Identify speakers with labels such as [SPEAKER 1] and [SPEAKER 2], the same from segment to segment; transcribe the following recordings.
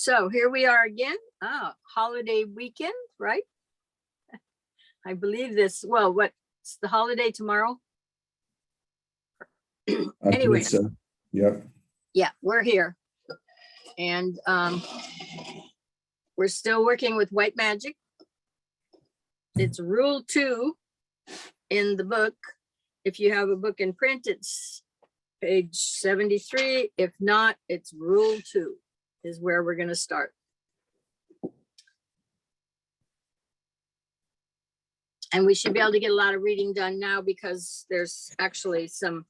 [SPEAKER 1] So here we are again, holiday weekend, right? I believe this, well, what's the holiday tomorrow? Anyway,
[SPEAKER 2] So. Yep.
[SPEAKER 1] Yeah, we're here. And we're still working with white magic. It's rule 2 in the book. If you have a book in print, it's page 73. If not, it's rule 2 is where we're going to start. And we should be able to get a lot of reading done now because there's actually some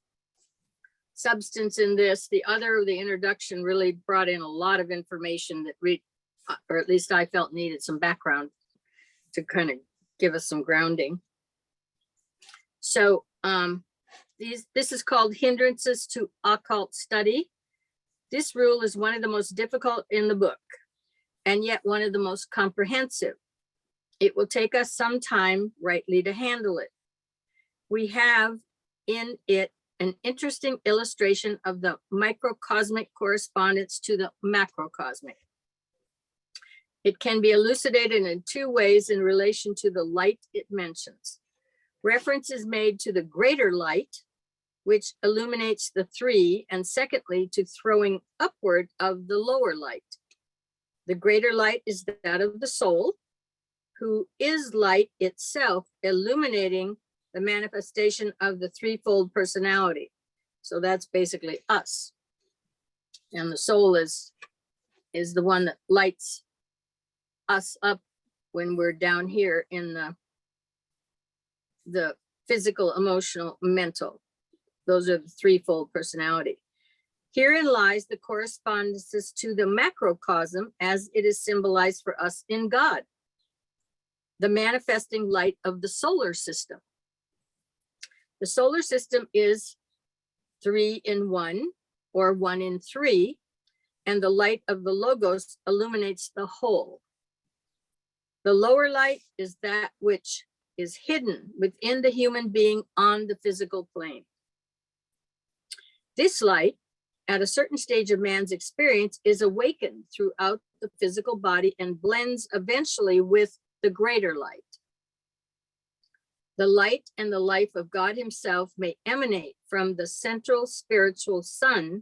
[SPEAKER 1] substance in this. The introduction really brought in a lot of information that or at least I felt needed some background to kind of give us some grounding. So this is called Hindrances to Occult Study. This rule is one of the most difficult in the book, and yet one of the most comprehensive. It will take us some time rightly to handle it. We have in it an interesting illustration of the microcosmic correspondence to the macrocosmic. It can be elucidated in 2 ways in relation to the light it mentions. Reference is made to the greater light, which illuminates the 3, and secondly, to throwing upward of the lower light. The greater light is that of the soul, who is light itself, illuminating the manifestation of the threefold personality. So that's basically us. And the soul is the one that lights us up when we're down here in the physical, emotional, mental. Those are the threefold personality. Herein lies the correspondences to the macrocosm as it is symbolized for us in God, the manifesting light of the solar system. The solar system is 3 in 1 or 1 in 3, and the light of the logos illuminates the whole. The lower light is that which is hidden within the human being on the physical plane. This light, at a certain stage of man's experience, is awakened throughout the physical body and blends eventually with the greater light. The light and the life of God himself may emanate from the central spiritual sun,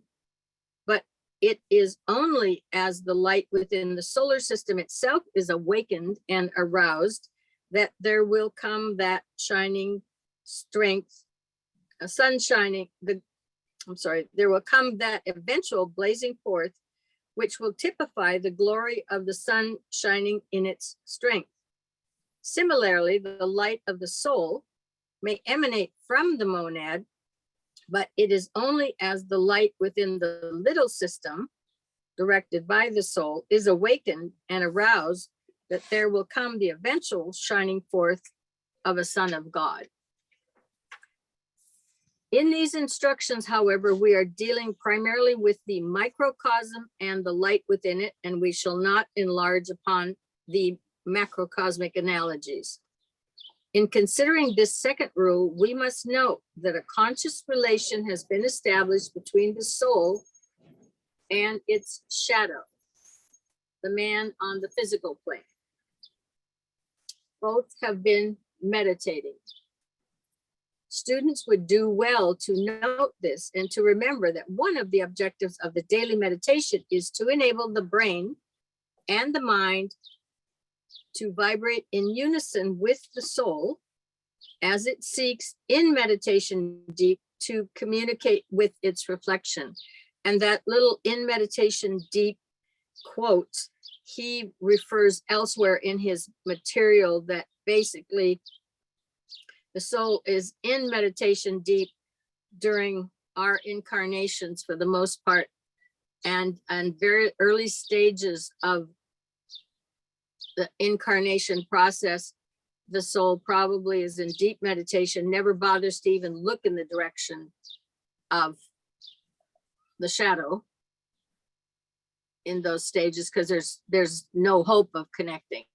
[SPEAKER 1] but it is only as the light within the solar system itself is awakened and aroused that there will come that shining strength, there will come that eventual blazing forth, which will typify the glory of the sun shining in its strength. Similarly, the light of the soul may emanate from the monad, but it is only as the light within the little system, directed by the soul, is awakened and aroused that there will come the eventual shining forth of a son of God. In these instructions, however, we are dealing primarily with the microcosm and the light within it, and we shall not enlarge upon the macrocosmic analogies. In considering this second rule, we must note that a conscious relation has been established between the soul and its shadow, the man on the physical plane. Both have been meditating. Students would do well to note this and to remember that one of the objectives of the daily meditation is to enable the brain and the mind to vibrate in unison with the soul as it seeks in meditation deep to communicate with its reflection. And that little in meditation deep quote, he refers elsewhere in his material that basically the soul is in meditation deep during our incarnations for the most part, and very early stages of the incarnation process, the soul probably is in deep meditation, never bothers to even look in the direction of the shadow in those stages, because there's no hope of connecting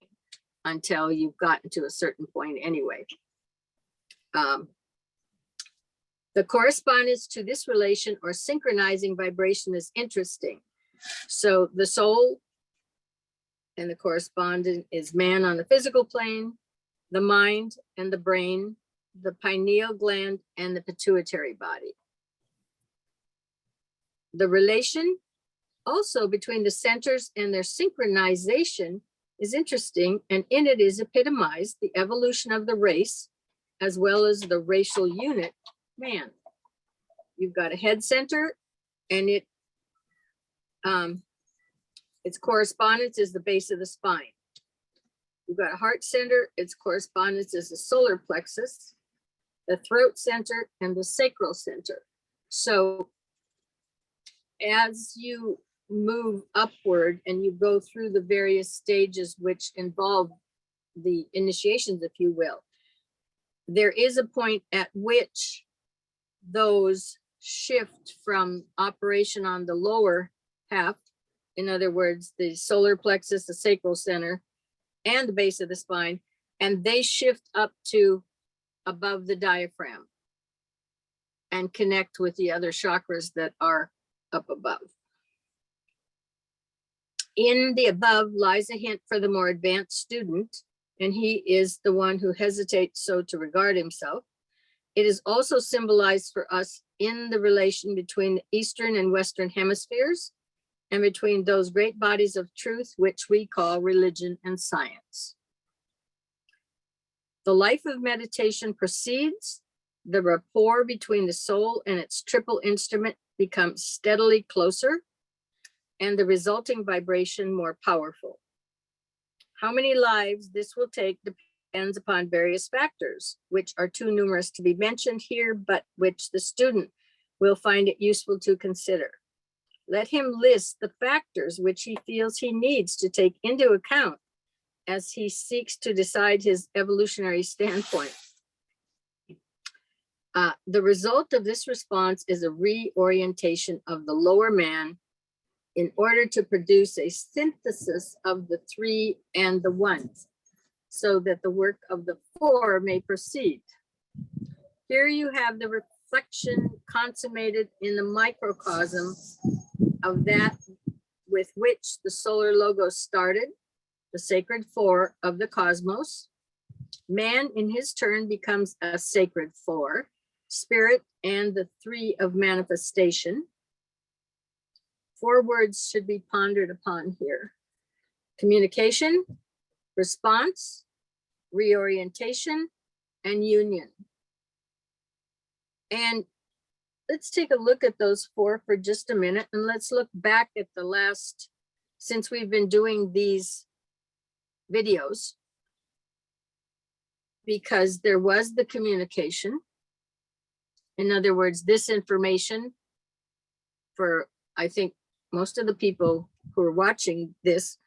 [SPEAKER 1] until you've gotten to a certain point anyway. The correspondence to this relation or synchronizing vibration is interesting. So the soul and the correspondent is man on the physical plane, the mind and the brain, the pineal gland, and the pituitary body. The relation also between the centers and their synchronization is interesting, and in it is epitomized the evolution of the race as well as the racial unit, man. You've got a head center, and its correspondence is the base of the spine. You've got a heart center, its correspondence is the solar plexus, the throat center, and the sacral center. So as you move upward and you go through the various stages which involve the initiations, if you will, there is a point at which those shift from operation on the lower half, in other words, the solar plexus, the sacral center, and the base of the spine, and they shift up to above the diaphragm and connect with the other chakras that are up above. In the above lies a hint for the more advanced student, and he is the one who hesitates so to regard himself. It is also symbolized for us in the relation between the Eastern and Western hemispheres, and between those great bodies of truth which we call religion and science. The life of meditation proceeds, the rapport between the soul and its triple instrument becomes steadily closer, and the resulting vibration more powerful. How many lives this will take depends upon various factors, which are too numerous to be mentioned here, but which the student will find it useful to consider. Let him list the factors which he feels he needs to take into account as he seeks to decide his evolutionary standpoint. The result of this response is a reorientation of the lower man in order to produce a synthesis of the three and the one, so that the work of the four may proceed. Here you have the reflection consummated in the microcosm of that with which the solar logos started, the sacred four of the cosmos. Man in his turn becomes a sacred four, spirit, and the three of manifestation. 4 words should be pondered upon here: communication, response, reorientation, and union. And let's take a look at those 4 for just a minute, and let's look back at the last, since we've been doing these videos, because there was the communication. In other words, this information for, I think, most of the people who are watching this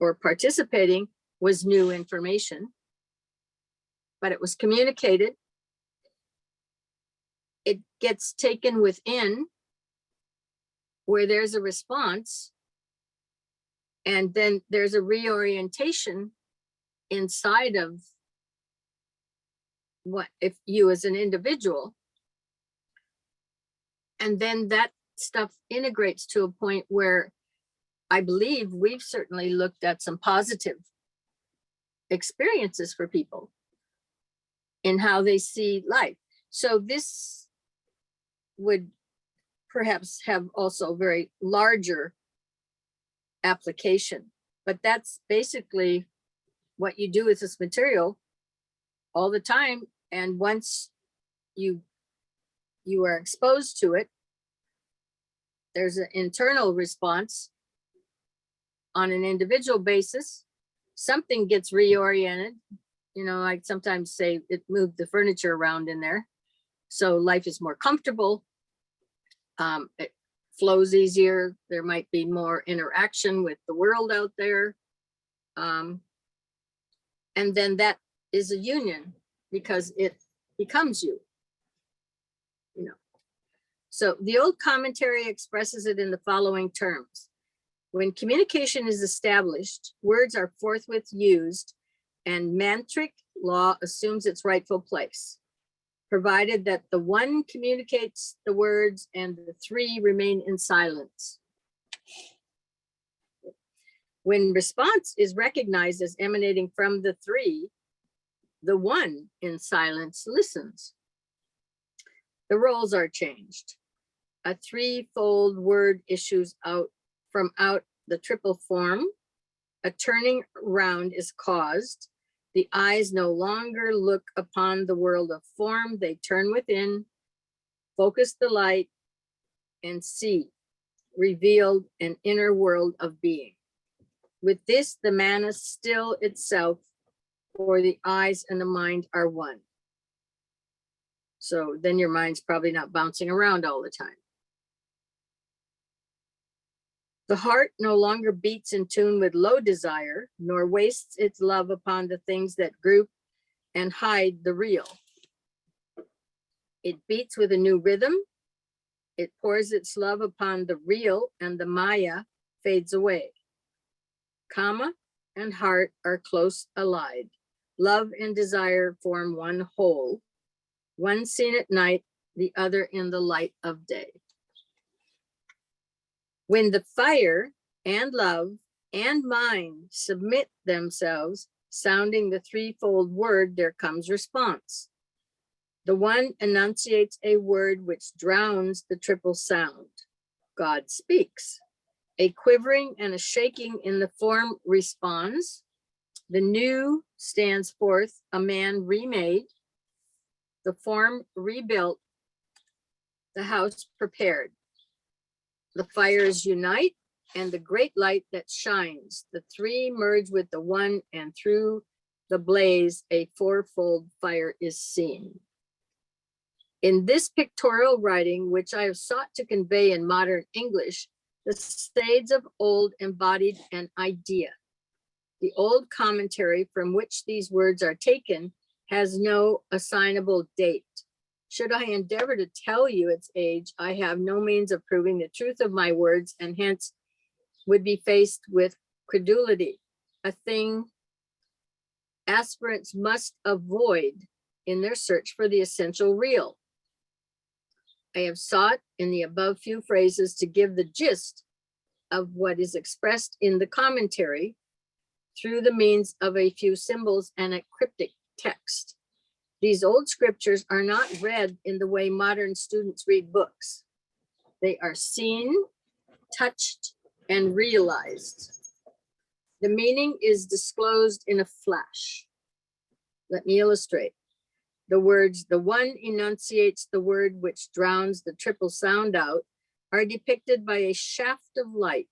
[SPEAKER 1] or participating was new information, but it was communicated. It gets taken within where there's a response, and then there's a reorientation inside of what if you as an individual, and then that stuff integrates to a point where I believe we've certainly looked at some positive experiences for people in how they see life. So this would perhaps have also very larger application, but that's basically what you do with this material all the time. And once you are exposed to it, there's an internal response on an individual basis. Something gets reoriented. You know, I sometimes say it moved the furniture around in there. So life is more comfortable. It flows easier. There might be more interaction with the world out there. And then that is a union because it becomes you. You know. So the old commentary expresses it in the following terms. When communication is established, words are forthwith used and mantric law assumes its rightful place, provided that the one communicates the words and the 3 remain in silence. When response is recognized as emanating from the three, the one in silence listens. The roles are changed. A threefold word issues out from out the triple form. A turning around is caused. The eyes no longer look upon the world of form. They turn within, focus the light, and see revealed an inner world of being. With this, the man is still itself, for the eyes and the mind are one. So then your mind's probably not bouncing around all the time. The heart no longer beats in tune with low desire, nor wastes its love upon the things that group and hide the real. It beats with a new rhythm. It pours its love upon the real, and the Maya fades away. Kama and heart are close allied. Love and desire form one whole, one seen at night, the other in the light of day. When the fire and love and mind submit themselves, sounding the threefold word, there comes response. The one enunciates a word which drowns the triple sound. God speaks. A quivering and a shaking in the form responds. The new stands forth, a man remade, the form rebuilt, the house prepared. The fires unite, and the great light that shines. The three merge with the one, and through the blaze, a fourfold fire is seen. In this pictorial writing, which I have sought to convey in modern English, the sage of old embodied an idea. The old commentary from which these words are taken has no assignable date. Should I endeavor to tell you its age, I have no means of proving the truth of my words, and hence would be faced with credulity, a thing aspirants must avoid in their search for the essential real. I have sought in the above few phrases to give the gist of what is expressed in the commentary through the means of a few symbols and a cryptic text. These old scriptures are not read in the way modern students read books. They are seen, touched, and realized. The meaning is disclosed in a flash. Let me illustrate. The words, the one enunciates the word which drowns the triple sound out, are depicted by a shaft of light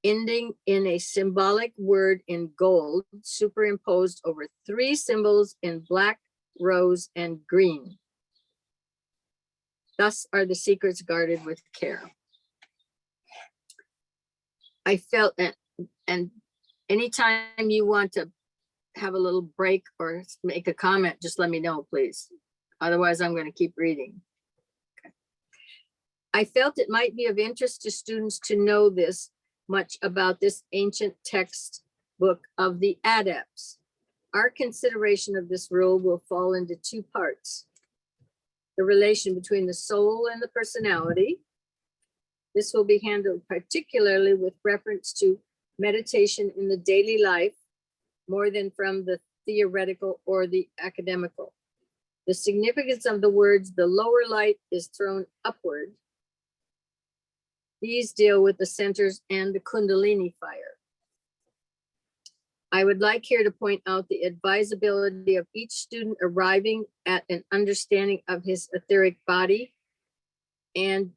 [SPEAKER 1] ending in a symbolic word in gold superimposed over three symbols in black, rose, and green. Thus are the secrets guarded with care. I felt that, and anytime you want to have a little break or make a comment, just let me know, please. Otherwise, I'm going to keep reading. Okay. I felt it might be of interest to students to know this much about this ancient text book of the adepts. Our consideration of this rule will fall into two parts. The relation between the soul and the personality. This will be handled particularly with reference to meditation in the daily life, more than from the theoretical or the academical. The significance of the words, the lower light is thrown upward. These deal with the centers and the Kundalini fire. I would like here to point out the advisability of each student arriving at an understanding of his etheric body, and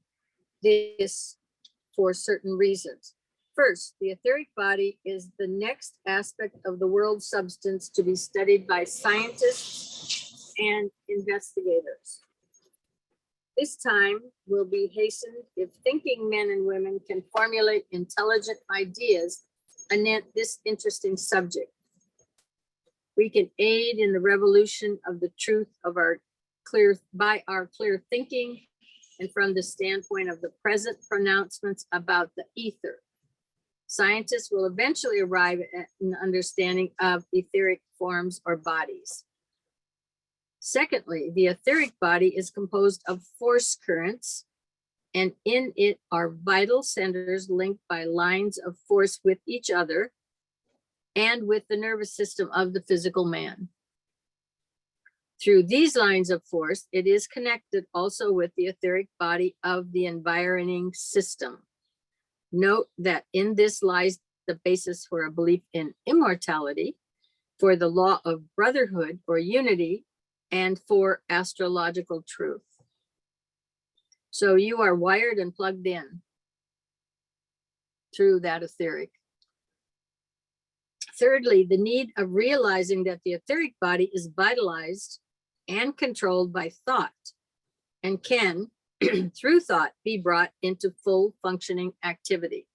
[SPEAKER 1] this for certain reasons. First, the etheric body is the next aspect of the world substance to be studied by scientists and investigators. This time will be hastened if thinking men and women can formulate intelligent ideas anent this interesting subject. We can aid in the revolution of the truth of our clear thinking, and from the standpoint of the present pronouncements about the ether. Scientists will eventually arrive at an understanding of etheric forms or bodies. Secondly, the etheric body is composed of force currents, and in it are vital centers linked by lines of force with each other, and with the nervous system of the physical man. Through these lines of force, it is connected also with the etheric body of the environing system. Note that in this lies the basis for a belief in immortality, for the law of brotherhood or unity, and for astrological truth. So you are wired and plugged in through that etheric. Thirdly, the need of realizing that the etheric body is vitalized and controlled by thought and can, through thought, be brought into full functioning activity.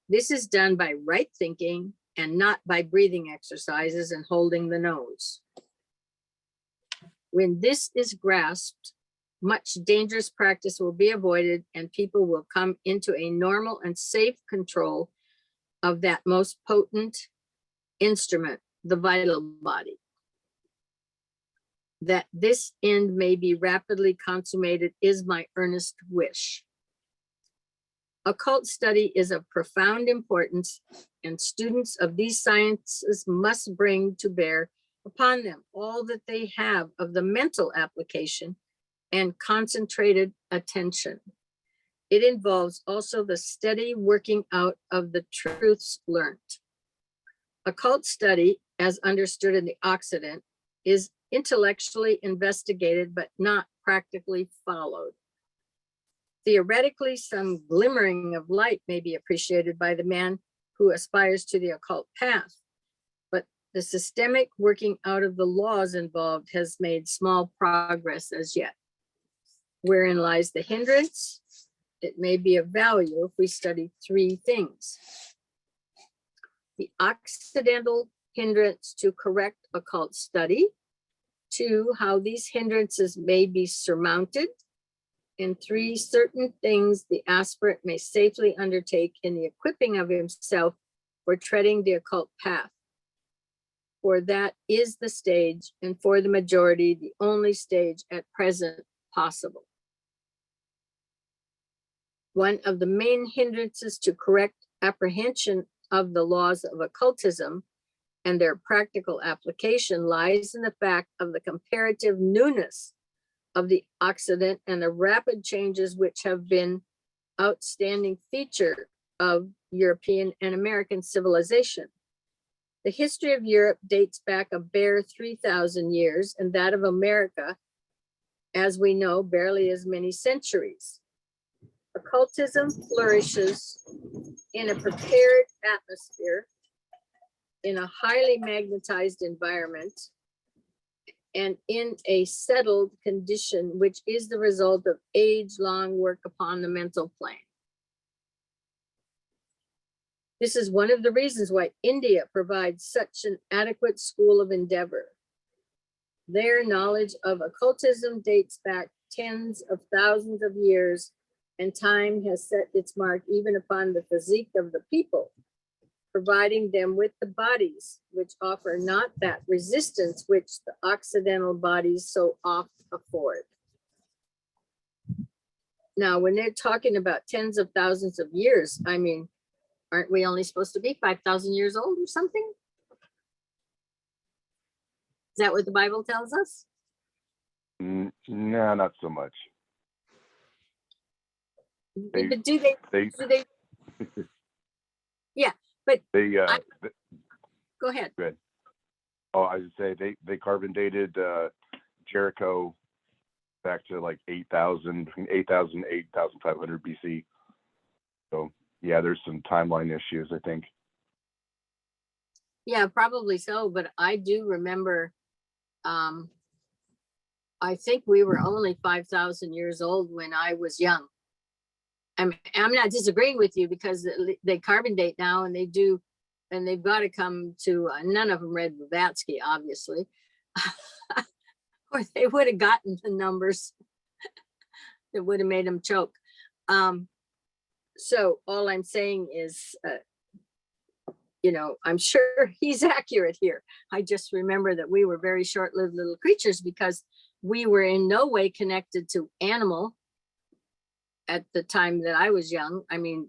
[SPEAKER 1] This is done by right thinking and not by breathing exercises and holding the nose. When this is grasped, much dangerous practice will be avoided and people will come into a normal and safe control of that most potent instrument, the vital body. That this end may be rapidly consummated is my earnest wish. Occult study is of profound importance, and students of these sciences must bring to bear upon them all that they have of the mental application and concentrated attention. It involves also the steady working out of the truths learnt. Occult study, as understood in the Occident, is intellectually investigated but not practically followed. Theoretically, some glimmering of light may be appreciated by the man who aspires to the occult path, but the systemic working out of the laws involved has made small progress as yet. Wherein lies the hindrance? It may be of value if we study three things. The Occidental hindrance to correct occult study. 2, how these hindrances may be surmounted. And 3, certain things the aspirant may safely undertake in the equipping of himself for treading the occult path. For that is the stage, and for the majority, the only stage at present possible. One of the main hindrances to correct apprehension of the laws of occultism and their practical application lies in the fact of the comparative newness of the Occident and the rapid changes which have been outstanding feature of European and American civilization. The history of Europe dates back a bare 3,000 years, and that of America, as we know, barely as many centuries. Occultism flourishes in a prepared atmosphere, in a highly magnetized environment, and in a settled condition, which is the result of age-long work upon the mental plane. This is one of the reasons why India provides such an adequate school of endeavor. Their knowledge of occultism dates back tens of thousands of years, and time has set its mark even upon the physique of the people, providing them with the bodies which offer not that resistance which the Occidental bodies so oft afford. Now, when they're talking about tens of thousands of years, I mean, aren't we only supposed to be 5,000 years old or something? Is that what the Bible tells us?
[SPEAKER 2] No, not so much.
[SPEAKER 1] But do they yeah, but go ahead.
[SPEAKER 2] Good. Oh, I would say they carbon dated Jericho back to like 8,000, between 8,000 and 8,500 BC. So yeah, there's some timeline issues, I think.
[SPEAKER 1] Yeah, probably so, but I do remember, I think we were only 5,000 years old when I was young. I'm not disagreeing with you because they carbon date now, and they do, and they've got to come to, none of them read Blavatsky, obviously, or they would have gotten the numbers that would have made them choke. So all I'm saying is, I'm sure he's accurate here. I just remember that we were very short-lived little creatures because we were in no way connected to animal at the time that I was young. I mean,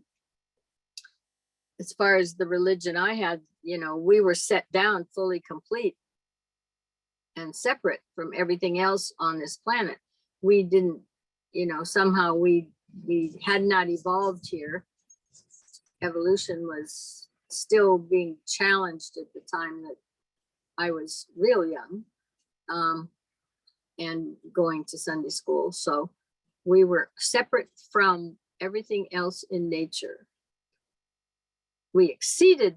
[SPEAKER 1] as far as the religion I had, you know, we were set down fully complete and separate from everything else on this planet. We didn't, you know, somehow we had not evolved here. Evolution was still being challenged at the time that I was real young, and going to Sunday school. So we were separate from everything else in nature. We exceeded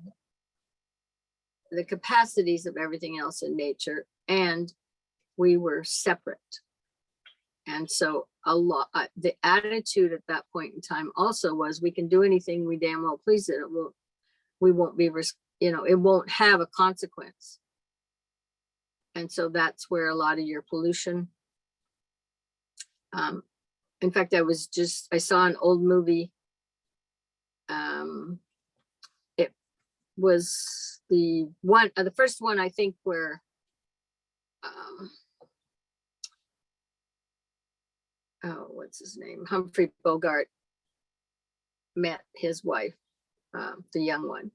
[SPEAKER 1] the capacities of everything else in nature, and we were separate. And so the attitude at that point in time also was, we can do anything we damn well please it. We won't be, you know, it won't have a consequence. And so that's where a lot of your pollution. In fact, I saw an old movie. It was the first one, I think, where what's his name? Humphrey Bogart met his wife, the young one.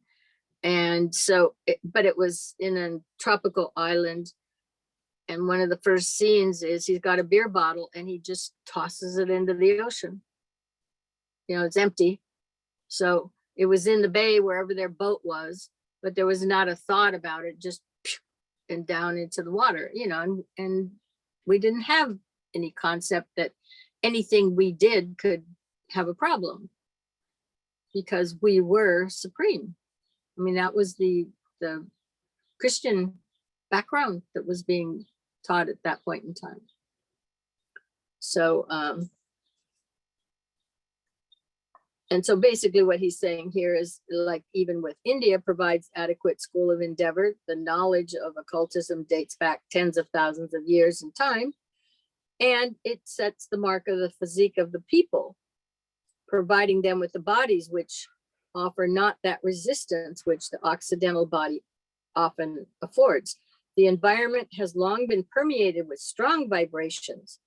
[SPEAKER 1] And so, but it was in a tropical island. And one of the first scenes is he's got a beer bottle and he just tosses it into the ocean. You know, it's empty. So it was in the bay wherever their boat was, but there was not a thought about it, just and down into the water, you know, and we didn't have any concept that anything we did could have a problem because we were supreme. I mean, that was the Christian background that was being taught at that point in time. So, and so basically what he's saying here is, like, even with India provides adequate school of endeavor, the knowledge of occultism dates back tens of thousands of years in time, and it sets the mark of the physique of the people, providing them with the bodies which offer not that resistance which the Occidental body often affords. The environment has long been permeated with strong vibrations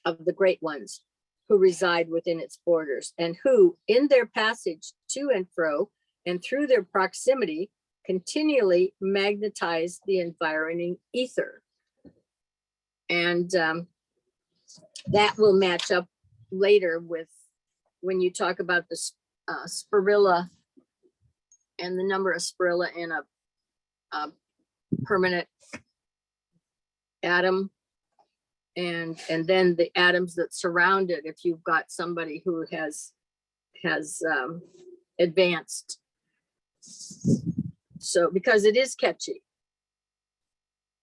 [SPEAKER 1] of the great ones who reside within its borders, and who, in their passage to and fro and through their proximity, continually magnetize the environing ether. And that will match up later with when you talk about the spirilla and the number of spirilla in a permanent atom, and then the atoms that surround it if you've got somebody who has advanced. So because it is catchy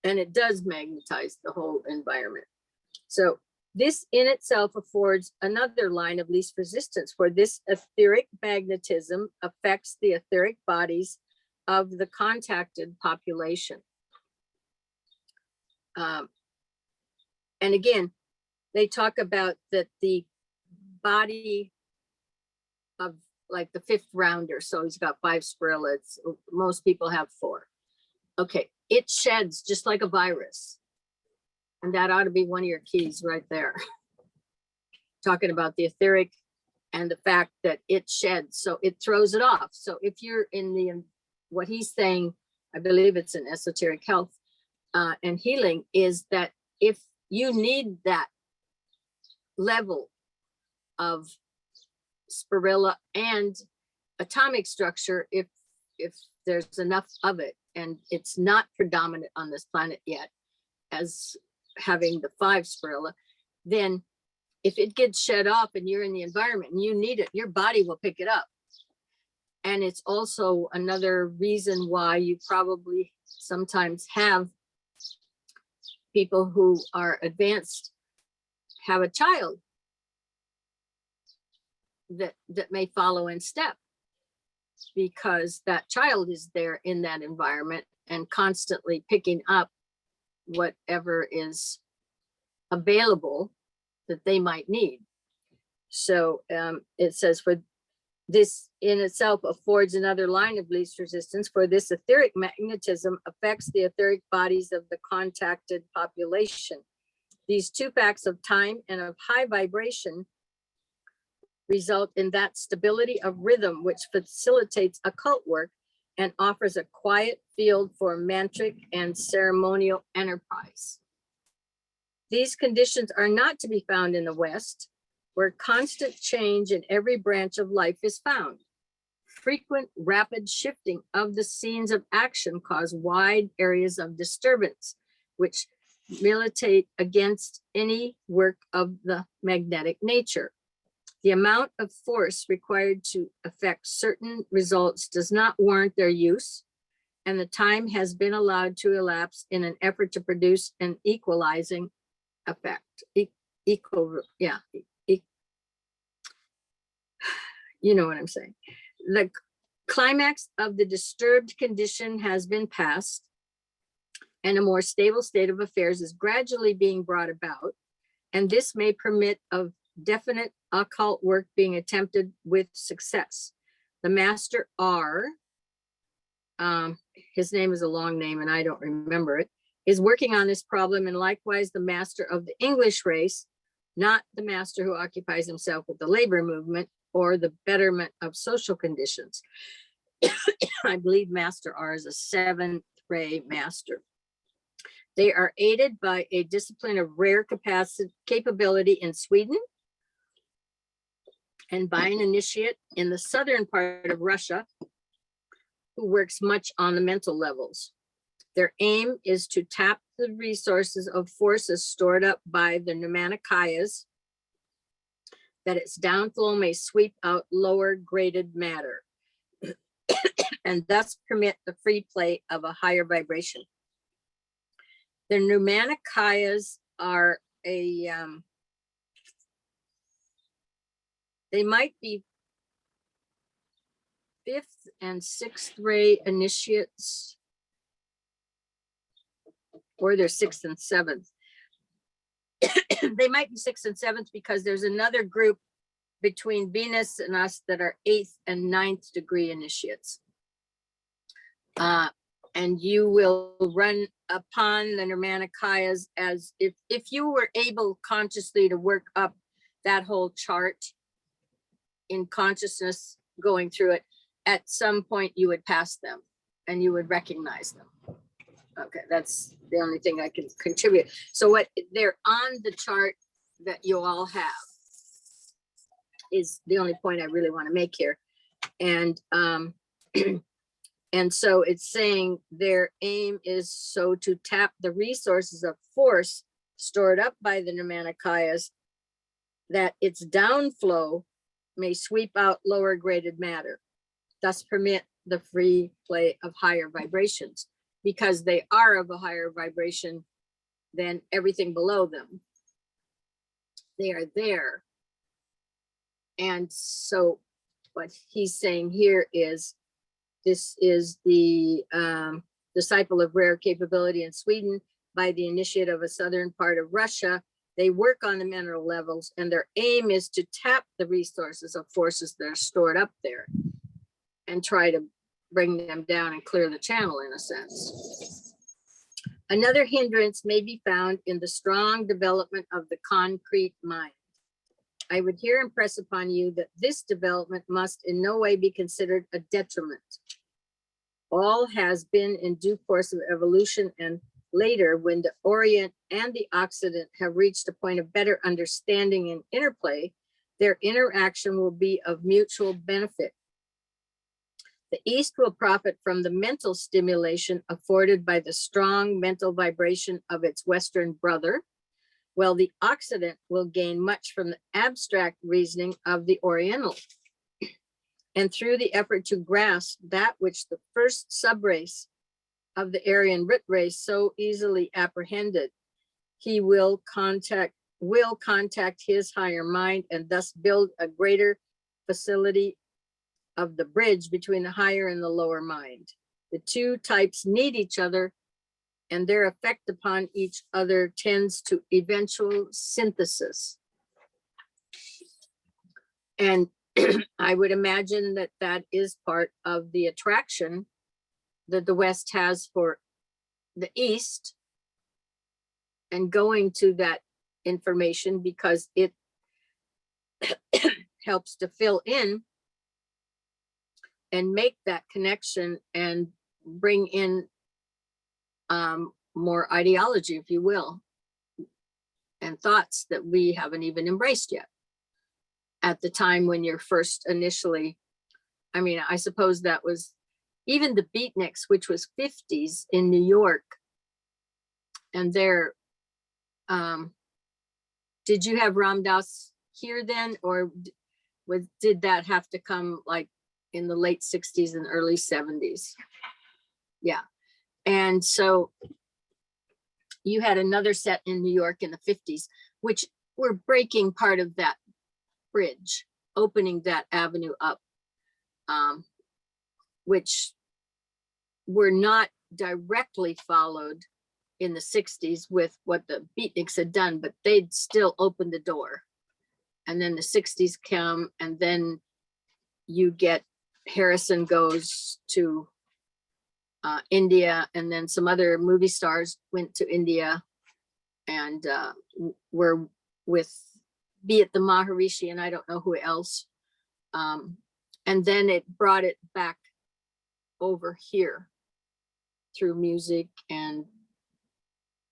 [SPEAKER 1] and it does magnetize the whole environment. So this in itself affords another line of least resistance, for this etheric magnetism affects the etheric bodies of the contacted population. And again, they talk about that the body of, like, the fifth rounder, so he's got 5 spirillets, most people have 4. Okay, it sheds just like a virus. And that ought to be one of your keys right there. Talking about the etheric and the fact that it sheds, so it throws it off. So if you're in what he's saying, I believe it's in Esoteric Health and Healing, is that if you need that level of spirilla and atomic structure, if there's enough of it, and it's not predominant on this planet yet as having the 5 spirilla, then if it gets shed off and you're in the environment and you need it, your body will pick it up. And it's also another reason why you probably sometimes have people who are advanced have a child that may follow in step, because that child is there in that environment and constantly picking up whatever is available that they might need. So it says, for this in itself affords another line of least resistance, for this etheric magnetism affects the etheric bodies of the contacted population. These 2 facts of time and of high vibration result in that stability of rhythm which facilitates occult work and offers a quiet field for mantric and ceremonial enterprise. These conditions are not to be found in the West, where constant change in every branch of life is found. Frequent, rapid shifting of the scenes of action cause wide areas of disturbance, which militate against any work of the magnetic nature. The amount of force required to affect certain results does not warrant their use, and the time has been allowed to elapse in an effort to produce an equalizing effect. You know what I'm saying. The climax of the disturbed condition has been passed, and a more stable state of affairs is gradually being brought about, and this may permit of definite occult work being attempted with success. The Master R, his name is a long name and I don't remember it, is working on this problem, and likewise the Master of the English race, not the master who occupies himself with the labor movement or the betterment of social conditions. I believe Master R is a 7th ray master. They are aided by a discipline of rare capability in Sweden and by an initiate in the southern part of Russia who works much on the mental levels. Their aim is to tap the resources of forces stored up by the Nirmanakayas, that its downflow may sweep out lower graded matter and thus permit the free play of a higher vibration. The Nirmanakayas are they might be 5th and 6th ray initiates, or they're 6th and 7th. They might be 6th and 7th because there's another group between Venus and us that are 8th and 9th degree initiates. And you will run upon the Nirmanakayas as if you were able consciously to work up that whole chart in consciousness going through it, at some point you would pass them and you would recognize them. Okay, that's the only thing I can contribute. So what they're on the chart that you all have is the only point I really want to make here. And and so it's saying their aim is so to tap the resources of force stored up by the Nirmanakayas, that its downflow may sweep out lower graded matter, thus permit the free play of higher vibrations, because they are of a higher vibration than everything below them. They are there. And so what he's saying here is, this is the disciple of rare capability in Sweden by the initiate of a southern part of Russia. They work on the mineral levels, and their aim is to tap the resources of forces that are stored up there and try to bring them down and clear the channel, in a sense. Another hindrance may be found in the strong development of the concrete mind. I would here impress upon you that this development must in no way be considered a detriment. All has been in due course of evolution, and later, when the Orient and the Occident have reached a point of better understanding and interplay, their interaction will be of mutual benefit. The East will profit from the mental stimulation afforded by the strong mental vibration of its Western brother, while the Occident will gain much from the abstract reasoning of the Oriental. And through the effort to grasp that which the first subrace of the Aryan root race so easily apprehended, he will contact his higher mind, and thus build a greater facility of the bridge between the higher and the lower mind. The two types need each other, and their effect upon each other tends to eventual synthesis. And I would imagine that that is part of the attraction that the West has for the East and going to that information, because it helps to fill in and make that connection and bring in more ideology, if you will, and thoughts that we haven't even embraced yet. At the time when you're first initially, I mean, I suppose that was even the beatniks, which was 50s in New York. And there, did you have Ram Dass here then, or did that have to come like in the late 60s and early 70s? Yeah. And so you had another set in New York in the 50s, which were breaking part of that bridge, opening that avenue up, which were not directly followed in the 60s with what the beatniks had done, but they'd still opened the door. And then the 60s come, and then you get Harrison goes to India, and then some other movie stars went to India and were with, be it the Maharishi and I don't know who else. And then it brought it back over here through music, and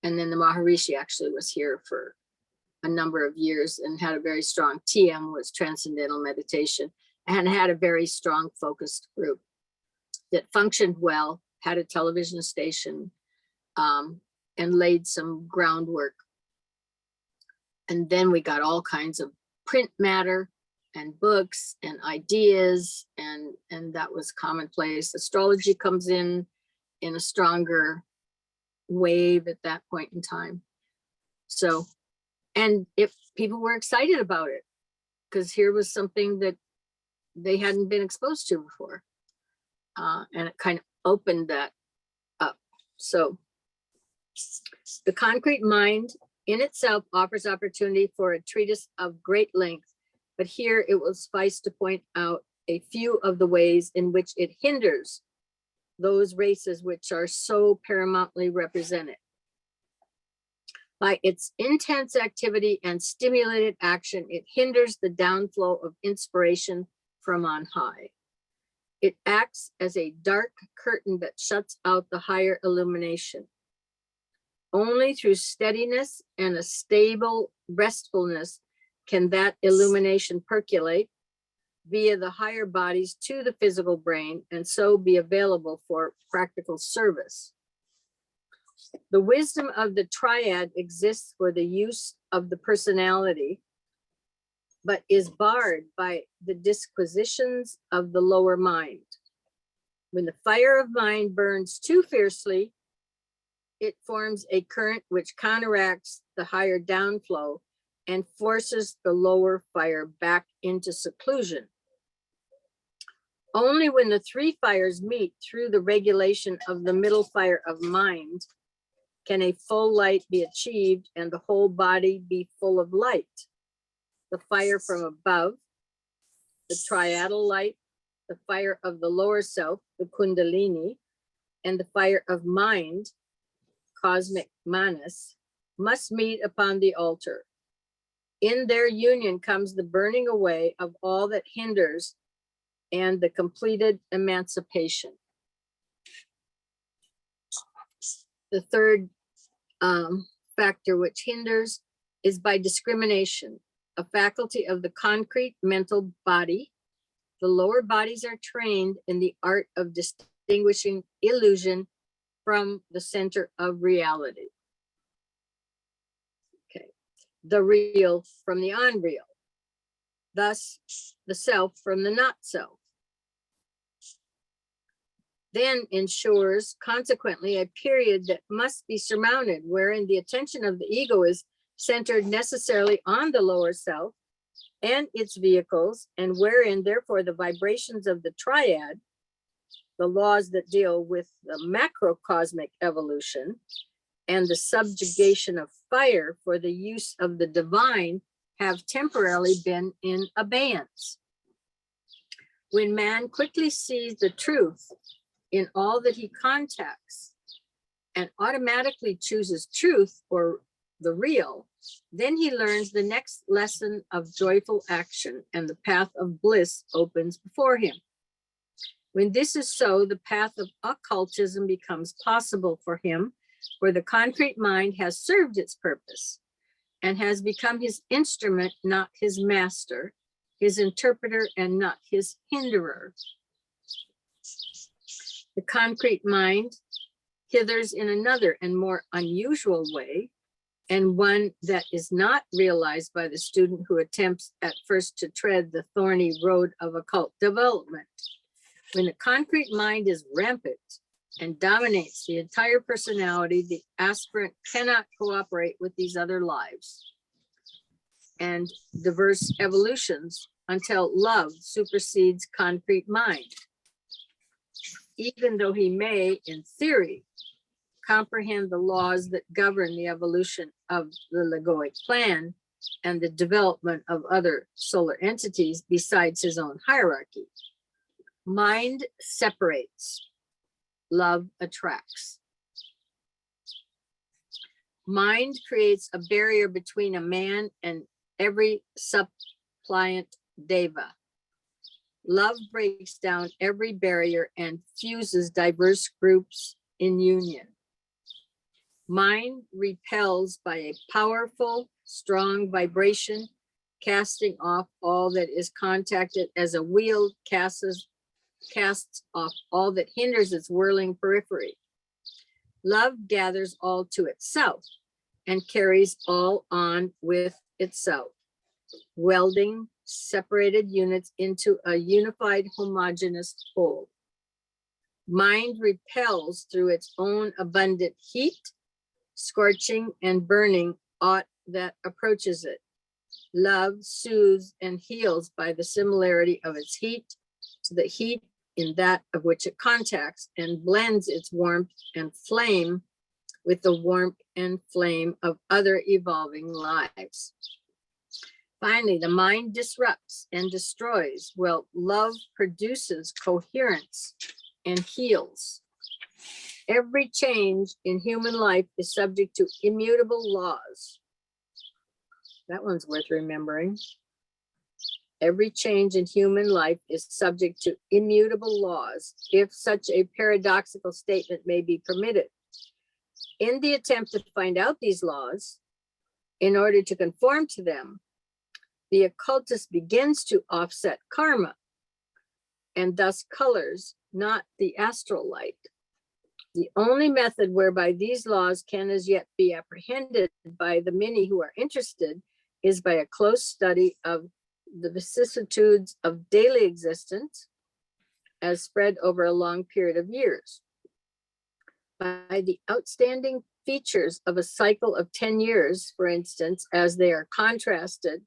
[SPEAKER 1] then the Maharishi actually was here for a number of years and had a very strong, TM was Transcendental Meditation, and had a very strong focused group that functioned well, had a television station, and laid some groundwork. And then we got all kinds of print matter and books and ideas, and that was commonplace. Astrology comes in a stronger wave at that point in time. So, and if people were excited about it, because here was something that they hadn't been exposed to before. And it kind of opened that up. So the concrete mind in itself offers opportunity for a treatise of great length, but here it will suffice to point out a few of the ways in which it hinders those races which are so paramountly represented. By its intense activity and stimulated action, it hinders the downflow of inspiration from on high. It acts as a dark curtain that shuts out the higher illumination. Only through steadiness and a stable restfulness can that illumination percolate via the higher bodies to the physical brain, and so be available for practical service. The wisdom of the triad exists for the use of the personality, but is barred by the disquisitions of the lower mind. When the fire of mind burns too fiercely, it forms a current which counteracts the higher downflow and forces the lower fire back into seclusion. Only when the three fires meet through the regulation of the middle fire of mind can a full light be achieved and the whole body be full of light. The fire from above, the triadal light, the fire of the lower self, the kundalini, and the fire of mind, cosmic manas, must meet upon the altar. In their union comes the burning away of all that hinders and the completed emancipation. The third factor which hinders is by discrimination, a faculty of the concrete mental body. The lower bodies are trained in the art of distinguishing illusion from the center of reality. Okay, the real from the unreal, thus the self from the not self. Then ensures consequently a period that must be surmounted, wherein the attention of the ego is centered necessarily on the lower self and its vehicles, and wherein therefore the vibrations of the triad, the laws that deal with the macrocosmic evolution and the subjugation of fire for the use of the divine, have temporarily been in abeyance. When man quickly sees the truth in all that he contacts and automatically chooses truth or the real, then he learns the next lesson of joyful action, and the path of bliss opens before him. When this is so, the path of occultism becomes possible for him, for the concrete mind has served its purpose and has become his instrument, not his master, his interpreter, and not his hinderer. The concrete mind hithers in another and more unusual way, and one that is not realized by the student who attempts at first to tread the thorny road of occult development. When the concrete mind is rampant and dominates the entire personality, the aspirant cannot cooperate with these other lives and diverse evolutions until love supersedes concrete mind. Even though he may, in theory, comprehend the laws that govern the evolution of the Legoic plan and the development of other solar entities besides his own hierarchy, mind separates, love attracts. Mind creates a barrier between a man and every suppliant deva. Love breaks down every barrier and fuses diverse groups in union. Mind repels by a powerful, strong vibration, casting off all that is contacted as a wheel casts off all that hinders its whirling periphery. Love gathers all to itself and carries all on with itself, welding separated units into a unified homogeneous whole. Mind repels through its own abundant heat, scorching and burning aught that approaches it. Love soothes and heals by the similarity of its heat to the heat in that of which it contacts, and blends its warmth and flame with the warmth and flame of other evolving lives. Finally, the mind disrupts and destroys, while love produces coherence and heals. Every change in human life is subject to immutable laws. That one's worth remembering. Every change in human life is subject to immutable laws, if such a paradoxical statement may be permitted. In the attempt to find out these laws, in order to conform to them, the occultist begins to offset karma and thus colors, not the astral light. The only method whereby these laws can as yet be apprehended by the many who are interested is by a close study of the vicissitudes of daily existence as spread over a long period of years. By the outstanding features of a cycle of 10 years, for instance, as they are contrasted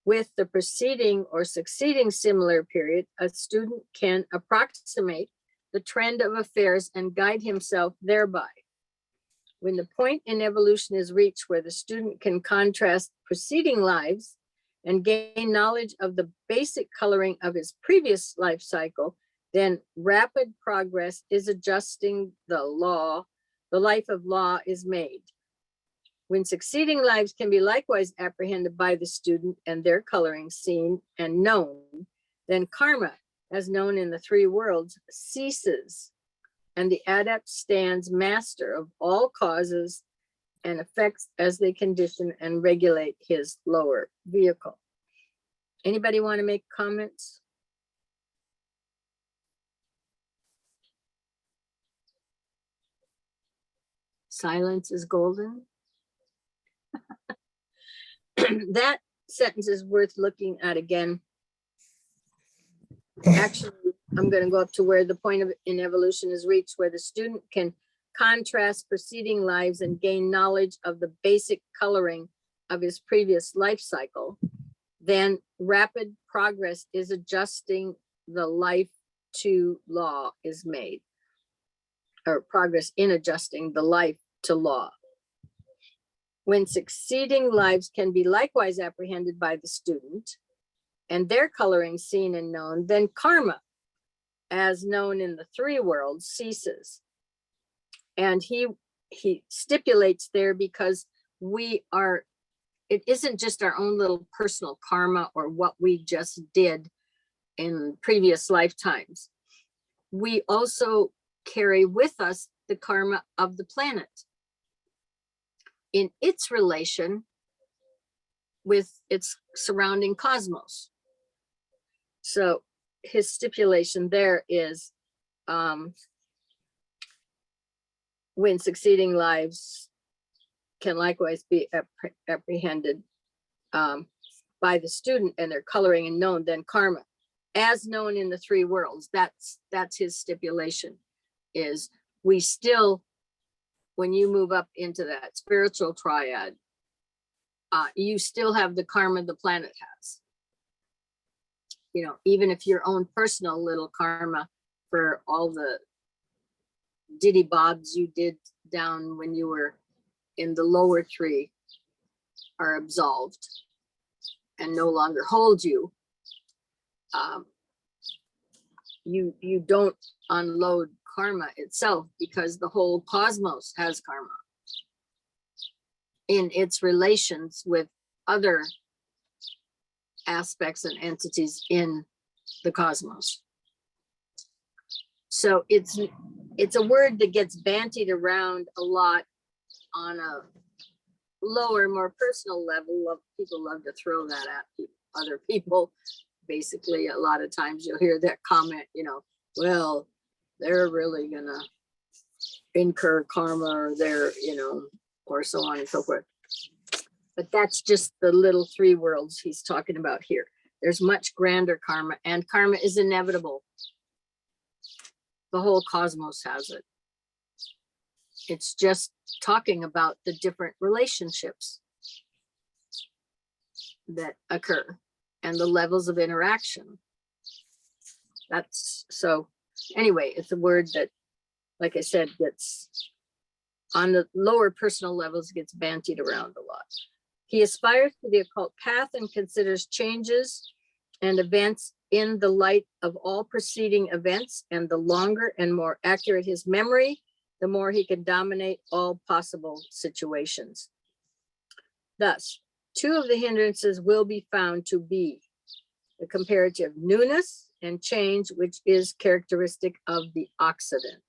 [SPEAKER 1] with the preceding or succeeding similar period, a student can approximate the trend of affairs and guide himself thereby. When the point in evolution is reached where the student can contrast preceding lives and gain knowledge of the basic coloring of his previous life cycle, then rapid progress is adjusting the law, the life of law is made. When succeeding lives can be likewise apprehended by the student and their coloring seen and known, then karma, as known in the three worlds, ceases, and the adept stands master of all causes and effects as they condition and regulate his lower vehicle. Anybody want to make comments? Silence is golden. That sentence is worth looking at again. Actually, I'm going to go up to where the point of in evolution is reached, where the student can contrast preceding lives and gain knowledge of the basic coloring of his previous life cycle. Then rapid progress is adjusting the life to law is made, or progress in adjusting the life to law. When succeeding lives can be likewise apprehended by the student and their coloring seen and known, then karma, as known in the three worlds, ceases. And he stipulates there, because it isn't just our own little personal karma or what we just did in previous lifetimes. We also carry with us the karma of the planet in its relation with its surrounding cosmos. So his stipulation there is when succeeding lives can likewise be apprehended by the student and their coloring and known, then karma, as known in the three worlds. That's his stipulation, is we still, when you move up into that spiritual triad, you still have the karma the planet has. You know, even if your own personal little karma for all the diddy bobs you did down when you were in the lower three are absolved and no longer hold you, you don't unload karma itself, because the whole cosmos has karma in its relations with other aspects and entities in the cosmos. So it's a word that gets bantied around a lot on a lower, more personal level. People love to throw that at other people. Basically, a lot of times you'll hear that comment, you know, well, they're really gonna incur karma, or they're, you know, or so on and so forth. But that's just the little three worlds he's talking about here. There's much grander karma, and karma is inevitable. The whole cosmos has it. It's just talking about the different relationships that occur and the levels of interaction. That's so, anyway, it's a word that, like I said, gets on the lower personal levels, gets bantied around a lot. He aspires to the occult path and considers changes and events in the light of all preceding events, and the longer and more accurate his memory, the more he can dominate all possible situations. Thus, two of the hindrances will be found to be the comparative newness and change, which is characteristic of the Occident,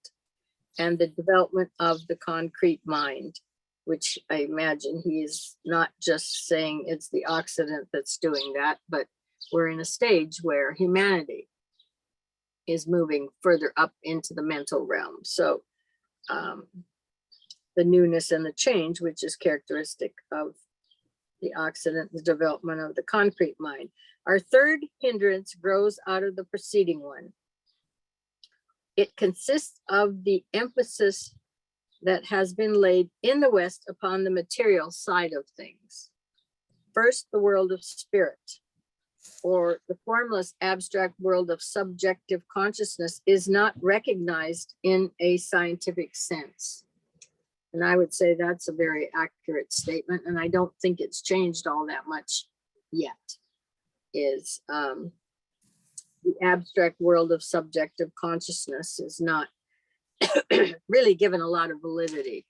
[SPEAKER 1] and the development of the concrete mind, which I imagine he is not just saying it's the Occident that's doing that, but we're in a stage where humanity is moving further up into the mental realm. So the newness and the change, which is characteristic of the Occident, the development of the concrete mind. Our third hindrance grows out of the preceding one. It consists of the emphasis that has been laid in the West upon the material side of things. First, the world of spirit, or the formless abstract world of subjective consciousness, is not recognized in a scientific sense. And I would say that's a very accurate statement, and I don't think it's changed all that much yet, is the abstract world of subjective consciousness is not really given a lot of validity.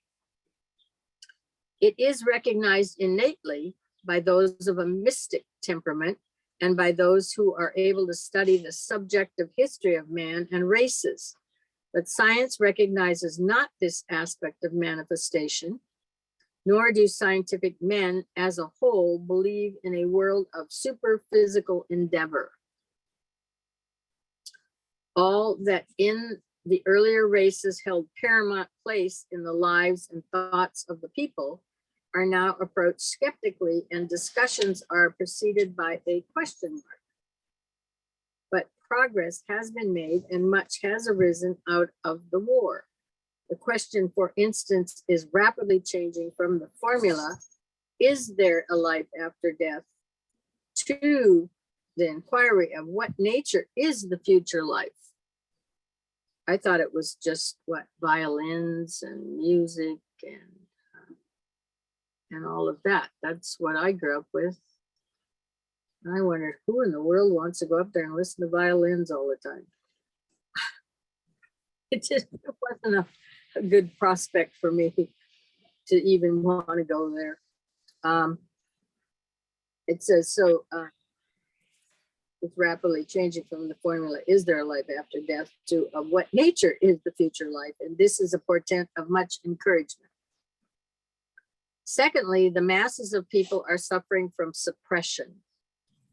[SPEAKER 1] It is recognized innately by those of a mystic temperament and by those who are able to study the subjective history of man and races. But science recognizes not this aspect of manifestation, nor do scientific men as a whole believe in a world of superphysical endeavor. All that in the earlier races held paramount place in the lives and thoughts of the people are now approached skeptically, and discussions are preceded by a question mark. But progress has been made and much has arisen out of the war. The question, for instance, is rapidly changing from the formula, is there a life after death, to the inquiry of what nature is the future life. I thought it was just what, violins and music and all of that. That's what I grew up with. I wondered who in the world wants to go up there and listen to violins all the time. It just wasn't a good prospect for me to even want to go there. It says, so it's rapidly changing from the formula, is there a life after death, to of what nature is the future life? And this is a portent of much encouragement. Secondly, the masses of people are suffering from suppression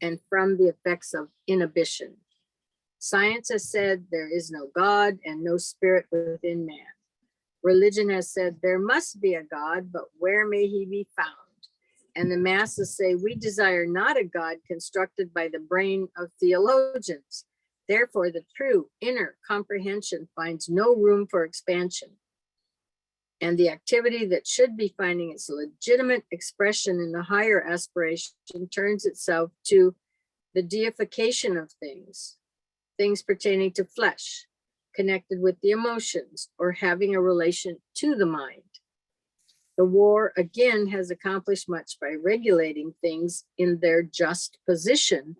[SPEAKER 1] and from the effects of inhibition. Science has said there is no God and no spirit within man. Religion has said there must be a God, but where may he be found? And the masses say we desire not a God constructed by the brain of theologians. Therefore, the true inner comprehension finds no room for expansion. And the activity that should be finding its legitimate expression in the higher aspiration turns itself to the deification of things, things pertaining to flesh, connected with the emotions, or having a relation to the mind. The war, again, has accomplished much by regulating things in their just position,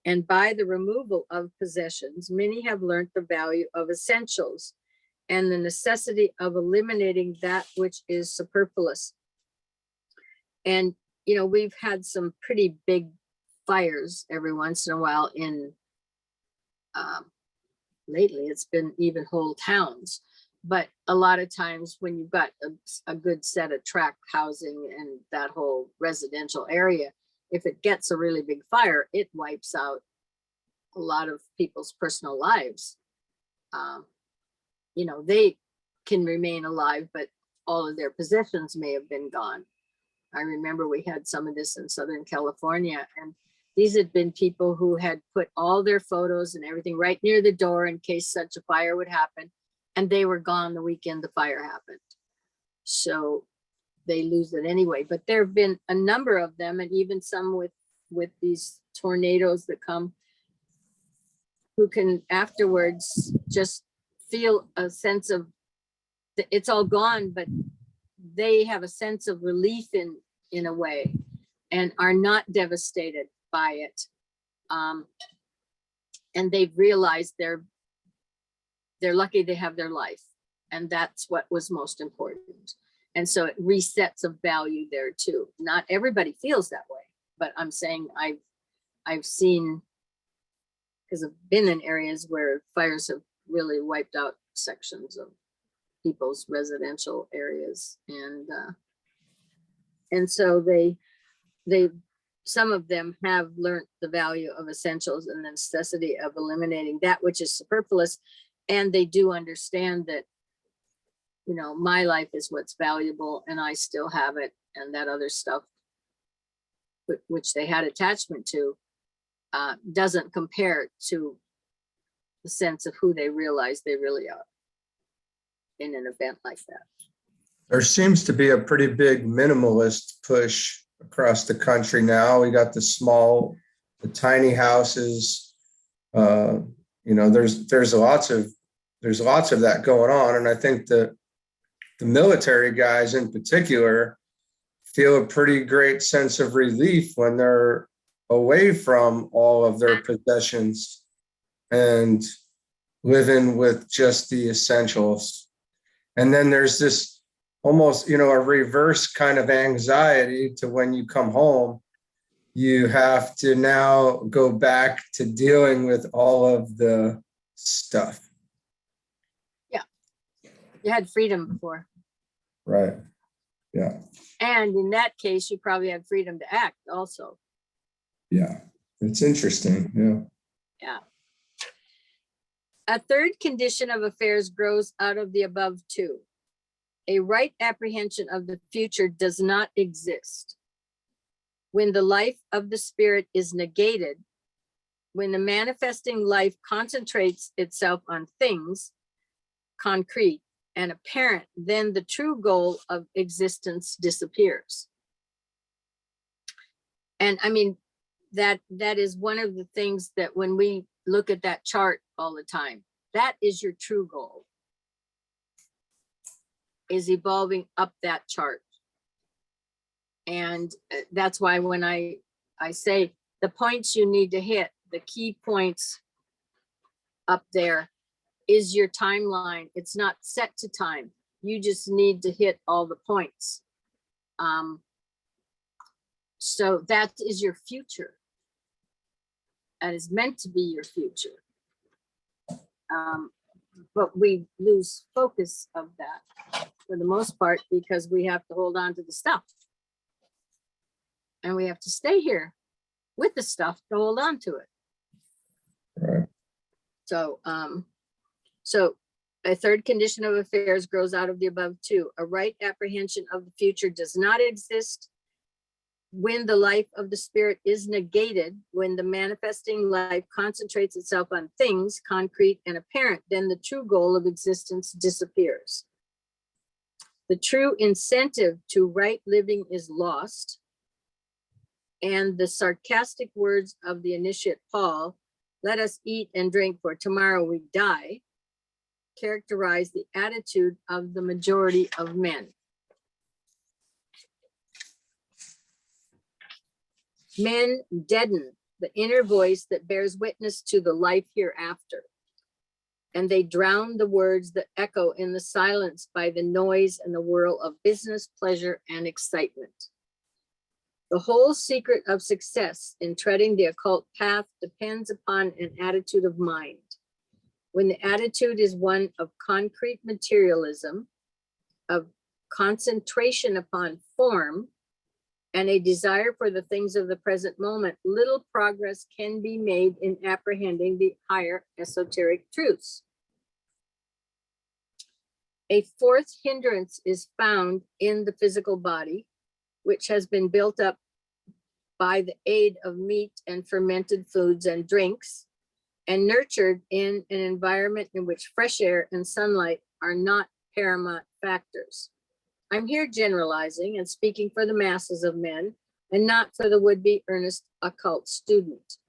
[SPEAKER 1] and by the removal of possessions, many have learned the value of essentials and the necessity of eliminating that which is superfluous. And, you know, we've had some pretty big fires every once in a while in, lately it's been even whole towns. But a lot of times when you've got a good set of tract housing and that whole residential area, if it gets a really big fire, it wipes out a lot of people's personal lives. You know, they can remain alive, but all of their possessions may have been gone. I remember we had some of this in Southern California, and these had been people who had put all their photos and everything right near the door in case such a fire would happen. And they were gone the weekend the fire happened. So they lose it anyway. But there have been a number of them, and even some with these tornadoes that come, who can afterwards just feel a sense of it's all gone, but they have a sense of relief in a way, and are not devastated by it. And they've realized they're lucky they have their life, and that's what was most important. And so it resets a value there too. Not everybody feels that way, but I'm saying I've seen, because I've been in areas where fires have really wiped out sections of people's residential areas, and so they some of them have learned the value of essentials and the necessity of eliminating that which is superfluous. And they do understand that, you know, my life is what's valuable and I still have it. And that other stuff, which they had attachment to, doesn't compare to the sense of who they realize they really are in an event like that.
[SPEAKER 3] There seems to be a pretty big minimalist push across the country now. We got the tiny houses. You know, there's lots of that going on, and I think that the military guys in particular feel a pretty great sense of relief when they're away from all of their possessions and living with just the essentials. And then there's this almost, you know, a reverse kind of anxiety to when you come home, you have to now go back to dealing with all of the stuff.
[SPEAKER 1] Yeah. You had freedom before.
[SPEAKER 3] Right. Yeah.
[SPEAKER 1] And in that case, you probably had freedom to act also.
[SPEAKER 3] Yeah. It's interesting. Yeah.
[SPEAKER 1] Yeah. A third condition of affairs grows out of the above two. A right apprehension of the future does not exist. When the life of the spirit is negated, when the manifesting life concentrates itself on things, concrete and apparent, then the true goal of existence disappears. And I mean, that is one of the things that when we look at that chart all the time, that is your true goal, is evolving up that chart. And that's why when I say the points you need to hit, the key points up there is your timeline. It's not set to time. You just need to hit all the points. So that is your future. That is meant to be your future. But we lose focus of that for the most part because we have to hold on to the stuff. And we have to stay here with the stuff to hold on to it.
[SPEAKER 3] Right.
[SPEAKER 1] So, so a third condition of affairs grows out of the above two. A right apprehension of the future does not exist when the life of the spirit is negated, when the manifesting life concentrates itself on things concrete and apparent, then the true goal of existence disappears. The true incentive to right living is lost. And the sarcastic words of the initiate Paul, "Let us eat and drink, for tomorrow we die," characterize the attitude of the majority of men. Men deaden the inner voice that bears witness to the life hereafter, and they drown the words that echo in the silence by the noise and the whirl of business, pleasure, and excitement. The whole secret of success in treading the occult path depends upon an attitude of mind. When the attitude is one of concrete materialism, of concentration upon form, and a desire for the things of the present moment, little progress can be made in apprehending the higher esoteric truths. A fourth hindrance is found in the physical body, which has been built up by the aid of meat and fermented foods and drinks, and nurtured in an environment in which fresh air and sunlight are not paramount factors. I'm here generalizing and speaking for the masses of men and not for the would-be earnest occult student.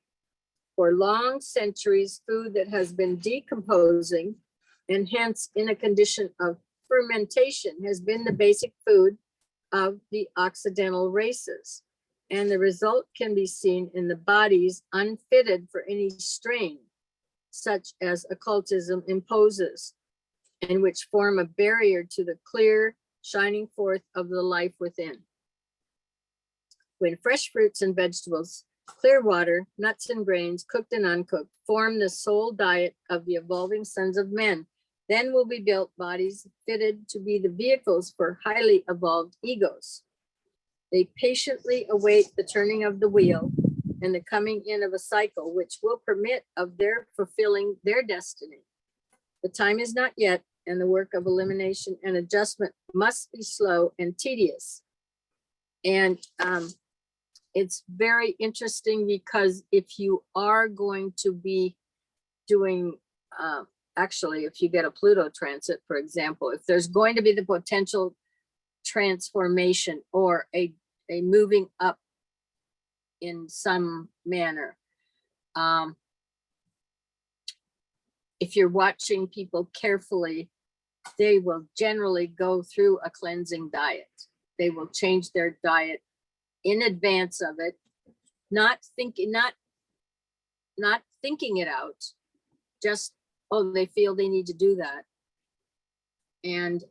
[SPEAKER 1] For long centuries, food that has been decomposing and hence in a condition of fermentation has been the basic food of the Occidental races. And the result can be seen in the bodies unfitted for any strain, such as occultism imposes, and which form a barrier to the clear shining forth of the life within. When fresh fruits and vegetables, clear water, nuts and grains, cooked and uncooked, form the sole diet of the evolving sons of men, then will be built bodies fitted to be the vehicles for highly evolved egos. They patiently await the turning of the wheel and the coming in of a cycle which will permit of their fulfilling their destiny. The time is not yet, and the work of elimination and adjustment must be slow and tedious. And it's very interesting because if you are going to be doing, actually, if you get a Pluto transit, for example, if there's going to be the potential transformation or a moving up in some manner, if you're watching people carefully, they will generally go through a cleansing diet. They will change their diet in advance of it, not thinking it out, just, oh, they feel they need to do that. And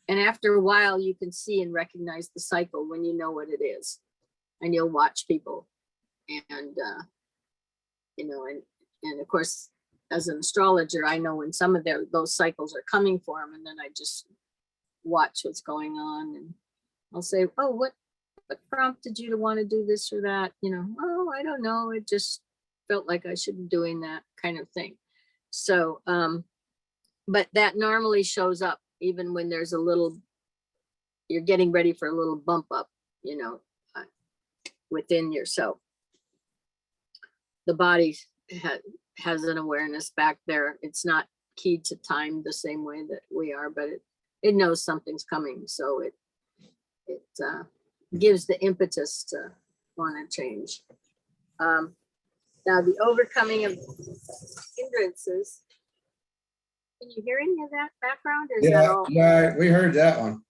[SPEAKER 1] after a while, you can see and recognize the cycle when you know what it is, and you'll watch people, and and of course, as an astrologer, I know when some of those cycles are coming for them, and then I just watch what's going on, and I'll say, oh, what prompted you to want to do this or that? Oh, I don't know. It just felt like I should be doing that kind of thing. So, but that normally shows up even when there's you're getting ready for a little bump up, within yourself. The body has an awareness back there. It's not keyed to time the same way that we are, but it knows something's coming. So it gives the impetus to want to change. Now the overcoming of hindrances. Can you hear any of that background? Or is that all?
[SPEAKER 3] Yeah, we heard that one.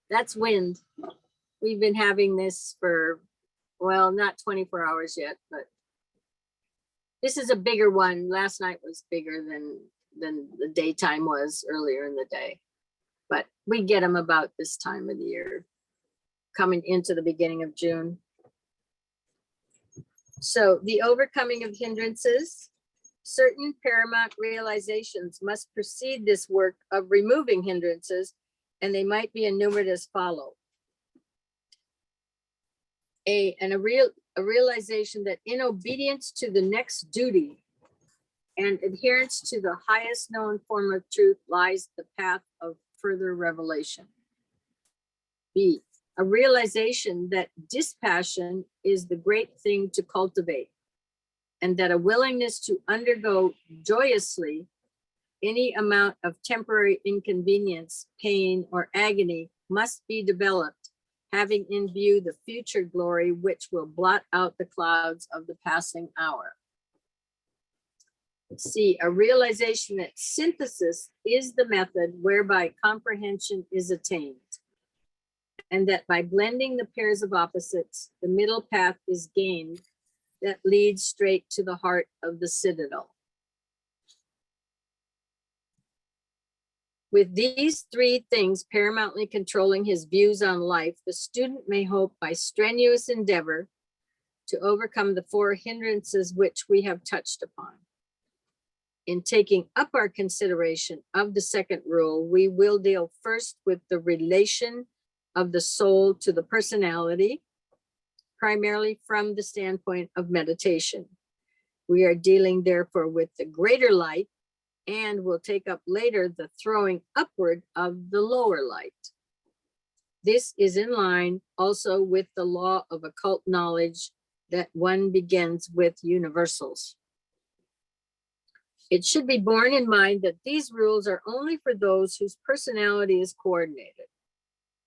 [SPEAKER 1] That's wind. We've been having this for, well, not 24 hours yet, but this is a bigger one. Last night was bigger than the daytime was earlier in the day, but we get them about this time of the year. coming into the beginning of June. So the overcoming of hindrances, certain paramount realizations must precede this work of removing hindrances, and they might be enumerated as follow. A realization that in obedience to the next duty and adherence to the highest known form of truth lies the path of further revelation. B, a realization that dispassion is the great thing to cultivate, and that a willingness to undergo joyously any amount of temporary inconvenience, pain, or agony must be developed, having in view the future glory which will blot out the clouds of the passing hour. C, a realization that synthesis is the method whereby comprehension is attained, and that by blending the pairs of opposites, the middle path is gained that leads straight to the heart of the citadel. With these three things paramountly controlling his views on life, the student may hope by strenuous endeavor to overcome the four hindrances which we have touched upon. In taking up our consideration of the second rule, we will deal first with the relation of the soul to the personality, primarily from the standpoint of meditation. We are dealing therefore with the greater light, and will take up later the throwing upward of the lower light. This is in line also with the law of occult knowledge that one begins with universals. It should be borne in mind that these rules are only for those whose personality is coordinated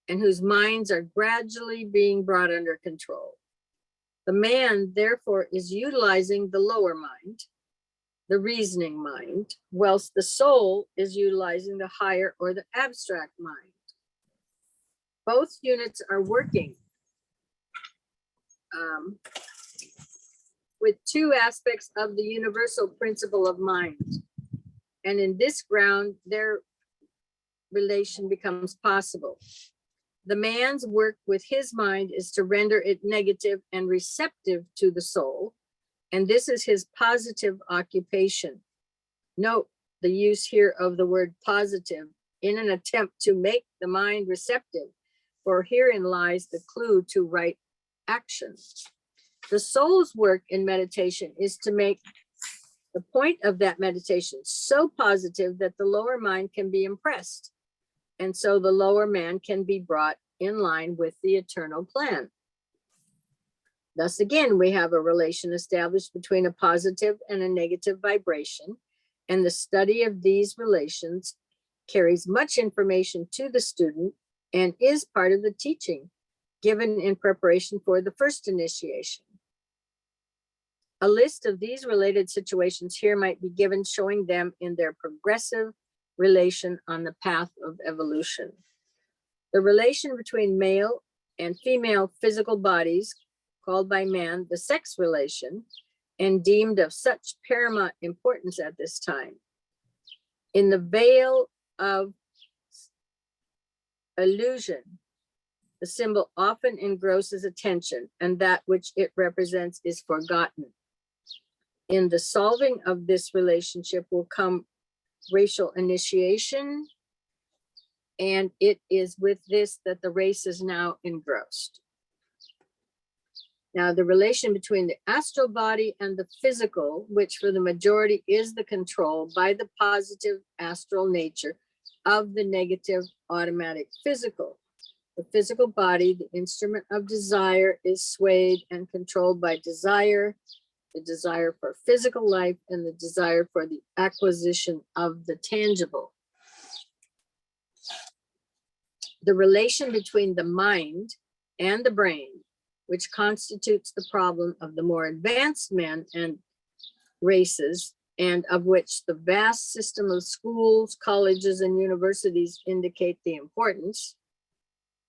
[SPEAKER 1] and whose minds are gradually being brought under control. The man, therefore, is utilizing the lower mind, the reasoning mind, whilst the soul is utilizing the higher or the abstract mind. Both units are working with two aspects of the universal principle of mind. And in this ground, their relation becomes possible. The man's work with his mind is to render it negative and receptive to the soul, and this is his positive occupation. Note the use here of the word positive in an attempt to make the mind receptive, for herein lies the clue to right action. The soul's work in meditation is to make the point of that meditation so positive that the lower mind can be impressed, and so the lower man can be brought in line with the eternal plan. Thus again, we have a relation established between a positive and a negative vibration, and the study of these relations carries much information to the student and is part of the teaching given in preparation for the first initiation. A list of these related situations here might be given, showing them in their progressive relation on the path of evolution. The relation between male and female physical bodies, called by man the sex relation, and deemed of such paramount importance at this time. In the veil of illusion, the symbol often engrosses attention, and that which it represents is forgotten. In the solving of this relationship will come racial initiation, and it is with this that the race is now engrossed. Now, the relation between the astral body and the physical, which for the majority is the control by the positive astral nature of the negative automatic physical. The physical body, the instrument of desire, is swayed and controlled by desire, the desire for physical life, and the desire for the acquisition of the tangible. The relation between the mind and the brain, which constitutes the problem of the more advanced men and races, and of which the vast system of schools, colleges, and universities indicate the importance.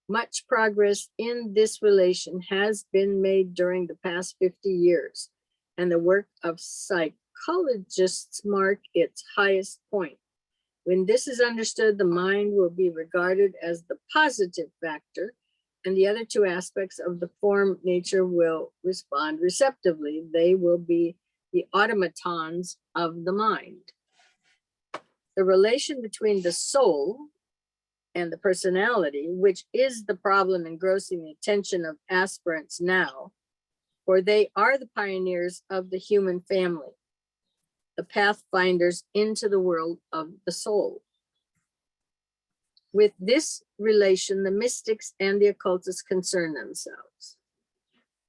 [SPEAKER 1] Much progress in this relation has been made during the past 50 years, and the work of psychologists mark its highest point. When this is understood, the mind will be regarded as the positive factor, and the other two aspects of the form nature will respond receptively. They will be the automatons of the mind. The relation between the soul and the personality, which is the problem engrossing the attention of aspirants now, for they are the pioneers of the human family, the pathfinders into the world of the soul. With this relation, the mystics and the occultists concern themselves.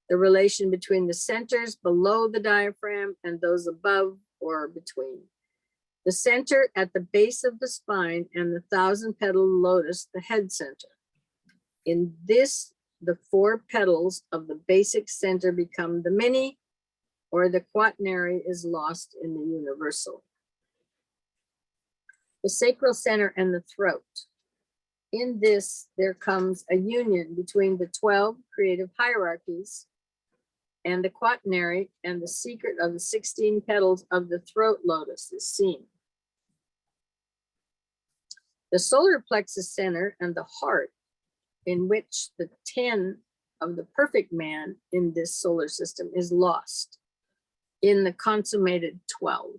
[SPEAKER 1] The relation between the centers below the diaphragm and those above or between. The center at the base of the spine and the 1,000-petal lotus, the head center. In this, the 4 petals of the basic center become the many, or the quaternary is lost in the universal. The sacral center and the throat. In this, there comes a union between the 12 creative hierarchies and the quaternary, and the secret of the 16 petals of the throat lotus is seen. The solar plexus center and the heart, in which the 10 of the perfect man in this solar system is lost in the consummated 12.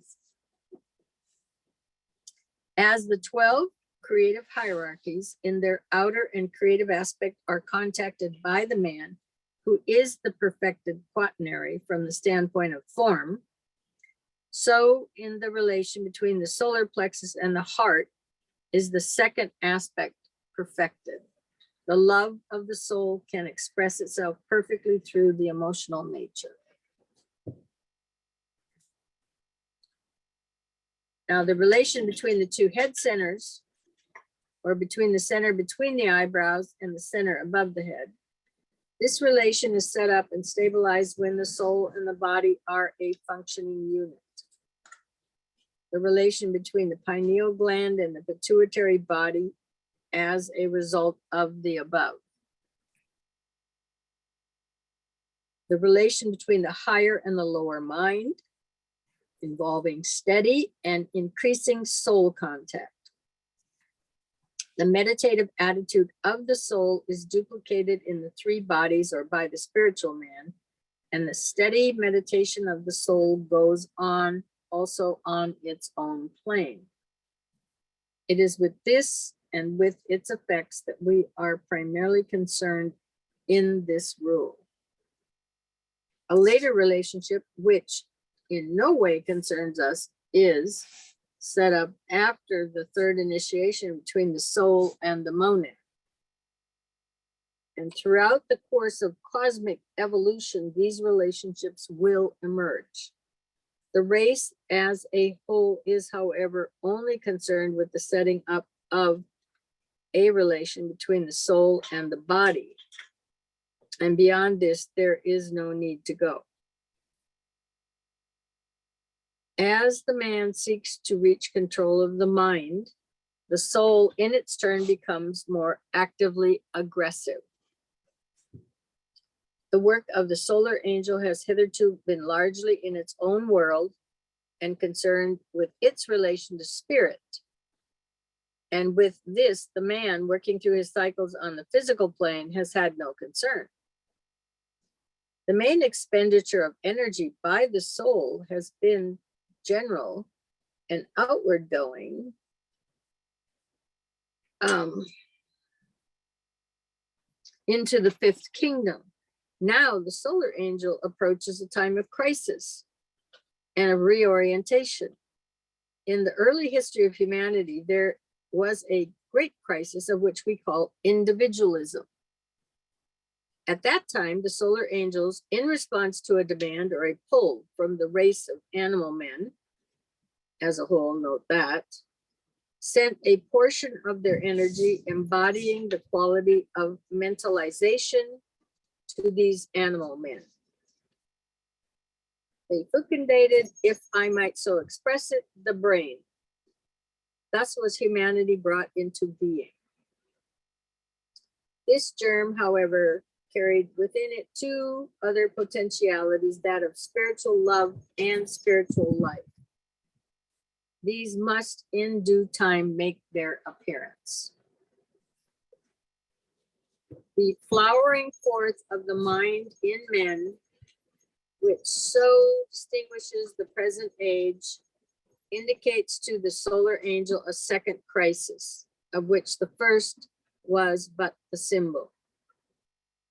[SPEAKER 1] As the 12 creative hierarchies in their outer and creative aspect are contacted by the man who is the perfected quaternary from the standpoint of form, so in the relation between the solar plexus and the heart is the second aspect perfected. The love of the soul can express itself perfectly through the emotional nature. Now, the relation between the 2 head centers, or between the center between the eyebrows and the center above the head, this relation is set up and stabilized when the soul and the body are a functioning unit. The relation between the pineal gland and the pituitary body as a result of the above. The relation between the higher and the lower mind, involving steady and increasing soul contact. The meditative attitude of the soul is duplicated in the 3 bodies or by the spiritual man, and the steady meditation of the soul goes on also on its own plane. It is with this and with its effects that we are primarily concerned in this rule. A later relationship, which in no way concerns us, is set up after the 3rd initiation between the soul and the monad. And throughout the course of cosmic evolution, these relationships will emerge. The race as a whole is, however, only concerned with the setting up of a relation between the soul and the body. And beyond this, there is no need to go. As the man seeks to reach control of the mind, the soul in its turn becomes more actively aggressive. The work of the solar angel has hitherto been largely in its own world and concerned with its relation to spirit. And with this, the man working through his cycles on the physical plane has had no concern. The main expenditure of energy by the soul has been general and outward going, into the 5th kingdom. Now the solar angel approaches a time of crisis and of reorientation. In the early history of humanity, there was a great crisis of which we call individualism. At that time, the solar angels, in response to a demand or a pull from the race of animal men, as a whole, note that, sent a portion of their energy embodying the quality of mentalization to these animal men. They fecundated, if I might so express it, the brain. Thus was humanity brought into being. This germ, however, carried within it 2 other potentialities, that of spiritual love and spiritual life. These must in due time make their appearance. The flowering forth of the mind in men, which so distinguishes the present age, indicates to the solar angel a second crisis, of which the first was but the symbol.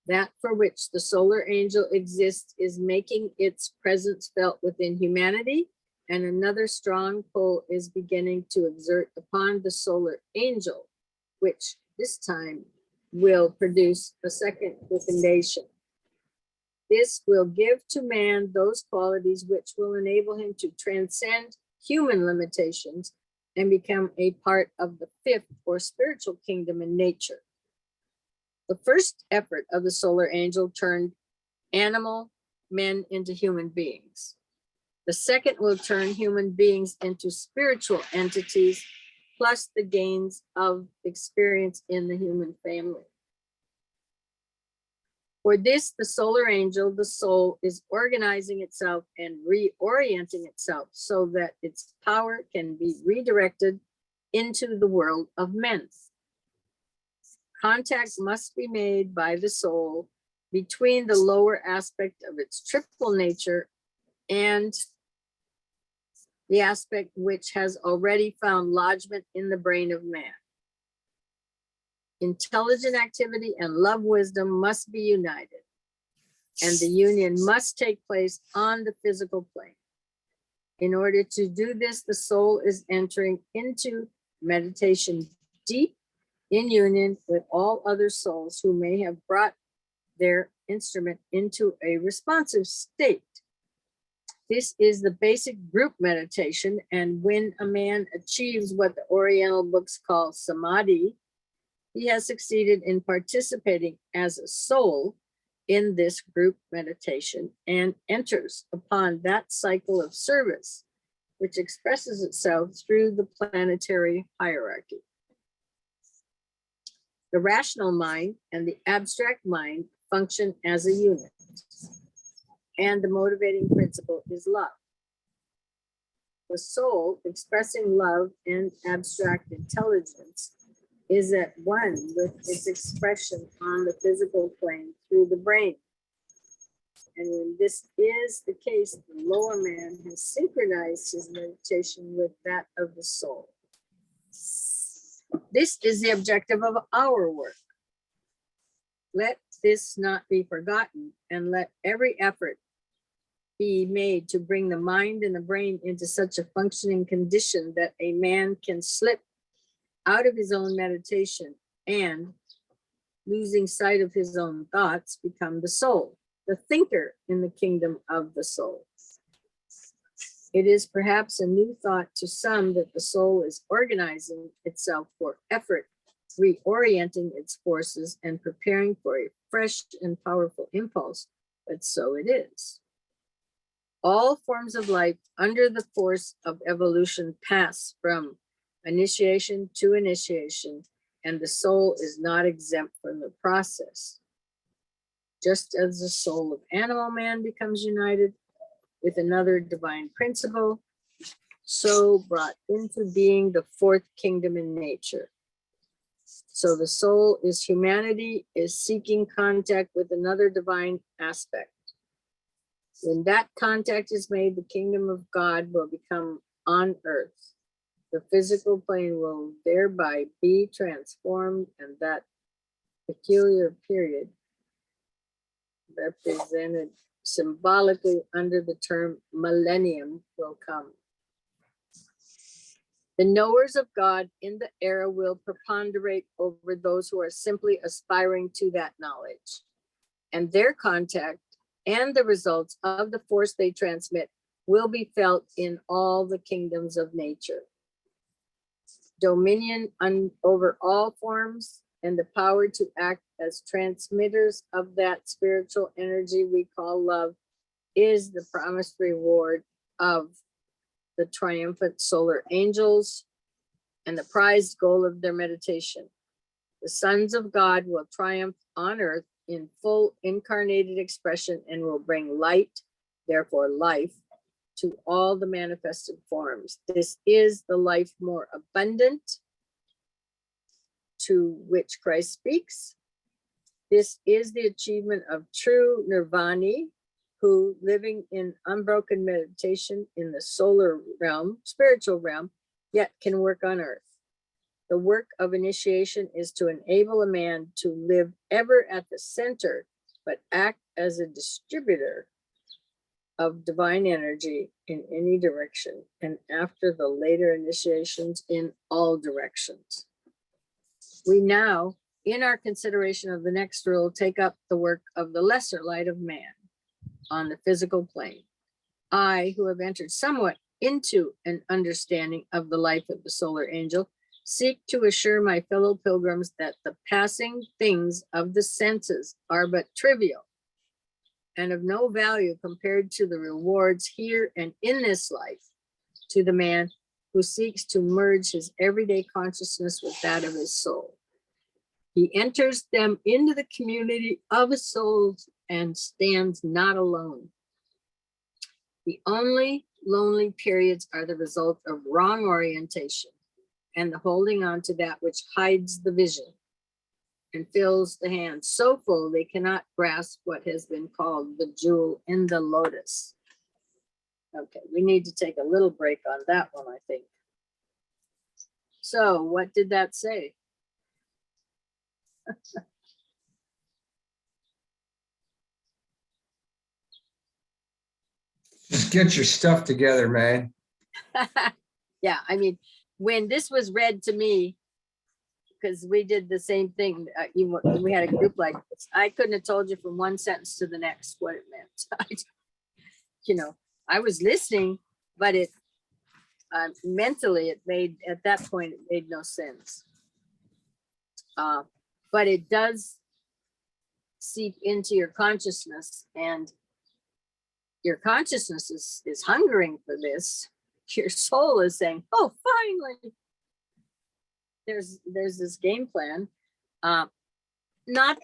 [SPEAKER 1] That for which the solar angel exists is making its presence felt within humanity, and another strong pull is beginning to exert upon the solar angel, which this time will produce a second fecundation. This will give to man those qualities which will enable him to transcend human limitations and become a part of the fifth or spiritual kingdom in nature. The first effort of the solar angel turned animal men into human beings. The second will turn human beings into spiritual entities, plus the gains of experience in the human family. For this, the solar angel, the soul, is organizing itself and reorienting itself so that its power can be redirected into the world of men. Contact must be made by the soul between the lower aspect of its triple nature and the aspect which has already found lodgment in the brain of man. Intelligent activity and love wisdom must be united, and the union must take place on the physical plane. In order to do this, the soul is entering into meditation deep in union with all other souls who may have brought their instrument into a responsive state. This is the basic group meditation, and when a man achieves what the Oriental books call samadhi, he has succeeded in participating as a soul in this group meditation and enters upon that cycle of service, which expresses itself through the planetary hierarchy. The rational mind and the abstract mind function as a unit, and the motivating principle is love. The soul, expressing love and abstract intelligence, is at one with its expression on the physical plane through the brain. And when this is the case, the lower man has synchronized his meditation with that of the soul. This is the objective of our work. Let this not be forgotten, and let every effort be made to bring the mind and the brain into such a functioning condition that a man can slip out of his own meditation and, losing sight of his own thoughts, become the soul, the thinker in the kingdom of the soul. It is perhaps a new thought to some that the soul is organizing itself for effort, reorienting its forces and preparing for a fresh and powerful impulse, but so it is. All forms of life under the force of evolution pass from initiation to initiation, and the soul is not exempt from the process. Just as the soul of animal man becomes united with another divine principle, so brought into being the fourth kingdom in nature. So the soul is humanity, is seeking contact with another divine aspect. When that contact is made, the kingdom of God will become on earth. The physical plane will thereby be transformed, and that peculiar period represented symbolically under the term millennium will come. The knowers of God in the era will preponderate over those who are simply aspiring to that knowledge, and their contact and the results of the force they transmit will be felt in all the kingdoms of nature. Dominion over all forms and the power to act as transmitters of that spiritual energy we call love is the promised reward of the triumphant solar angels and the prized goal of their meditation. The sons of God will triumph on earth in full incarnated expression and will bring light, therefore life, to all the manifested forms. This is the life more abundant to which Christ speaks, This is the achievement of true nirvani, who, living in unbroken meditation in the solar realm, spiritual realm, yet can work on earth. The work of initiation is to enable a man to live ever at the center, but act as a distributor of divine energy in any direction, and after the later initiations in all directions. We now, in our consideration of the next rule, take up the work of the lesser light of man on the physical plane. I, who have entered somewhat into an understanding of the life of the solar angel, seek to assure my fellow pilgrims that the passing things of the senses are but trivial and of no value compared to the rewards here and in this life to the man who seeks to merge his everyday consciousness with that of his soul. He enters them into the community of his souls and stands not alone. The only lonely periods are the result of wrong orientation and the holding on to that which hides the vision and fills the hands so full they cannot grasp what has been called the jewel in the lotus. Okay, we need to take a little break on that one, I think. So what did that say?
[SPEAKER 3] Just get your stuff together, man.
[SPEAKER 1] Yeah, I mean, when this was read to me, because we did the same thing, we had a group like this, I couldn't have told you from one sentence to the next what it meant. You know, I was listening, but it mentally, it made, at that point, it made no sense. But it does seep into your consciousness, and your consciousness is hungering for this. Your soul is saying, oh, finally, there's this game plan. Not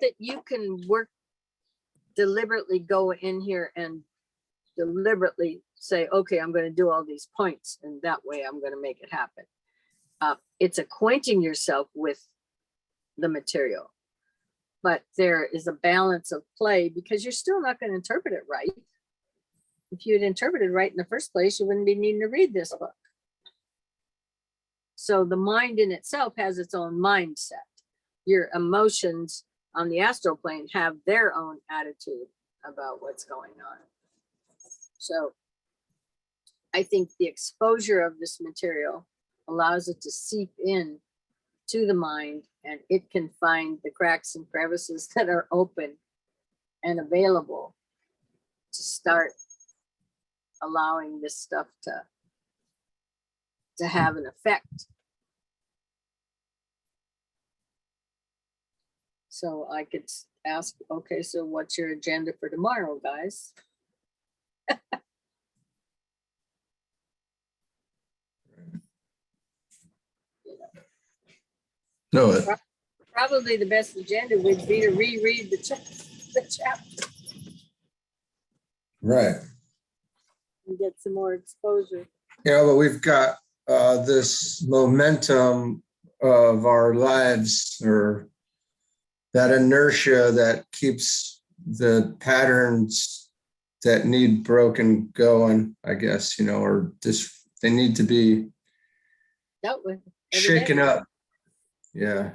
[SPEAKER 1] that you can work deliberately, go in here and deliberately say, okay, I'm going to do all these points, and that way I'm going to make it happen. It's acquainting yourself with the material, but there is a balance of play, because you're still not going to interpret it right. If you had interpreted right in the first place, you wouldn't be needing to read this book. So the mind in itself has its own mindset. Your emotions on the astral plane have their own attitude about what's going on. So I think the exposure of this material allows it to seep in to the mind, and it can find the cracks and crevices that are open and available to start allowing this stuff to have an effect. So I could ask, okay, so what's your agenda for tomorrow, guys?
[SPEAKER 3] No,
[SPEAKER 1] Probably the best agenda would be to reread the chapter
[SPEAKER 3] right.
[SPEAKER 1] and get some more exposure.
[SPEAKER 3] Yeah, but we've got this momentum of our lives, or that inertia that keeps the patterns that need broken going, I guess, you know, or just they need to be
[SPEAKER 1] Dealt with every
[SPEAKER 3] shaken
[SPEAKER 1] day.
[SPEAKER 3] up. Yeah.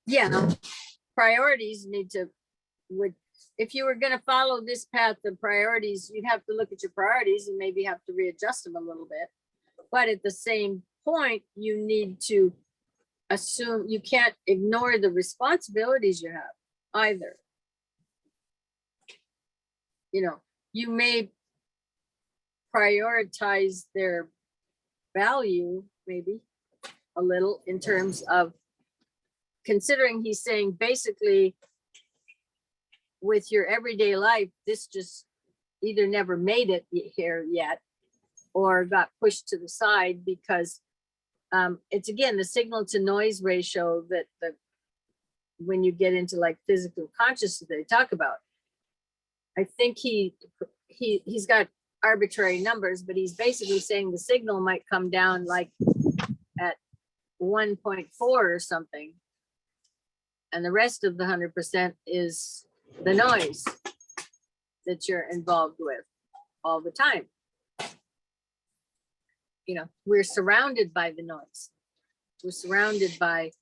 [SPEAKER 1] Yeah, priorities need to, if you were going to follow this path of priorities, you'd have to look at your priorities and maybe have to readjust them a little bit. But at the same point, you need to assume, you can't ignore the responsibilities you have either. You know, you may prioritize their value maybe a little, in terms of considering he's saying basically with your everyday life, this just either never made it here yet or got pushed to the side, because it's again the signal to noise ratio that when you get into like physical consciousness they talk about. I think he's got arbitrary numbers, but he's basically saying the signal might come down like at 1.4 or something. And the rest of the 100% is the noise that you're involved with all the time. You know, we're surrounded by the noise. We're surrounded by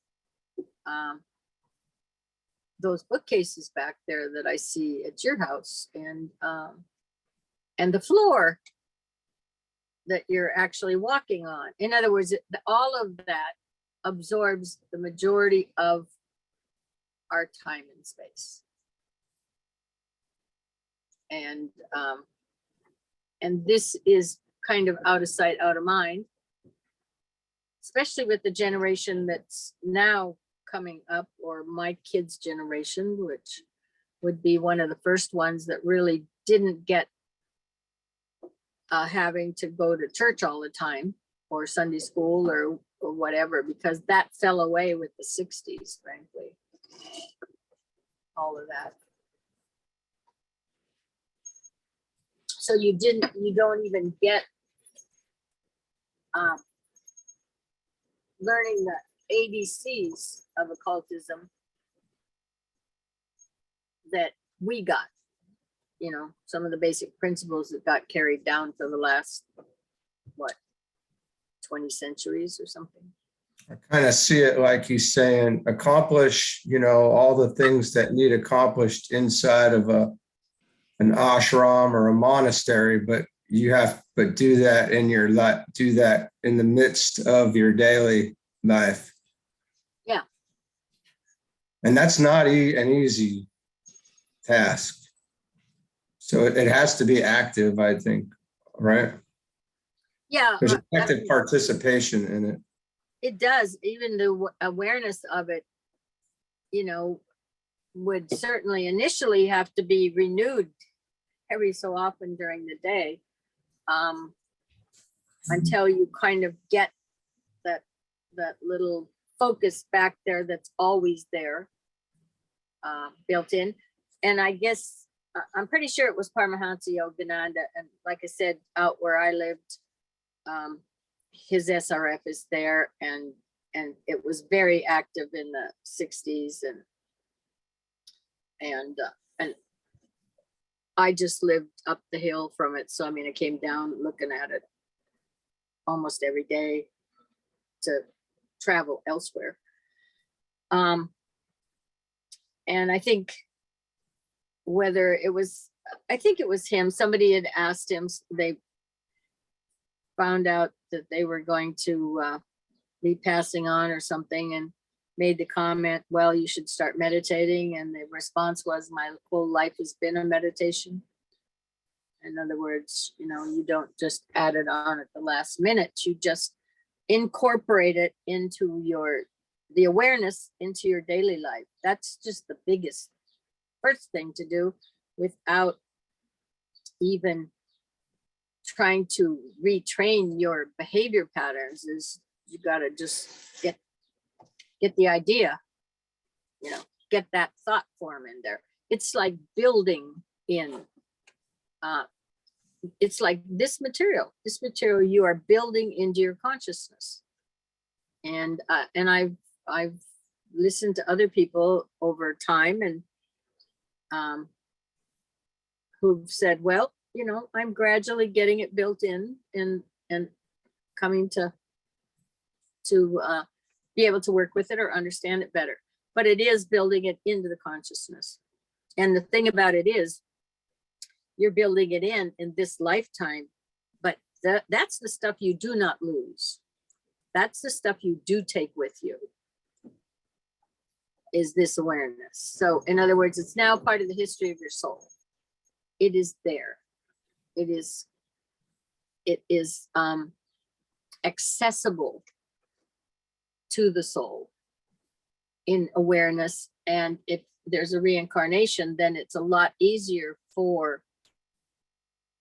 [SPEAKER 1] those bookcases back there that I see at your house, and the floor that you're actually walking on. In other words, all of that absorbs the majority of our time and space. And this is kind of out of sight, out of mind, especially with the generation that's now coming up, or my kids' generation, which would be one of the first ones that really didn't get having to go to church all the time, or Sunday school, or whatever, because that fell away with the 60s, frankly. All of that. So you don't even get learning the ABCs of occultism that we got, you know, some of the basic principles that got carried down for the last, what, 20 centuries or something.
[SPEAKER 3] I kind of see it like he's saying, accomplish, you know, all the things that need accomplished inside of an ashram or a monastery, but do that in your life, do that in the midst of your daily life.
[SPEAKER 1] Yeah.
[SPEAKER 3] And that's not an easy task. So it has to be active, I think, right?
[SPEAKER 1] Yeah.
[SPEAKER 3] There's active participation in it.
[SPEAKER 1] It does. Even the awareness of it, you know, would certainly initially have to be renewed every so often during the day, until you kind of get that little focus back there that's always there, built in. And I guess I'm pretty sure it was Paramahansa Yogananda, and like I said, out where I lived, his SRF is there, and it was very active in the 60s, and I just lived up the hill from it, so I mean I came down looking at it almost every day to travel elsewhere. And I think I think it was him, somebody had asked him, they found out that they were going to be passing on or something, and made the comment, well, you should start meditating. And the response was, my whole life has been a meditation. In other words, you know, you don't just add it on at the last minute, you just incorporate it into the awareness into your daily life. That's just the biggest first thing to do, without even trying to retrain your behavior patterns. Is you got to just get the idea, you know, get that thought form in there. It's like building in, it's like this material you are building into your consciousness. And I've listened to other people over time, and who've said, well, you know, I'm gradually getting it built in, and coming to be able to work with it or understand it better. But it is building it into the consciousness. And the thing about it is, you're building it in this lifetime, but that's the stuff you do not lose. That's the stuff you do take with you, is this awareness. So in other words, it's now part of the history of your soul. It is there. It is accessible to the soul in awareness. And if there's a reincarnation, then it's a lot easier for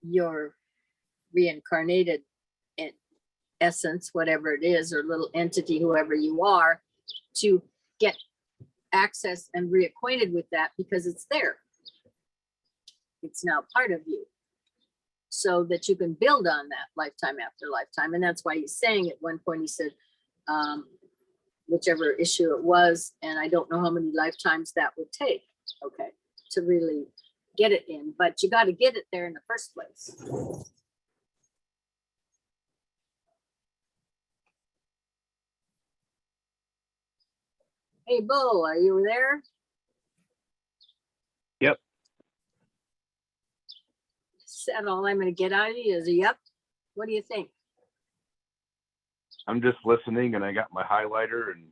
[SPEAKER 1] your reincarnated essence, whatever it is, or little entity, whoever you are, to get access and reacquainted with that, because it's there. It's now part of you, so that you can build on that lifetime after lifetime. And that's why he's saying at one point, he said, whichever issue it was. And I don't know how many lifetimes that would take, okay, to really get it in, but you got to get it there in the first place. Hey, Bo, are you there?
[SPEAKER 2] Yep.
[SPEAKER 1] Is that all I'm going to get out of you? Is a yep? What do you think?
[SPEAKER 2] I'm just listening, and I got my highlighter, and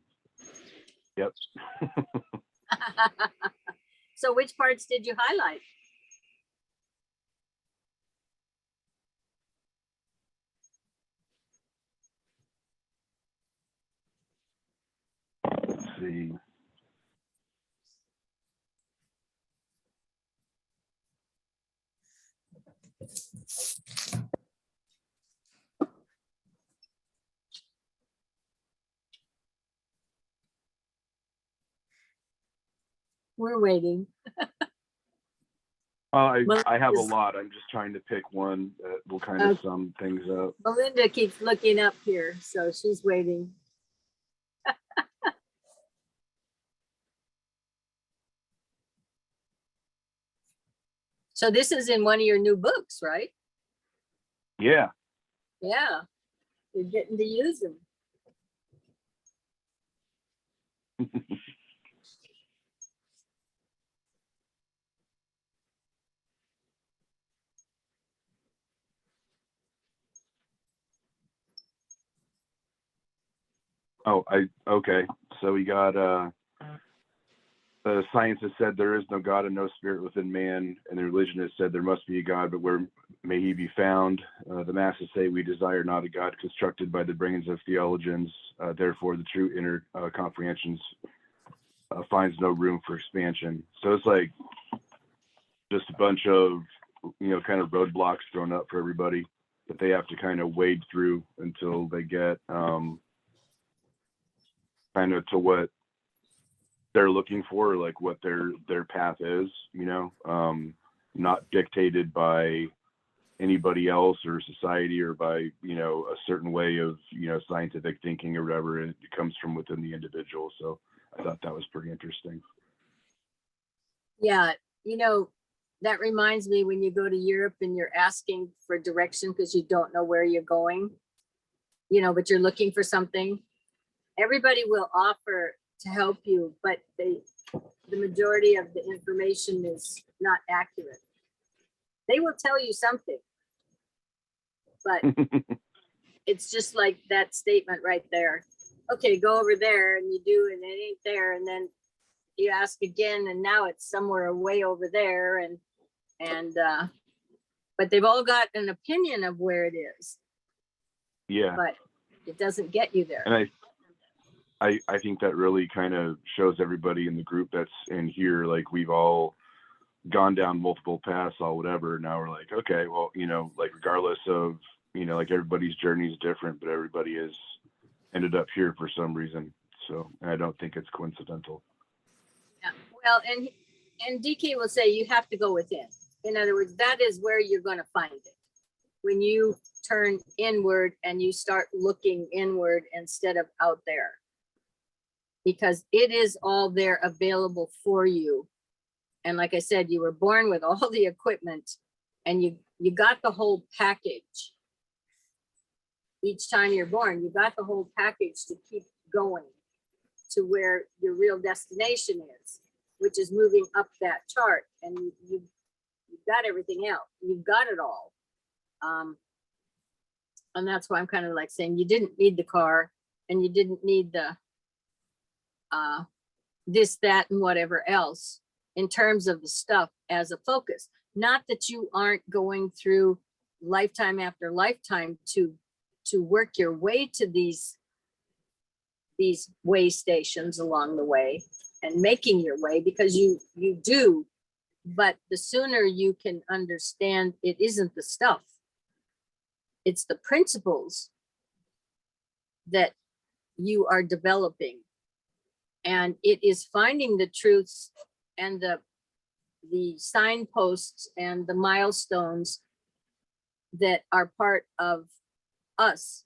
[SPEAKER 2] yep.
[SPEAKER 1] So which parts did you highlight?
[SPEAKER 2] Let's see.
[SPEAKER 1] We're waiting.
[SPEAKER 2] Well, I have a
[SPEAKER 1] Melinda's-
[SPEAKER 2] lot. I'm just trying to pick one that will kind of sum things up.
[SPEAKER 1] Melinda keeps looking up here, so she's waiting. So this is in one of your new books, right?
[SPEAKER 2] Yeah.
[SPEAKER 1] Yeah, you're getting to use them.
[SPEAKER 2] Oh, okay. So we got the science has said there is no God and no spirit within man, and the religion has said there must be a God, but where may he be found? The masses say we desire not a God constructed by the brains of theologians. Therefore, the true inner comprehensions finds no room for expansion. So it's like just a bunch of, kind of roadblocks thrown up for everybody that they have to kind of wade through until they get kind of to what they're looking for, like what their path is, not dictated by anybody else or society or by, a certain way of, scientific thinking or whatever. It comes from within the individual. So I thought that was pretty interesting.
[SPEAKER 1] Yeah, that reminds me when you go to Europe and you're asking for direction because you don't know where you're going, but you're looking for something. Everybody will offer to help you, but the majority of the information is not accurate. They will tell you something, but it's just like that statement right there. Okay, go over there, and you do, and it ain't there, and then you ask again, and now it's somewhere way over there, and but they've all got an opinion of where it is.
[SPEAKER 2] Yeah.
[SPEAKER 1] But it doesn't get you there.
[SPEAKER 2] And I think that really kind of shows everybody in the group that's in here, like we've all gone down multiple paths, all whatever. Now we're like, okay, well, like regardless of, like everybody's journey is different, but everybody has ended up here for some reason. So I don't think it's coincidental.
[SPEAKER 1] Yeah. Well, and DK will say you have to go within. In other words, that is where you're going to find it. When you turn inward and you start looking inward instead of out there. Because it is all there available for you. And like I said, you were born with all the equipment and you got the whole package. Each time you're born, you got the whole package to keep going to where your real destination is, which is moving up that chart. And you've got everything else. You've got it all. And that's why I'm kind of like saying you didn't need the car and you didn't need the this, that, and whatever else in terms of the stuff as a focus. Not that you aren't going through lifetime after lifetime to work your way to these way stations along the way and making your way, because you do, but the sooner you can understand it isn't the stuff, it's the principles that you are developing. And it is finding the truths and the signposts and the milestones that are part of us.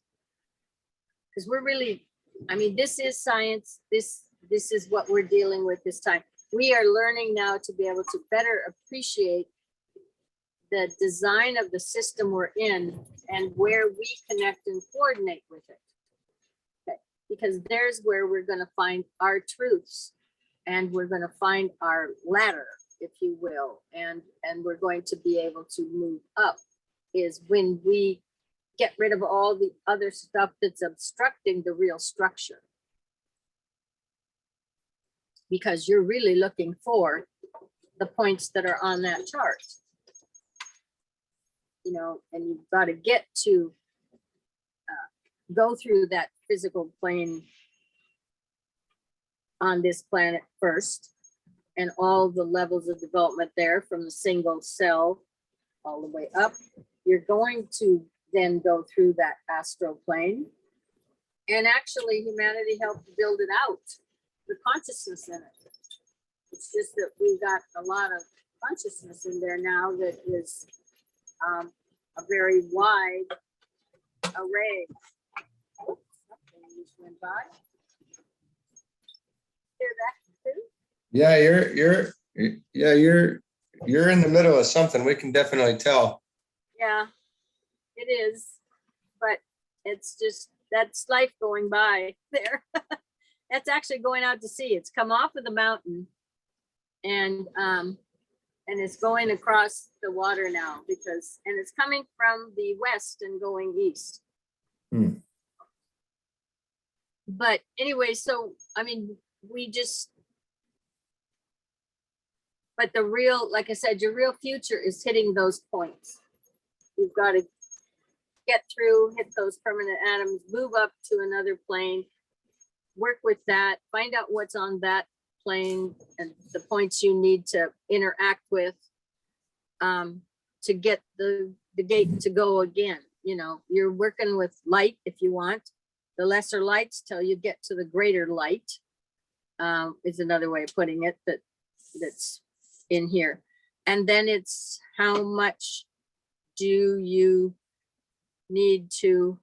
[SPEAKER 1] Because we're really, I mean, this is science. This is what we're dealing with this time. We are learning now to be able to better appreciate the design of the system we're in and where we connect and coordinate with it. Okay. Because there's where we're going to find our truths, and we're going to find our ladder, if you will, and we're going to be able to move up, is when we get rid of all the other stuff that's obstructing the real structure. Because you're really looking for the points that are on that chart. You know, and you've got to get to go through that physical plane on this planet first, and all the levels of development there, from the single cell all the way up. You're going to then go through that astral plane, and actually humanity helped build it out, the consciousness in it. It's just that we got a lot of consciousness in there now that is a very wide array. Oh, something just went by. Hear that too?
[SPEAKER 3] Yeah, you're in the middle of something. We can definitely tell.
[SPEAKER 1] Yeah, it is, but it's just, that's life going by there. That's actually going out to sea. It's come off of the mountain, and it's going across the water now, because, and it's coming from the west and going east.
[SPEAKER 3] Hmm.
[SPEAKER 1] But anyway, so I mean, but the real, like I said, your real future is hitting those points. You've got to get through, hit those permanent atoms, move up to another plane, work with that, find out what's on that plane and the points you need to interact with to get the gate to go again. You know, you're working with light if you want. The lesser lights till you get to the greater light is another way of putting it, that's in here. And then it's how much do you need to,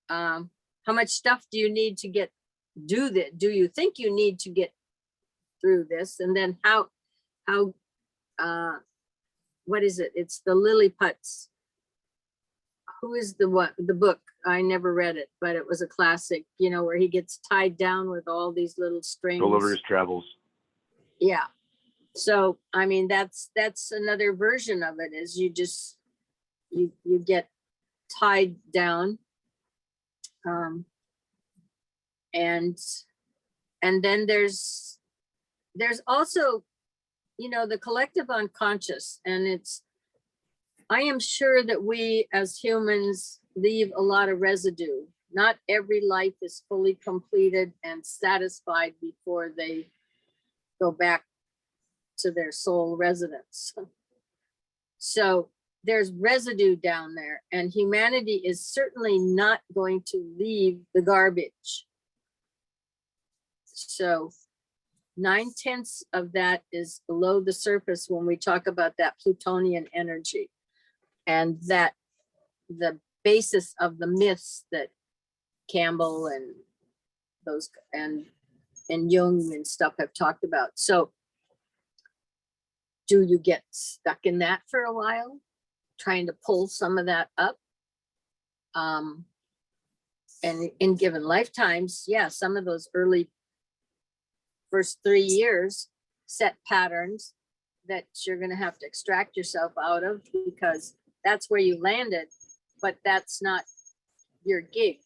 [SPEAKER 1] how much stuff do you need to do that? Do you think you need to get through this? And then how what is it? It's the Lilliput's. Who is the book? I never read it, but it was a classic, you know, where he gets tied down with all these little strings.
[SPEAKER 2] All over his travels.
[SPEAKER 1] Yeah. So, I mean, that's another version of it, is you just, you get tied down. And then there's also, you know, the collective unconscious, and I am sure that we as humans leave a lot of residue. Not every life is fully completed and satisfied before they go back to their soul residence. So there's residue down there, and humanity is certainly not going to leave the garbage. So 9/10 of that is below the surface when we talk about that Plutonian energy, and that the basis of the myths that Campbell and those and Jung and stuff have talked about. So do you get stuck in that for a while, trying to pull some of that up? And in given lifetimes, yeah, some of those early first 3 years set patterns that you're going to have to extract yourself out of, because that's where you landed, but that's not your gig.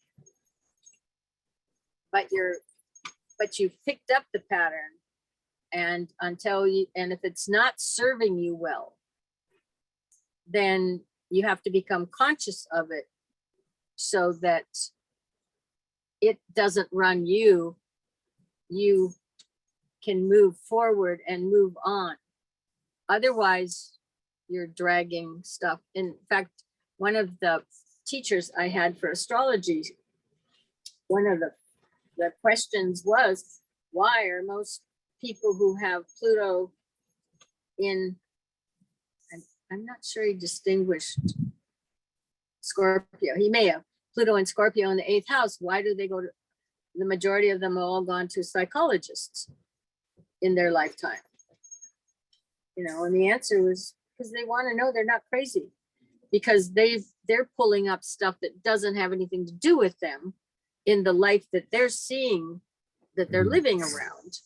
[SPEAKER 1] But you've picked up the pattern, and and if it's not serving you well, then you have to become conscious of it so that it doesn't run you. You can move forward and move on. Otherwise, you're dragging stuff. In fact, one of the teachers I had for astrology, one of the questions was, why are most people who have Pluto in, I'm not sure he distinguished Scorpio. He may have Pluto and Scorpio in the 8th house. Why do they go to the majority of them have all gone to psychologists in their lifetime. You know, and the answer was because they want to know they're not crazy, because they're pulling up stuff that doesn't have anything to do with them in the life that they're seeing, that they're living around.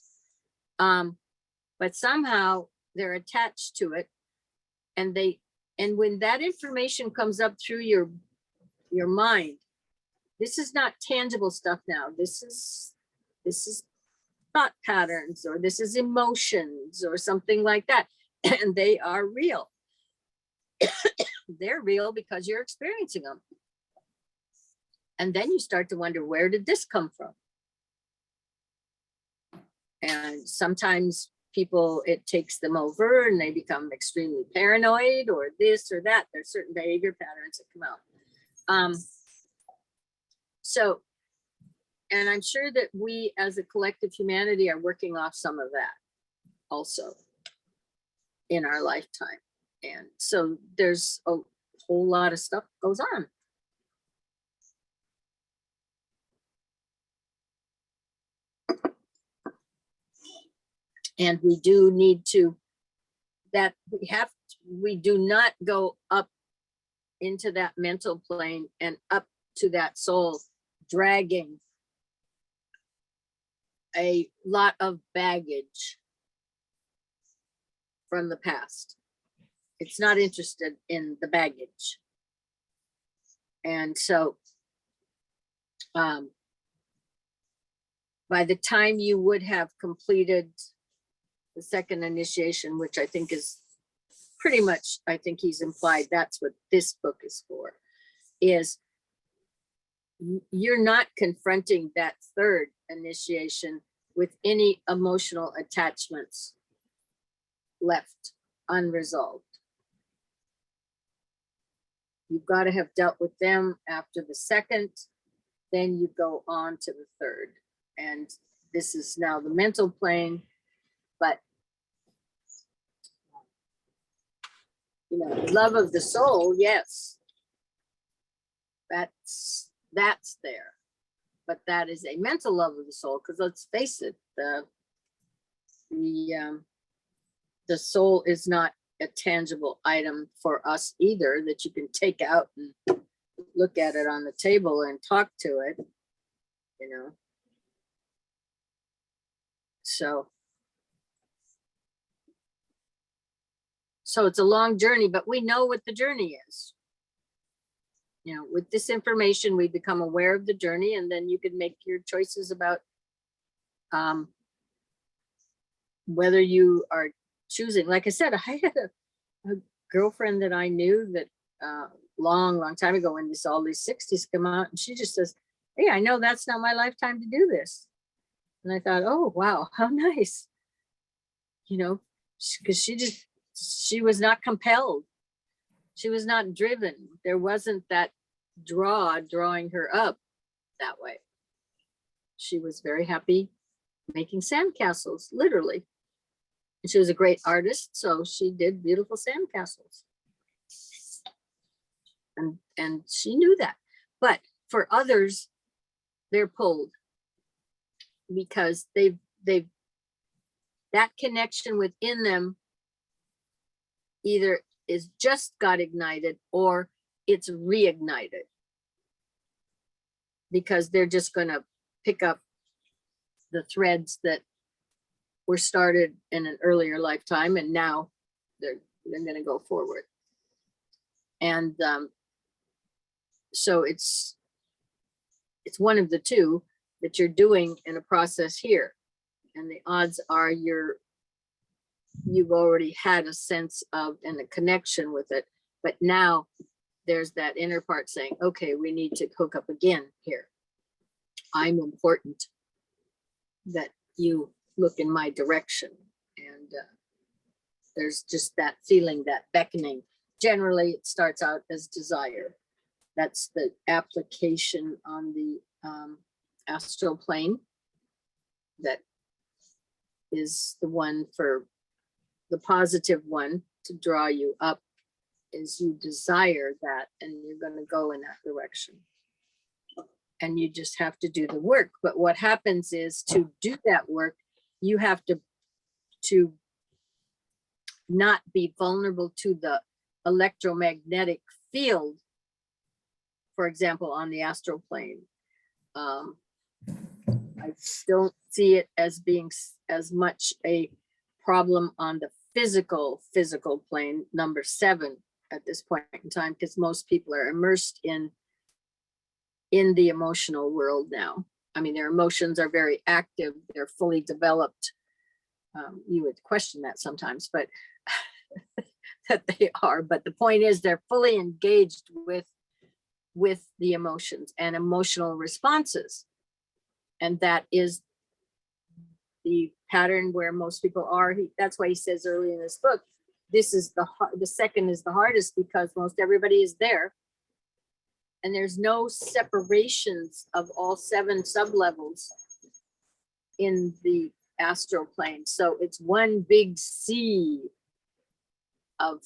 [SPEAKER 1] But somehow they're attached to it, and when that information comes up through your mind, this is not tangible stuff now. This is thought patterns, or this is emotions or something like that. And they are real. They're real because you're experiencing them. And then you start to wonder, where did this come from? And sometimes people, it takes them over and they become extremely paranoid, or this or that. There's certain behavior patterns that come out. So, and I'm sure that we as a collective humanity are working off some of that also in our lifetime. And so there's a whole lot of stuff goes on. And we do need to, we do not go up into that mental plane and up to that soul, dragging a lot of baggage from the past. It's not interested in the baggage. And so by the time you would have completed the second initiation, which I think is pretty much, I think he's implied that's what this book is for, is you're not confronting that third initiation with any emotional attachments left unresolved. You've got to have dealt with them after the second, then you go on to the third. And this is now the mental plane, but you know, love of the soul, yes, that's there, but that is a mental love of the soul, because let's face it, the soul is not a tangible item for us either, that you can take out and look at it on the table and talk to it, you know. So it's a long journey, but we know what the journey is. You know, with this information, we become aware of the journey, and then you can make your choices about whether you are choosing. Like I said, I had a girlfriend that I knew that long time ago, when all these 60s come out, and she just says, hey, I know that's not my lifetime to do this. And I thought, oh, wow, how nice. You know, because she was not compelled. She was not driven. There wasn't that drawing her up that way. She was very happy making sandcastles, literally. And she was a great artist, so she did beautiful sandcastles. And she knew that. But for others, they're pulled because they've that connection within them either is just got ignited or it's reignited, because they're just going to pick up the threads that were started in an earlier lifetime, and now they're going to go forward. And so it's one of the two that you're doing in a process here, and the odds are you've already had a sense of and a connection with it, but now there's that inner part saying, okay, we need to hook up again here. I'm important that you look in my direction. And there's just that feeling, that beckoning. Generally, it starts out as desire. That's the application on the astral plane. That is the one for the positive one to draw you up, is you desire that, and you're going to go in that direction. and you just have to do the work. But what happens is, to do that work, you have to not be vulnerable to the electromagnetic field, for example, on the astral plane. I don't see it as being as much a problem on the physical plane, number 7, at this point in time, because most people are immersed in the emotional world now. I mean, their emotions are very active, they're fully developed. You would question that sometimes, but that they are. But the point is, they're fully engaged with the emotions and emotional responses. And that is the pattern where most people are. That's why he says early in this book, this is the second is the hardest, because most everybody is there. And there's no separations of all 7 sublevels in the astral plane. So it's one big sea of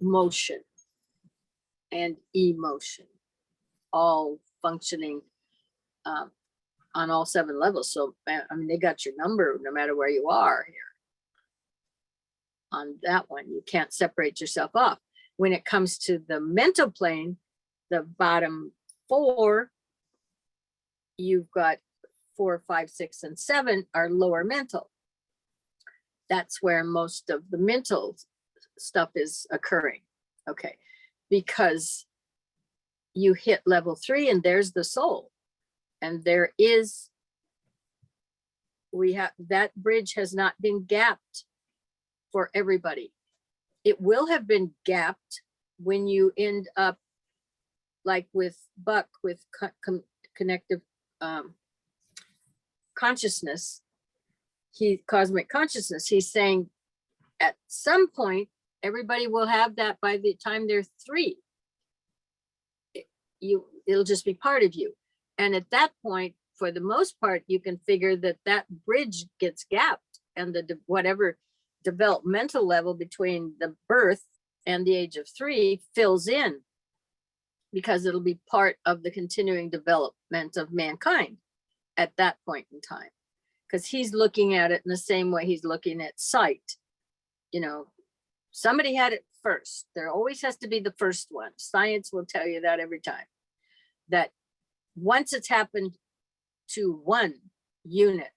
[SPEAKER 1] motion and emotion, all functioning on all 7 levels. So, I mean, they got your number no matter where you are here. On that one, you can't separate yourself off. When it comes to the mental plane, the bottom 4, you've got 4, 5, 6, and 7 are lower mental. That's where most of the mental stuff is occurring. Okay, because you hit level 3 and there's the soul. And there is, that bridge has not been gapped for everybody. It will have been gapped when you end up like with Bucke, with connective consciousness, cosmic consciousness. He's saying at some point, everybody will have that by the time they're 3. It'll just be part of you. And at that point, for the most part, you can figure that bridge gets gapped, and whatever developmental level between the birth and the age of 3 fills in, because it'll be part of the continuing development of mankind at that point in time. Because he's looking at it in the same way he's looking at sight. You know, somebody had it first. There always has to be the first one. Science will tell you that every time. That once it's happened to one unit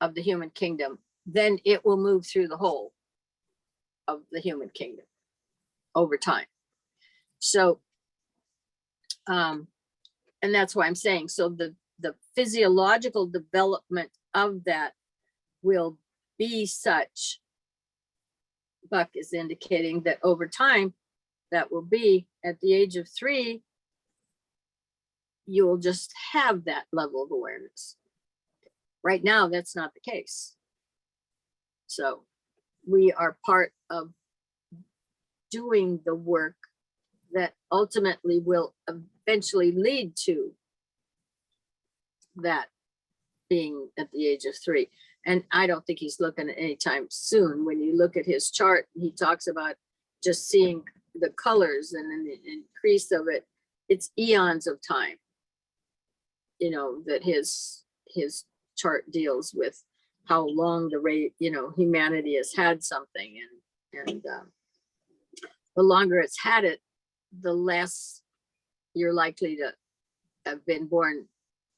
[SPEAKER 1] of the human kingdom, then it will move through the whole of the human kingdom over time. So, and that's why I'm saying, so the physiological development of that will be such, Bucke is indicating, that over time, that will be at the age of 3, you will just have that level of awareness. Right now, that's not the case. So we are part of doing the work that ultimately will eventually lead to that being at the age of 3. And I don't think he's looking at any time soon. When you look at his chart, he talks about just seeing the colors and then the increase of it. It's eons of time, you know, that his chart deals with how long the rate, you know, humanity has had something, and the longer it's had it, the less you're likely to have been born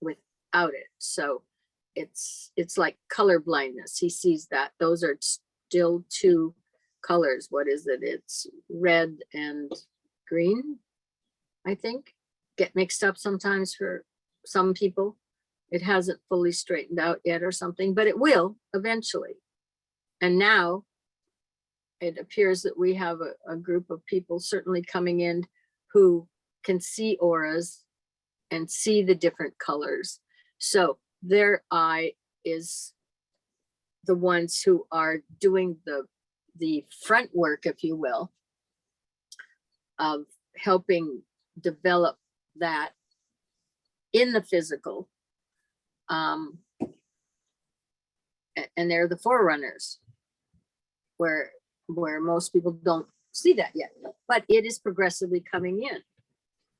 [SPEAKER 1] without it. So it's like color blindness. He sees that those are still 2 colors. What is it? It's red and green, I think. Get mixed up sometimes for some people. It hasn't fully straightened out yet or something, but it will eventually. And now it appears that we have a group of people certainly coming in who can see auras and see the different colors. So their eye is the ones who are doing the front work, if you will, of helping develop that in the physical. And they're the forerunners, where most people don't see that yet, but it is progressively coming in.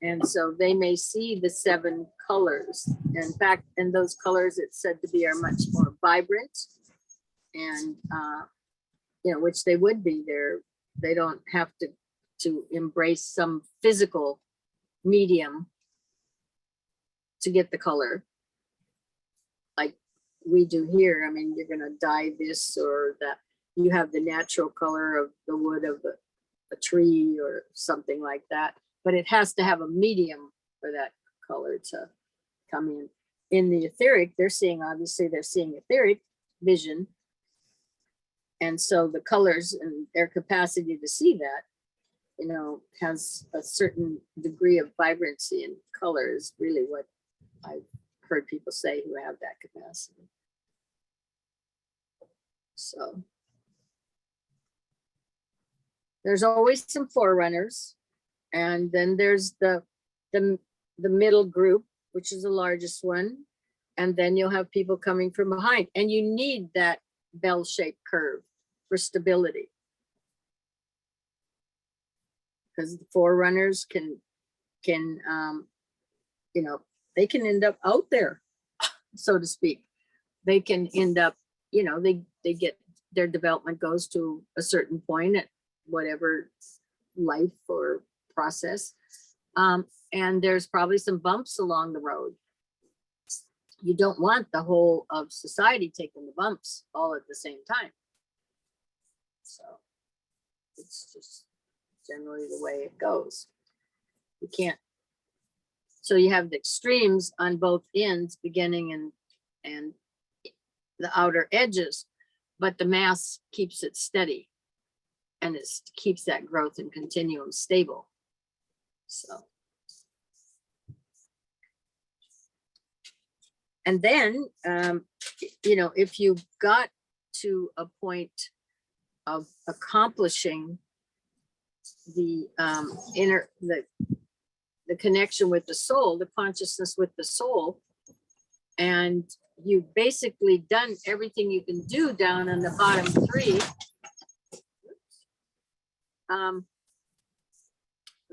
[SPEAKER 1] And so they may see the 7 colors. In fact, and those colors it's said to be are much more vibrant and, you know, which they would be there. They don't have to embrace some physical medium to get the color like we do here. I mean, you're going to dye this or that. You have the natural color of the wood of a tree or something like that, but it has to have a medium for that color to come in. In the etheric, they're seeing etheric vision. And so the colors and their capacity to see that, you know, has a certain degree of vibrancy and color is really what I've heard people say who have that capacity. So there's always some forerunners, and then there's the middle group, which is the largest one, and then you'll have people coming from behind, and you need that bell-shaped curve for stability, because the forerunners can you know, they can end up out there, so to speak. They can end up, you know, they get their development goes to a certain point at whatever life or process. And there's probably some bumps along the road. You don't want the whole of society taking the bumps all at the same time. So it's just generally the way it goes. You can't. So you have the extremes on both ends, beginning and the outer edges, but the mass keeps it steady and it keeps that growth and continuum stable. So. And then, you know, if you got to a point of accomplishing the the connection with the soul, the consciousness with the soul, and you've basically done everything you can do down on the bottom 3.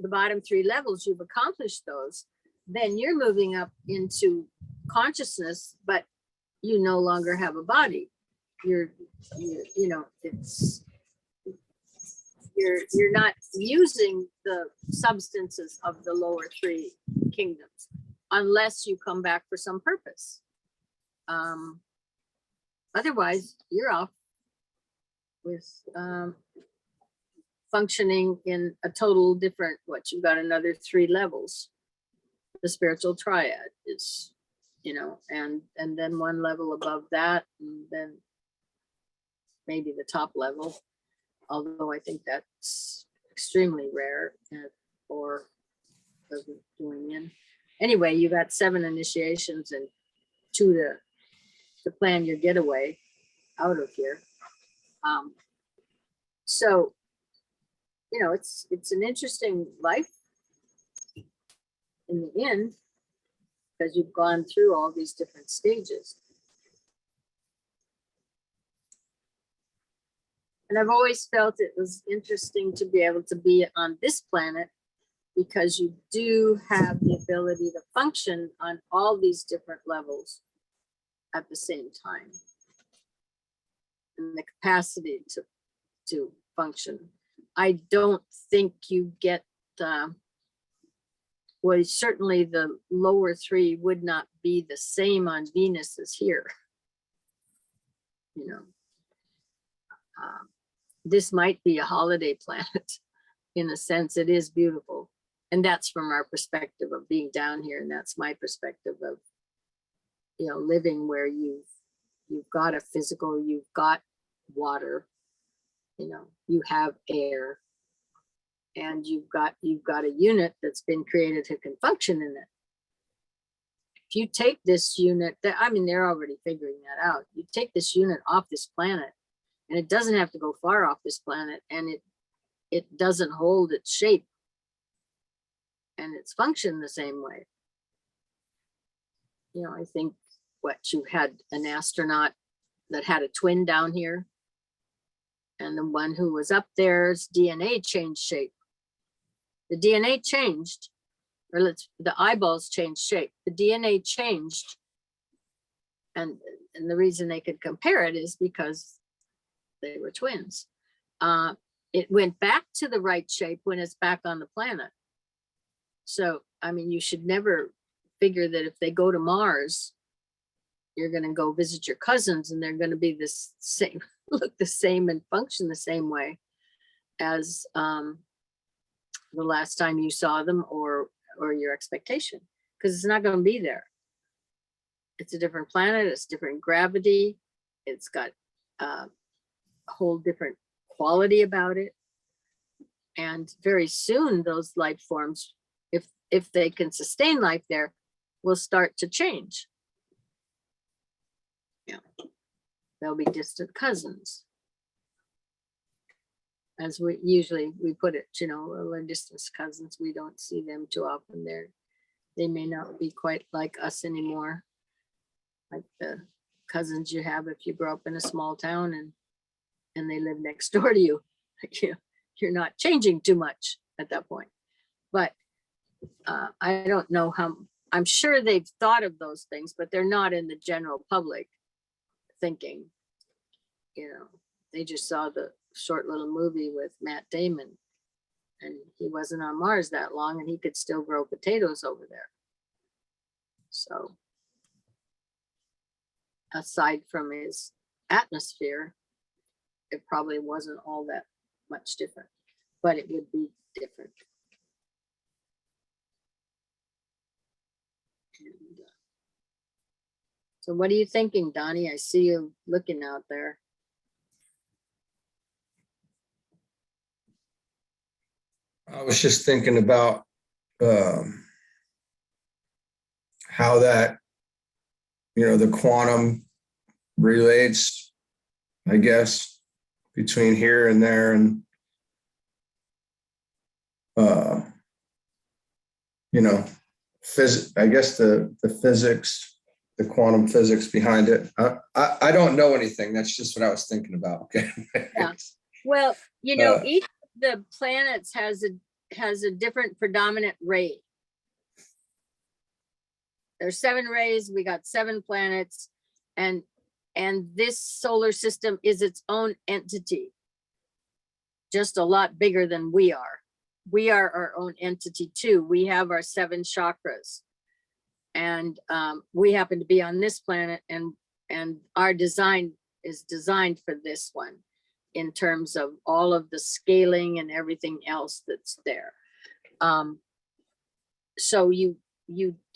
[SPEAKER 1] The bottom 3 levels, you've accomplished those, then you're moving up into consciousness, but you no longer have a body. You know, it's you're not using the substances of the lower 3 kingdoms unless you come back for some purpose. Otherwise, you're off with functioning in a total different, you've got another 3 levels. The spiritual triad is, you know, and then 1 level above that, and then maybe the top level, although I think that's extremely rare or doesn't join in. Anyway, you got 7 initiations and 2 to plan your getaway out of here. So, you know, it's an interesting life in the end, because you've gone through all these different stages. And I've always felt it was interesting to be able to be on this planet, because you do have the ability to function on all these different levels at the same time, and the capacity to function. I don't think you get, well, certainly the lower 3 would not be the same on Venus as here. You know, this might be a holiday planet in a sense. It is beautiful. And that's from our perspective of being down here. And that's my perspective of, you know, living where you've got a physical, you've got water, you know, you have air, and you've got a unit that's been created who can function in it. If you take this unit, I mean, they're already figuring that out. You take this unit off this planet, and it doesn't have to go far off this planet, and it doesn't hold its shape and its function the same way. You know, I think you had an astronaut that had a twin down here, and the one who was up there's DNA changed shape. The DNA changed, the eyeballs changed shape. The DNA changed. And the reason they could compare it is because they were twins. It went back to the right shape when it's back on the planet. So, I mean, you should never figure that if they go to Mars, you're going to go visit your cousins and they're going to be the same, look the same and function the same way as the last time you saw them or your expectation, because it's not going to be there. It's a different planet. It's different gravity. It's got a whole different quality about it. And very soon those life forms, if they can sustain life there, will start to change. Yeah, they'll be distant cousins. As we usually put it, you know, we're distant cousins. We don't see them too often. They may not be quite like us anymore. Like the cousins you have if you grow up in a small town and they live next door to you. You're not changing too much at that point. But I don't know how, I'm sure they've thought of those things, but they're not in the general public thinking. You know, they just saw the short little movie with Matt Damon, and he wasn't on Mars that long and he could still grow potatoes over there. So aside from his atmosphere, it probably wasn't all that much different, but it would be different. And, so what are you thinking, Donnie? I see you looking out there.
[SPEAKER 3] I was just thinking about how that, you know, the quantum relates, I guess, between here and there, and you know, I guess the physics, the quantum physics behind it. I don't know anything. That's just what I was thinking about. Okay.
[SPEAKER 1] Yeah. Well, you know, each of the planets has a different predominant ray. There's 7 rays. We got 7 planets, and this solar system is its own entity, just a lot bigger than we are. We are our own entity too. We have our 7 chakras, and we happen to be on this planet, and our design is designed for this one in terms of all of the scaling and everything else that's there. So you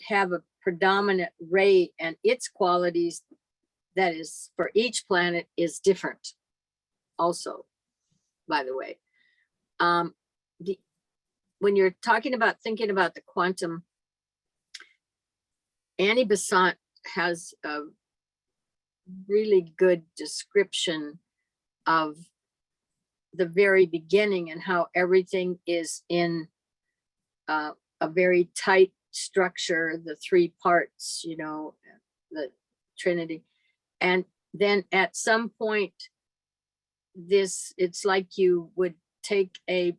[SPEAKER 1] have a predominant ray, and its qualities that is for each planet is different also, by the way. When you're talking about thinking about the quantum, Annie Besant has a really good description of the very beginning and how everything is in a very tight structure, the 3 parts, you know, the Trinity. And then at some point, it's like you would take a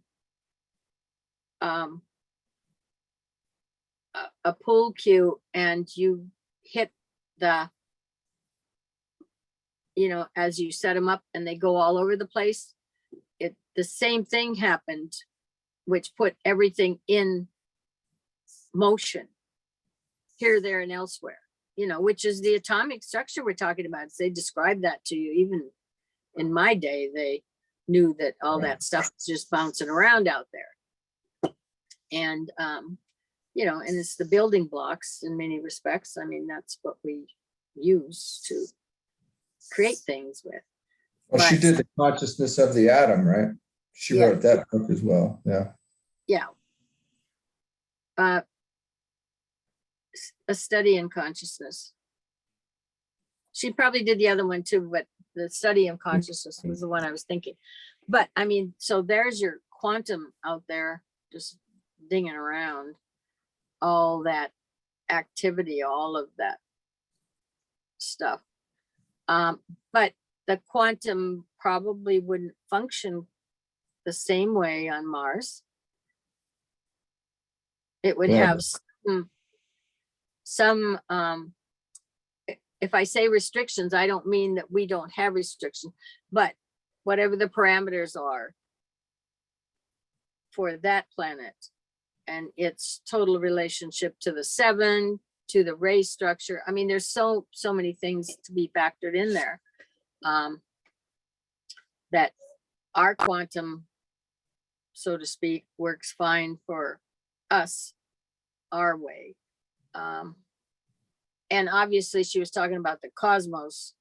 [SPEAKER 1] pool cue and you hit the, you know, as you set them up and they go all over the place. The same thing happened, which put everything in motion here, there, and elsewhere, you know, which is the atomic structure we're talking about. They describe that to you. Even in my day, they knew that all that stuff was just bouncing around out there. And, you know, and it's the building blocks in many respects. I mean, that's what we use to create things with.
[SPEAKER 3] Well, she did the consciousness of the atom, right? She wrote that book as well. Yeah.
[SPEAKER 1] Yeah. A study in consciousness. She probably did the other one too, but the study of consciousness was the one I was thinking. But I mean, so there's your quantum out there just dinging around, all that activity, all of that stuff. But the quantum probably wouldn't function the same way on Mars. It would
[SPEAKER 3] Yeah.
[SPEAKER 1] have some, if I say restrictions, I don't mean that we don't have restrictions, but whatever the parameters are for that planet and its total relationship to the 7, to the ray structure. I mean, there's so many things to be factored in there. That our quantum, so to speak, works fine for us, our way. And obviously she was talking about the cosmos.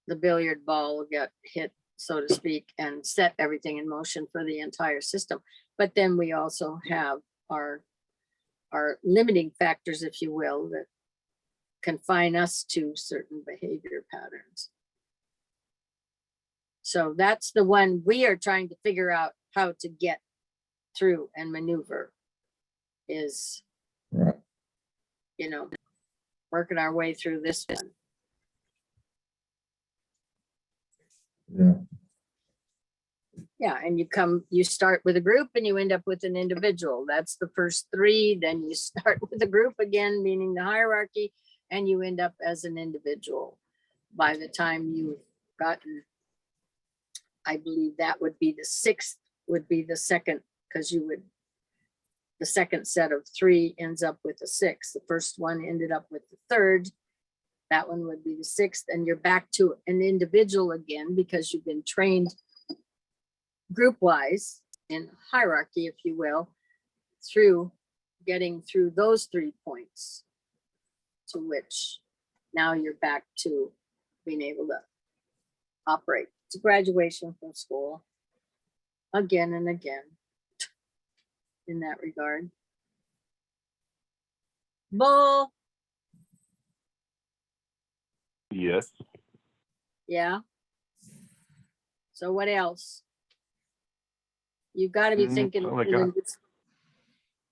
[SPEAKER 1] The billiard ball got hit, so to speak, and set everything in motion for the entire system. But then we also have our limiting factors, if you will, that confine us to certain behavior patterns. So that's the one we are trying to figure out how to get through and maneuver is,
[SPEAKER 3] Right.
[SPEAKER 1] you know, working our way through this one.
[SPEAKER 3] Yeah.
[SPEAKER 1] Yeah, and you start with a group and you end up with an individual. That's the first 3. Then you start with a group again, meaning the hierarchy, and you end up as an individual. By the time you've gotten, I believe that would be the 6th, would be the second, because the second set of 3 ends up with the 6th. The first one ended up with the 3rd. That one would be the 6th, and you're back to an individual again because you've been trained group-wise in hierarchy, if you will, through getting through those 3 points, to which now you're back to being able to operate. It's a graduation from school again and again in that regard. Bull.
[SPEAKER 2] Yes.
[SPEAKER 1] Yeah. So what else? You got to be thinking.
[SPEAKER 2] Oh my God.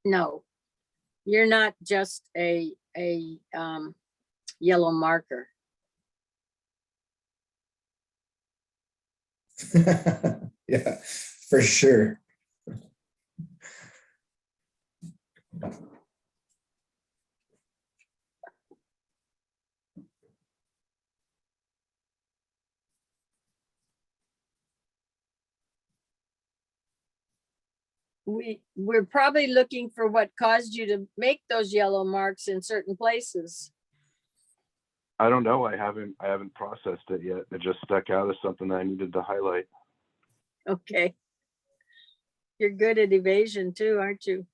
[SPEAKER 1] No, you're not just a yellow marker.
[SPEAKER 3] Yeah, for sure.
[SPEAKER 1] We're probably looking for what caused you to make those yellow marks in certain places.
[SPEAKER 2] I don't know. I haven't processed it yet. It just stuck out as something that I needed to highlight.
[SPEAKER 1] Okay. You're good at evasion too, aren't you?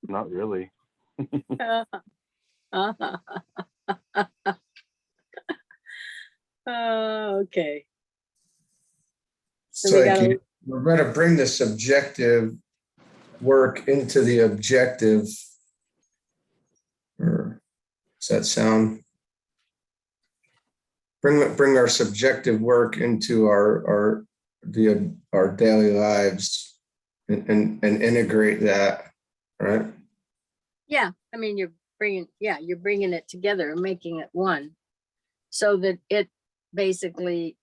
[SPEAKER 2] Not really.
[SPEAKER 1] Okay.
[SPEAKER 3] It's
[SPEAKER 1] So we
[SPEAKER 3] like
[SPEAKER 1] gotta-
[SPEAKER 3] we're going to bring the subjective work into the objective. Or does that sound? Bring our subjective work into our daily lives and integrate that, right?
[SPEAKER 1] Yeah, I mean, you're bringing it together and making it one, so that it basically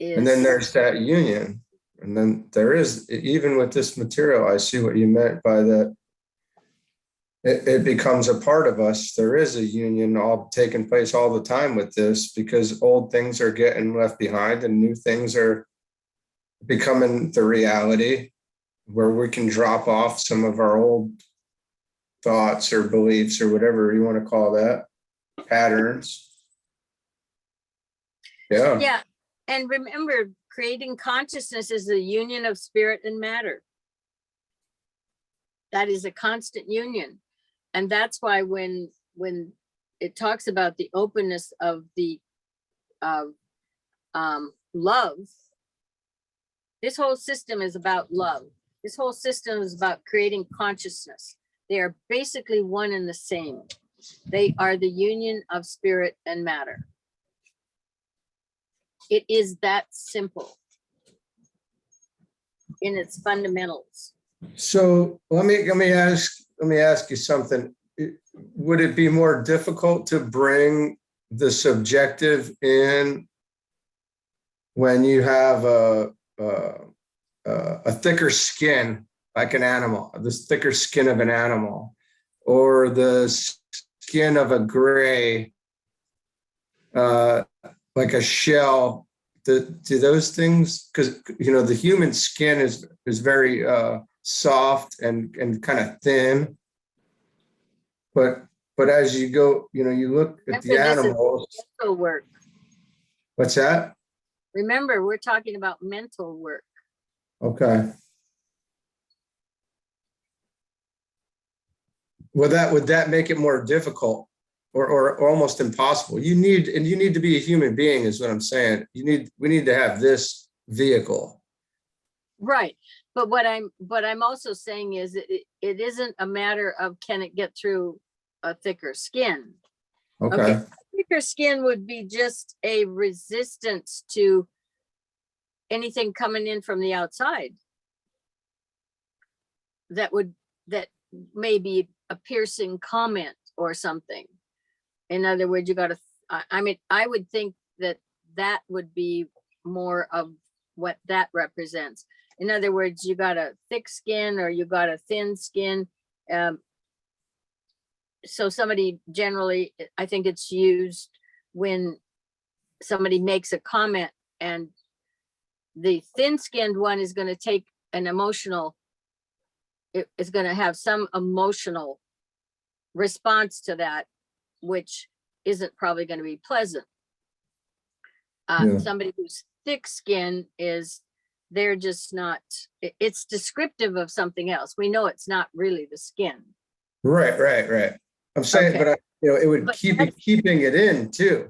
[SPEAKER 1] is.
[SPEAKER 3] And then there's that union. And then there is, even with this material, I see what you meant by that. It becomes a part of us. There is a union all taking place all the time with this, because old things are getting left behind and new things are becoming the reality, where we can drop off some of our old thoughts or beliefs or whatever you want to call that, patterns. Yeah.
[SPEAKER 1] Yeah, and remember, creating consciousness is the union of spirit and matter. That is a constant union. And that's why when it talks about the openness of the love, this whole system is about love. This whole system is about creating consciousness. They are basically one and the same. They are the union of spirit and matter. It is that simple in its fundamentals.
[SPEAKER 3] So let me ask you something. Would it be more difficult to bring the subjective in when you have a thicker skin like an animal, this thicker skin of an animal, or the skin of a gray, like a shell. Do those things, because the human skin is very soft and kind of thin, but as you go, you look at the
[SPEAKER 1] Remember, this is
[SPEAKER 3] animals.
[SPEAKER 1] mental work.
[SPEAKER 3] What's that?
[SPEAKER 1] Remember, we're talking about mental work.
[SPEAKER 3] Okay. Would that make it more difficult or almost impossible? You need to be a human being, is what I'm saying. We need to have this vehicle.
[SPEAKER 1] Right. But what I'm also saying is it isn't a matter of can it get through a thicker skin.
[SPEAKER 3] Okay.
[SPEAKER 1] Thicker skin would be just a resistance to anything coming in from the outside. That may be a piercing comment or something. In other words, I would think that would be more of what that represents. In other words, you got a thick skin or you got a thin skin. So somebody generally, I think it's used when somebody makes a comment, and the thin-skinned one is going to take an emotional, it is going to have some emotional response to that, which isn't probably going to be pleasant.
[SPEAKER 3] Yeah.
[SPEAKER 1] Somebody who's thick skin they're just not, it's descriptive of something else. We know it's not really the skin.
[SPEAKER 3] Right. I'm saying,
[SPEAKER 1] Okay.
[SPEAKER 3] but it would keeping it in too.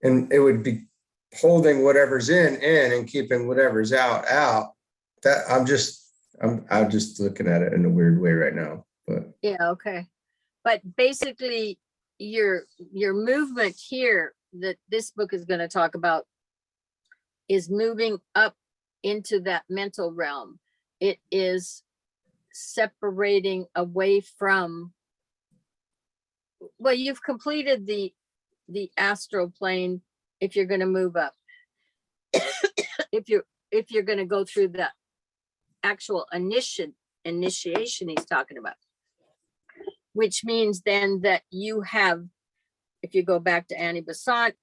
[SPEAKER 3] And it would be holding whatever's in and keeping whatever's out. That I'm just looking at it in a weird way right now. But
[SPEAKER 1] yeah, okay. But basically your movement here that this book is going to talk about is moving up into that mental realm. It is separating away from, well, you've completed the astral plane if you're going to move up. if you're going to go through the actual initiation he's talking about, which means then that you have, if you go back to Annie Besant,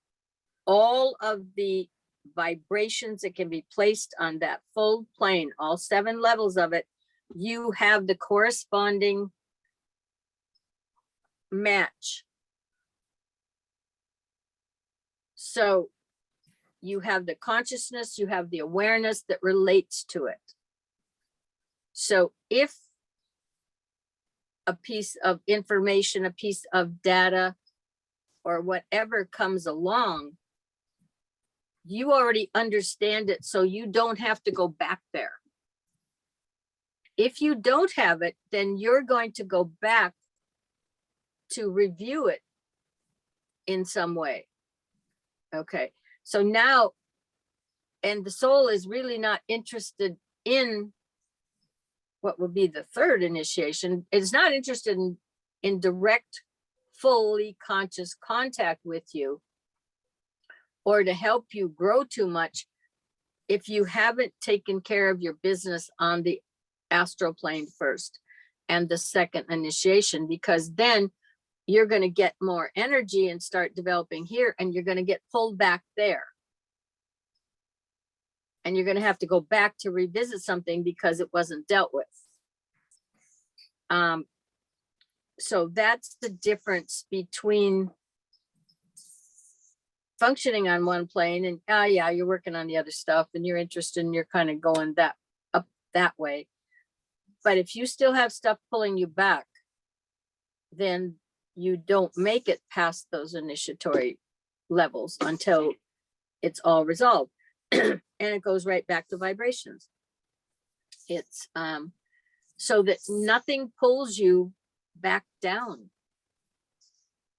[SPEAKER 1] all of the vibrations that can be placed on that full plane, all 7 levels of it, you have the corresponding match. So you have the consciousness, you have the awareness that relates to it. So if a piece of information, a piece of data, or whatever comes along, you already understand it, so you don't have to go back there. If you don't have it, then you're going to go back to review it in some way. Okay, so now, and the soul is really not interested in what would be the 3rd initiation. It's not interested in direct, fully conscious contact with you, or to help you grow too much if you haven't taken care of your business on the astral plane first and the 2nd initiation, because then you're going to get more energy and start developing here, and you're going to get pulled back there. And you're going to have to go back to revisit something because it wasn't dealt with. So that's the difference between functioning on one plane and yeah, you're working on the other stuff and you're interested and you're kind of going up that way. But if you still have stuff pulling you back, then you don't make it past those initiatory levels until it's all resolved. And it goes right back to vibrations. It's so that nothing pulls you back down.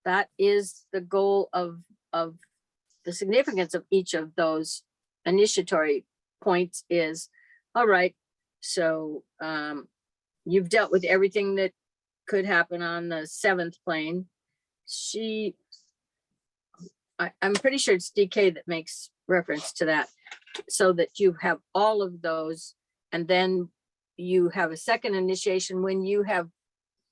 [SPEAKER 1] That is the goal of the significance of each of those initiatory points is, all right, so you've dealt with everything that could happen on the 7th plane. I'm pretty sure it's DK that makes reference to that, so that you have all of those, and then you have a second initiation when you have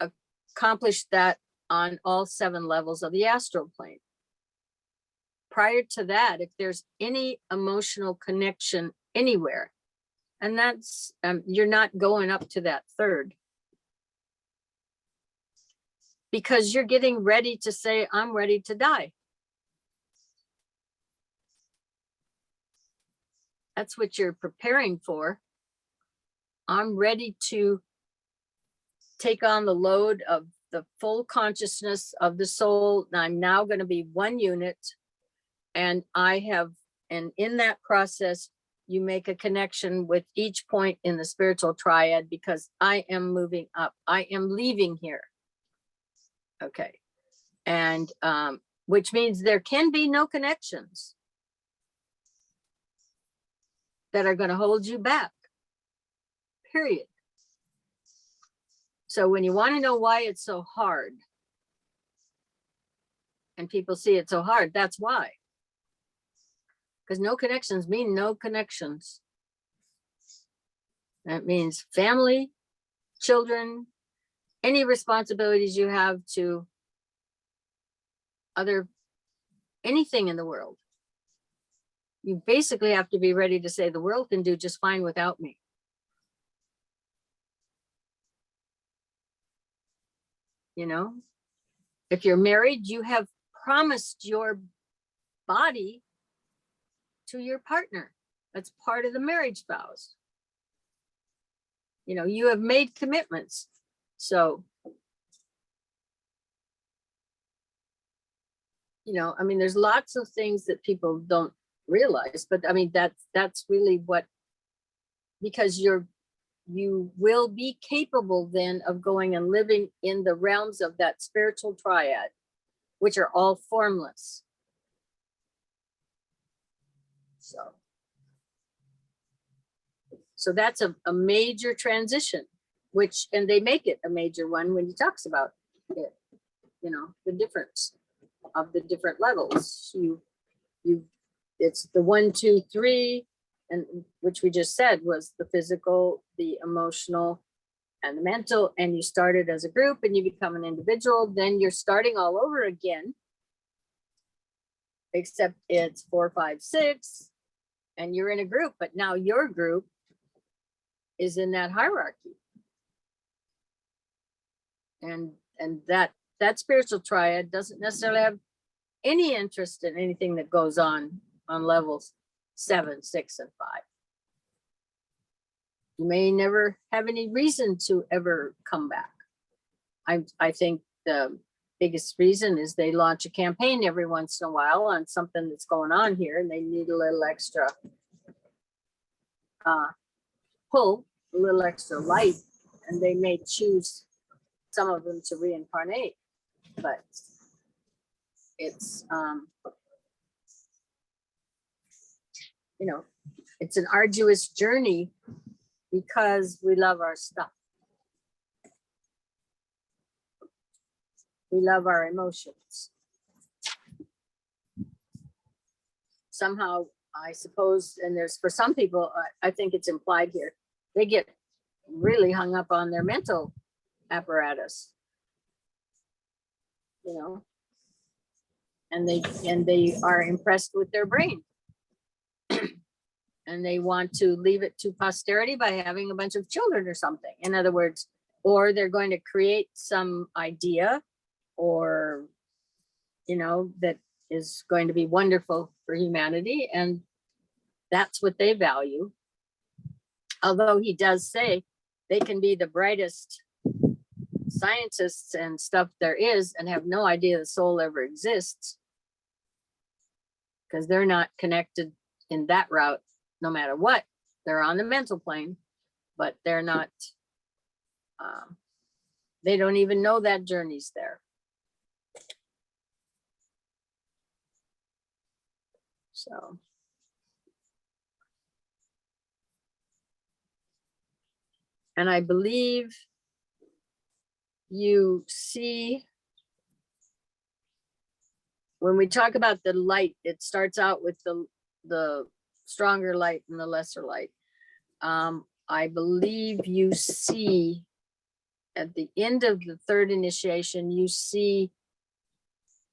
[SPEAKER 1] accomplished that on all 7 levels of the astral plane. Prior to that, if there's any emotional connection anywhere, and that's, you're not going up to that 3rd. Because you're getting ready to say, I'm ready to die. That's what you're preparing for. I'm ready to take on the load of the full consciousness of the soul. And I'm now going to be one unit. And and in that process, you make a connection with each point in the spiritual triad, because I am moving up. I am leaving here. Okay. And which means there can be no connections that are going to hold you back, period. So when you want to know why it's so hard, and people see it so hard, that's why. Because no connections mean no connections. That means family, children, any responsibilities you have to anything in the world. You basically have to be ready to say the world can do just fine without me. You know, if you're married, you have promised your body to your partner. That's part of the marriage vows. You know, you have made commitments. So, you know, I mean, there's lots of things that people don't realize, but I mean, that's really what, because you will be capable then of going and living in the realms of that spiritual triad, which are all formless. So that's a major transition, and they make it a major one when he talks about it, you know, the difference of the different levels. It's the 1, 2, 3, and which we just said was the physical, the emotional, and the mental. And you started as a group and you become an individual. Then you're starting all over again, except it's 4, 5, 6, and you're in a group. But now your group is in that hierarchy, and that spiritual triad doesn't necessarily have any interest in anything that goes on levels 7, 6, and 5. You may never have any reason to ever come back. I think the biggest reason is they launch a campaign every once in a while on something that's going on here, and they need a little extra pull, a little extra light, and they may choose some of them to reincarnate, but it's you know, it's an arduous journey because we love our stuff. We love our emotions. Somehow, I suppose, and there's, for some people, I think it's implied here, they get really hung up on their mental apparatus, you know, and they are impressed with their brain. And they want to leave it to posterity by having a bunch of children or something. In other words, or they're going to create some idea, or, you know, that is going to be wonderful for humanity. And that's what they value. Although he does say they can be the brightest scientists and stuff there is and have no idea the soul ever exists, because they're not connected in that route. No matter what, they're on the mental plane, but they're not, they don't even know that journey's there. So. And I believe you see, when we talk about the light, it starts out with the stronger light and the lesser light. I believe you see at the end of the third initiation, you see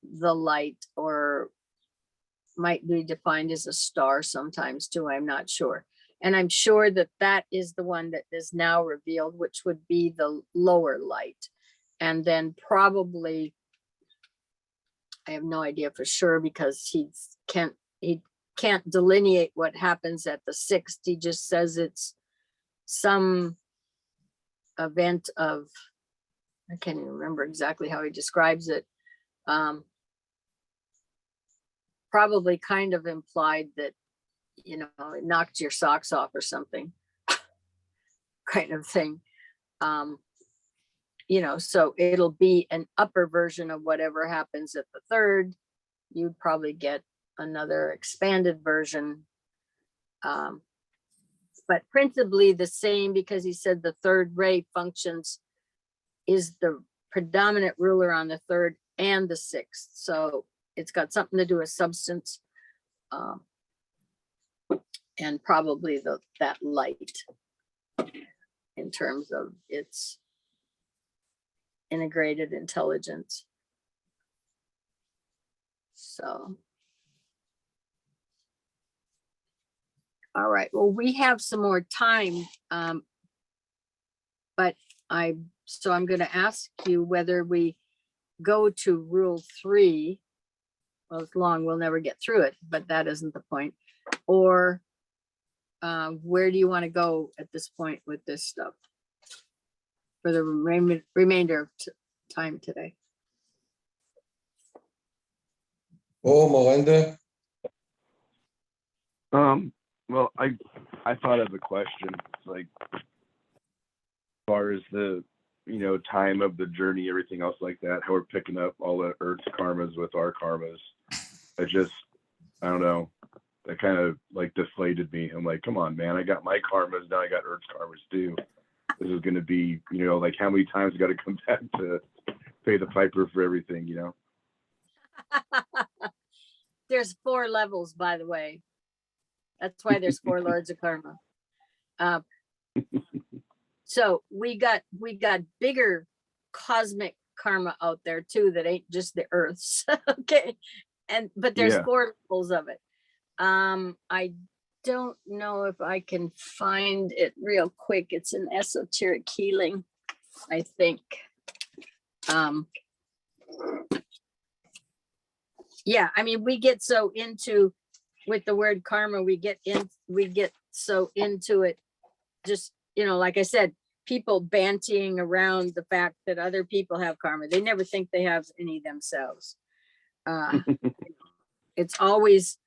[SPEAKER 1] the light, or might be defined as a star sometimes too, I'm not sure. And I'm sure that that is the one that is now revealed, which would be the lower light. And then probably, I have no idea for sure because he can't delineate what happens at the sixth. He just says it's some event of, I can't even remember exactly how he describes it. Probably kind of implied that, you know, it knocked your socks off or something kind of thing. You know, so it'll be an upper version of whatever happens at the third. You'd probably get another expanded version. But principally the same, because he said the third ray functions, is the predominant ruler on the third and the sixth. So it's got something to do with substance, and probably that light in terms of its integrated intelligence. So, all right, well, we have some more time, but I'm going to ask you whether we go to rule 3. Well, it's long, we'll never get through it, but that isn't the point. Or where do you want to go at this point with this stuff for the remainder of time today?
[SPEAKER 3] Oh, Melinda,
[SPEAKER 2] Well, I thought of a question, like, as far as the, you know, time of the journey, everything else like that, how we're picking up all the Earth's karmas with our karmas. I don't know, that kind of like deflated me. I'm like, come on, man, I got my karmas, now I got Earth's karmas too. This is going to be, you know, like how many times I got to come back to pay the piper for everything, you know?
[SPEAKER 1] There's 4 levels, by the way. That's why there's 4 lords of karma. So we got bigger cosmic karma out there too, that ain't just the Earth's. Okay. But there's 4 levels of it. I don't know if I can find it real quick. It's an esoteric healing, I think. Yeah, I mean, we get so into, with the word karma, we get so into it, just, you know, like I said, people bantying around the fact that other people have karma. They never think they have any themselves. It's always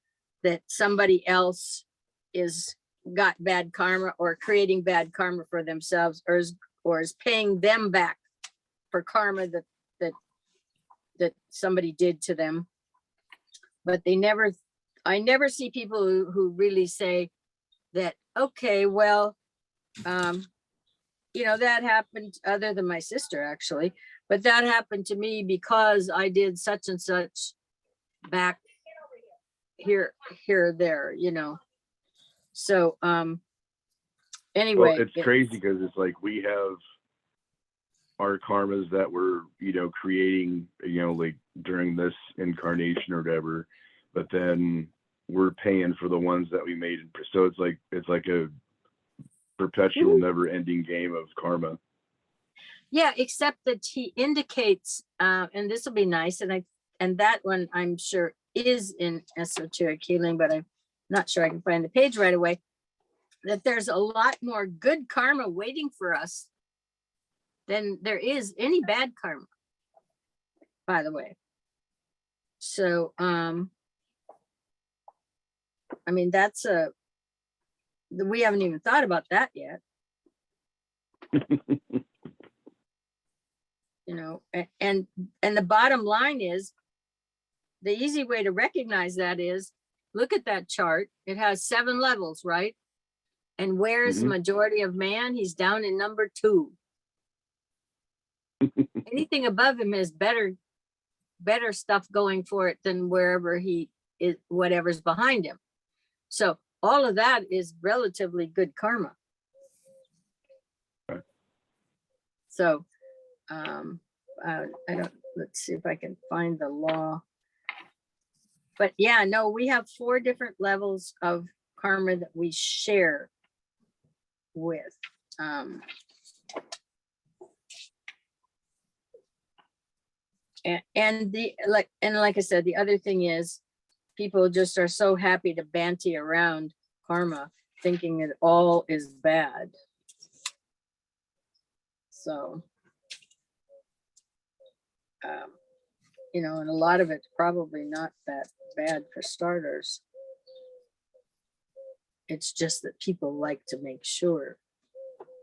[SPEAKER 1] that somebody else is got bad karma or creating bad karma for themselves, or is paying them back for karma that somebody did to them. But I never see people who really say that, okay, well, you know, that happened, other than my sister actually, but that happened to me because I did such and such back here, there, you know. So anyway,
[SPEAKER 2] well, it's crazy because it's like we have our karmas that we're, you know, creating, you know, like during this incarnation or whatever, but then we're paying for the ones that we made. So it's like a perpetual, never-ending game of karma.
[SPEAKER 1] Yeah, except that he indicates, and this will be nice, and that one I'm sure is in esoteric healing, but I'm not sure I can find the page right away, that there's a lot more good karma waiting for us than there is any bad karma, by the way. So, I mean, we haven't even thought about that yet. You know, and the bottom line is, the easy way to recognize that is, look at that chart. It has 7 levels, right? And where's the majority of man? He's down in number 2. Anything above him is better stuff going for it than wherever he is, whatever's behind him. So all of that is relatively good karma. So I don't, let's see if I can find the law. But yeah, no, we have 4 different levels of karma that we share with. And like I said, the other thing is people just are so happy to banty around karma, thinking it all is bad. So, you know, and a lot of it's probably not that bad for starters. It's just that people like to make sure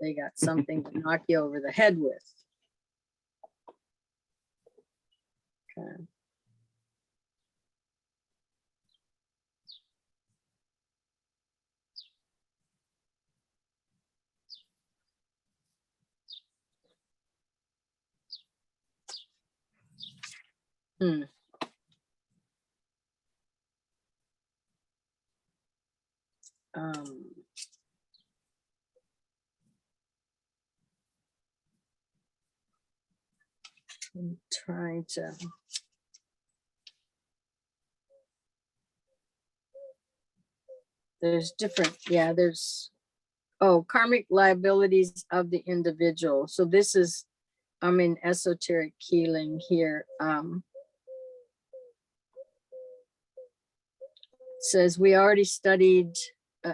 [SPEAKER 1] they got something to knock you over the head with. Okay. Hmm. I'm trying to. There's different, yeah, there's, oh, karmic liabilities of the individual. So this is, I'm in esoteric healing here. Says we already studied,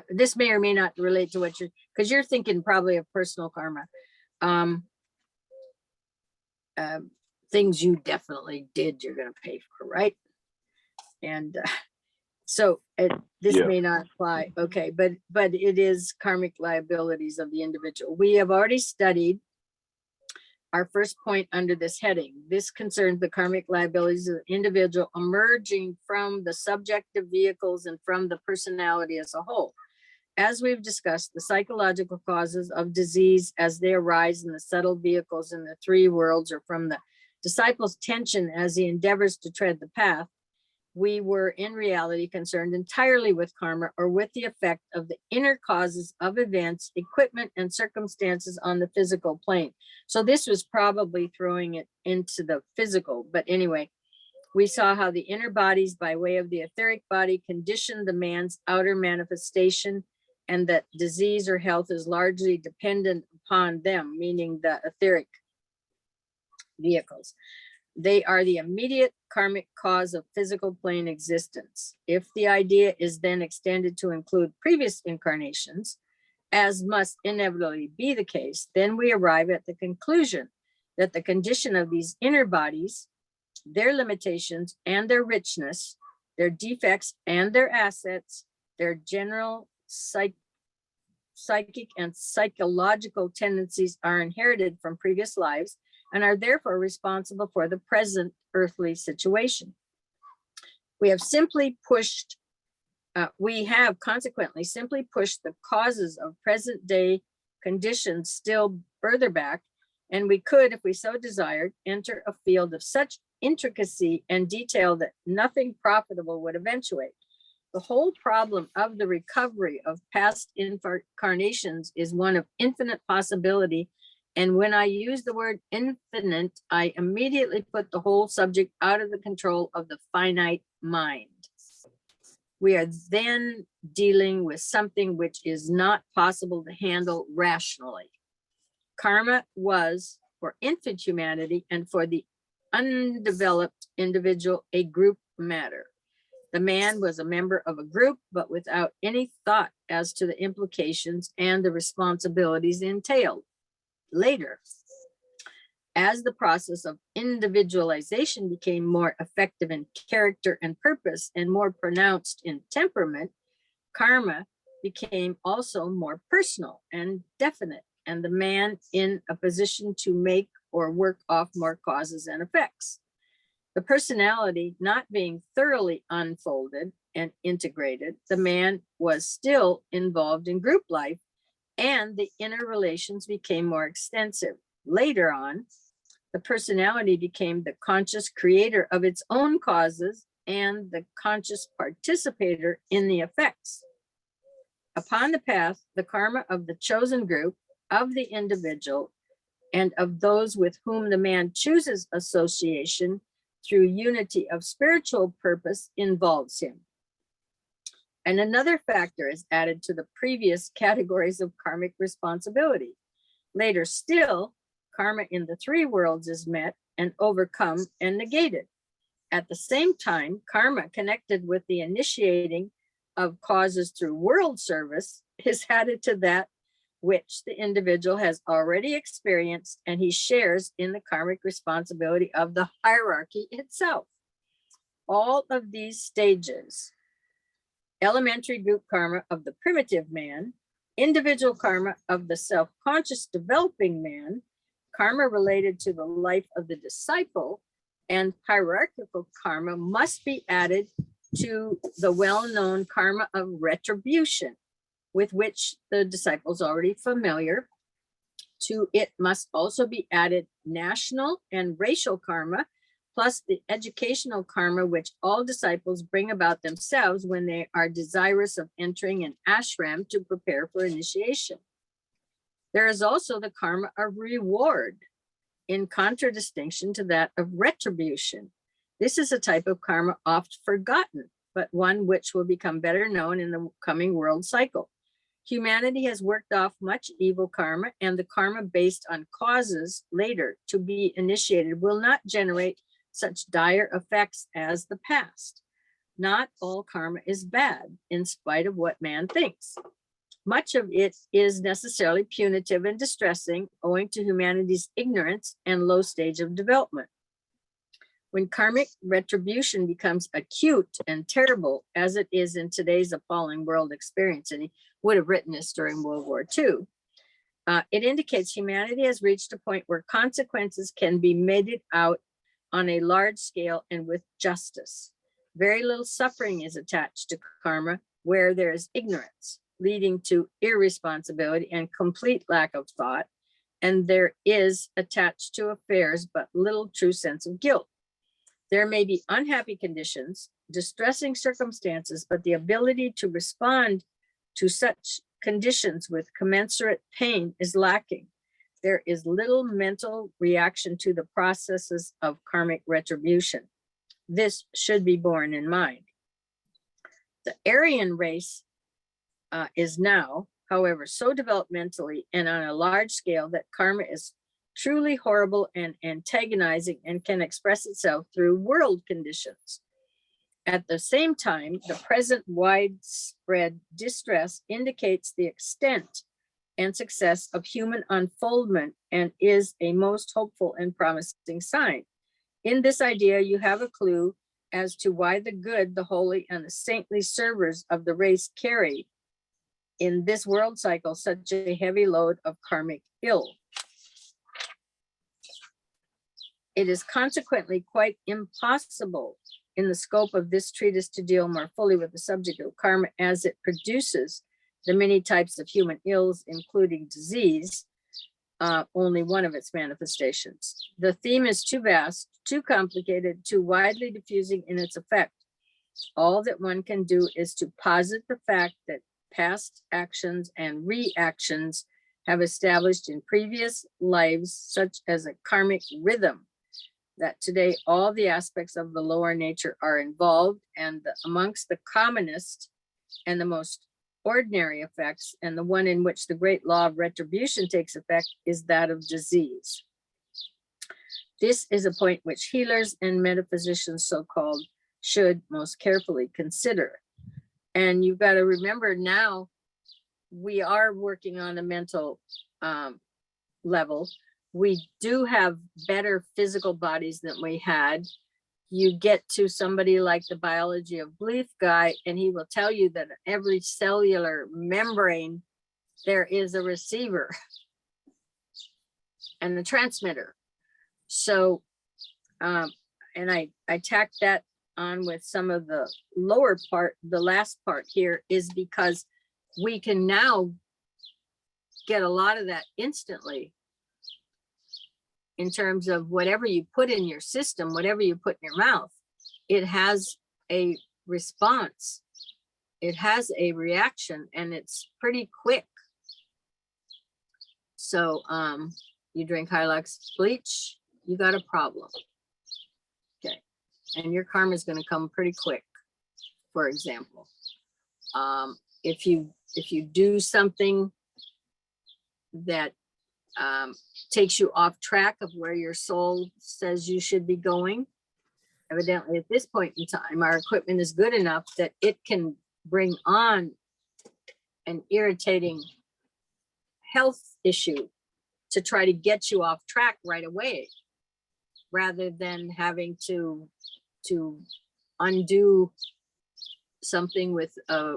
[SPEAKER 1] this may or may not relate to what you're, because you're thinking probably of personal karma. Things you definitely did, you're going to pay for, right? And so this
[SPEAKER 2] Yeah.
[SPEAKER 1] may not apply. Okay, but it is karmic liabilities of the individual. We have already studied our first point under this heading. This concerns the karmic liabilities of the individual emerging from the subjective vehicles and from the personality as a whole. As we've discussed, the psychological causes of disease as they arise in the subtle vehicles in the 3 worlds or from the disciple's tension as he endeavors to tread the path, we were in reality concerned entirely with karma or with the effect of the inner causes of events, equipment, and circumstances on the physical plane. So this was probably throwing it into the physical, but anyway, we saw how the inner bodies by way of the etheric body conditioned the man's outer manifestation, and that disease or health is largely dependent upon them, meaning the etheric vehicles. They are the immediate karmic cause of physical plane existence. If the idea is then extended to include previous incarnations, as must inevitably be the case, then we arrive at the conclusion that the condition of these inner bodies, their limitations and their richness, their defects and their assets, their general psychic and psychological tendencies are inherited from previous lives and are therefore responsible for the present earthly situation. We have consequently simply pushed the causes of present day conditions still further back, and we could, if we so desired, enter a field of such intricacy and detail that nothing profitable would eventuate. The whole problem of the recovery of past incarnations is one of infinite possibility. And when I use the word infinite, I immediately put the whole subject out of the control of the finite mind. We are then dealing with something which is not possible to handle rationally. Karma was for infant humanity and for the undeveloped individual a group matter. The man was a member of a group, but without any thought as to the implications and the responsibilities entailed. Later, as the process of individualization became more effective in character and purpose and more pronounced in temperament, karma became also more personal and definite, and the man in a position to make or work off more causes and effects. The personality not being thoroughly unfolded and integrated, the man was still involved in group life, and the inner relations became more extensive. Later on, the personality became the conscious creator of its own causes and the conscious participator in the effects. Upon the path, the karma of the chosen group, of the individual, and of those with whom the man chooses association through unity of spiritual purpose involves him. And another factor is added to the previous categories of karmic responsibility. Later still, karma in the three worlds is met and overcome and negated. At the same time, karma connected with the initiating of causes through world service is added to that which the individual has already experienced, and he shares in the karmic responsibility of the hierarchy itself. All of these stages, elementary group karma of the primitive man, individual karma of the self-conscious developing man, karma related to the life of the disciple, and hierarchical karma must be added to the well-known karma of retribution, with which the disciples already familiar. To it must also be added national and racial karma, plus the educational karma which all disciples bring about themselves when they are desirous of entering an ashram to prepare for initiation. There is also the karma of reward, in contradistinction to that of retribution. This is a type of karma oft forgotten, but one which will become better known in the coming world cycle. Humanity has worked off much evil karma, and the karma based on causes later to be initiated will not generate such dire effects as the past. Not all karma is bad, in spite of what man thinks. Much of it is necessarily punitive and distressing, owing to humanity's ignorance and low stage of development. When karmic retribution becomes acute and terrible, as it is in today's appalling world experience, and he would have written this during World War II, it indicates humanity has reached a point where consequences can be meted out on a large scale and with justice. Very little suffering is attached to karma where there is ignorance, leading to irresponsibility and complete lack of thought, and there is attached to affairs but little true sense of guilt. There may be unhappy conditions, distressing circumstances, but the ability to respond to such conditions with commensurate pain is lacking. There is little mental reaction to the processes of karmic retribution. This should be borne in mind. The Aryan race is now, however, so developmentally and on a large scale that karma is truly horrible and antagonizing and can express itself through world conditions. At the same time, the present widespread distress indicates the extent and success of human unfoldment and is a most hopeful and promising sign. In this idea, you have a clue as to why the good, the holy, and the saintly servers of the race carry in this world cycle such a heavy load of karmic ill. It is consequently quite impossible in the scope of this treatise to deal more fully with the subject of karma as it produces the many types of human ills, including disease, only one of its manifestations. The theme is too vast, too complicated, too widely diffusing in its effect. All that one can do is to posit the fact that past actions and reactions have established in previous lives such as a karmic rhythm, that today all the aspects of the lower nature are involved, and amongst the commonest and the most ordinary effects, and the one in which the great law of retribution takes effect, is that of disease. This is a point which healers and metaphysicians, so-called, should most carefully consider. And you've got to remember now, we are working on a mental level. We do have better physical bodies than we had. You get to somebody like the biology of belief guy, and he will tell you that every cellular membrane, there is a receiver and a transmitter. So, and I tacked that on with some of the lower part. The last part here is because we can now get a lot of that instantly in terms of whatever you put in your system, whatever you put in your mouth, it has a response. It has a reaction, and it's pretty quick. So, you drink Hilux bleach, you got a problem. Okay, and your karma is going to come pretty quick. For example, if you do something that takes you off track of where your soul says you should be going, evidently at this point in time, our equipment is good enough that it can bring on an irritating health issue to try to get you off track right away, rather than having to undo something with a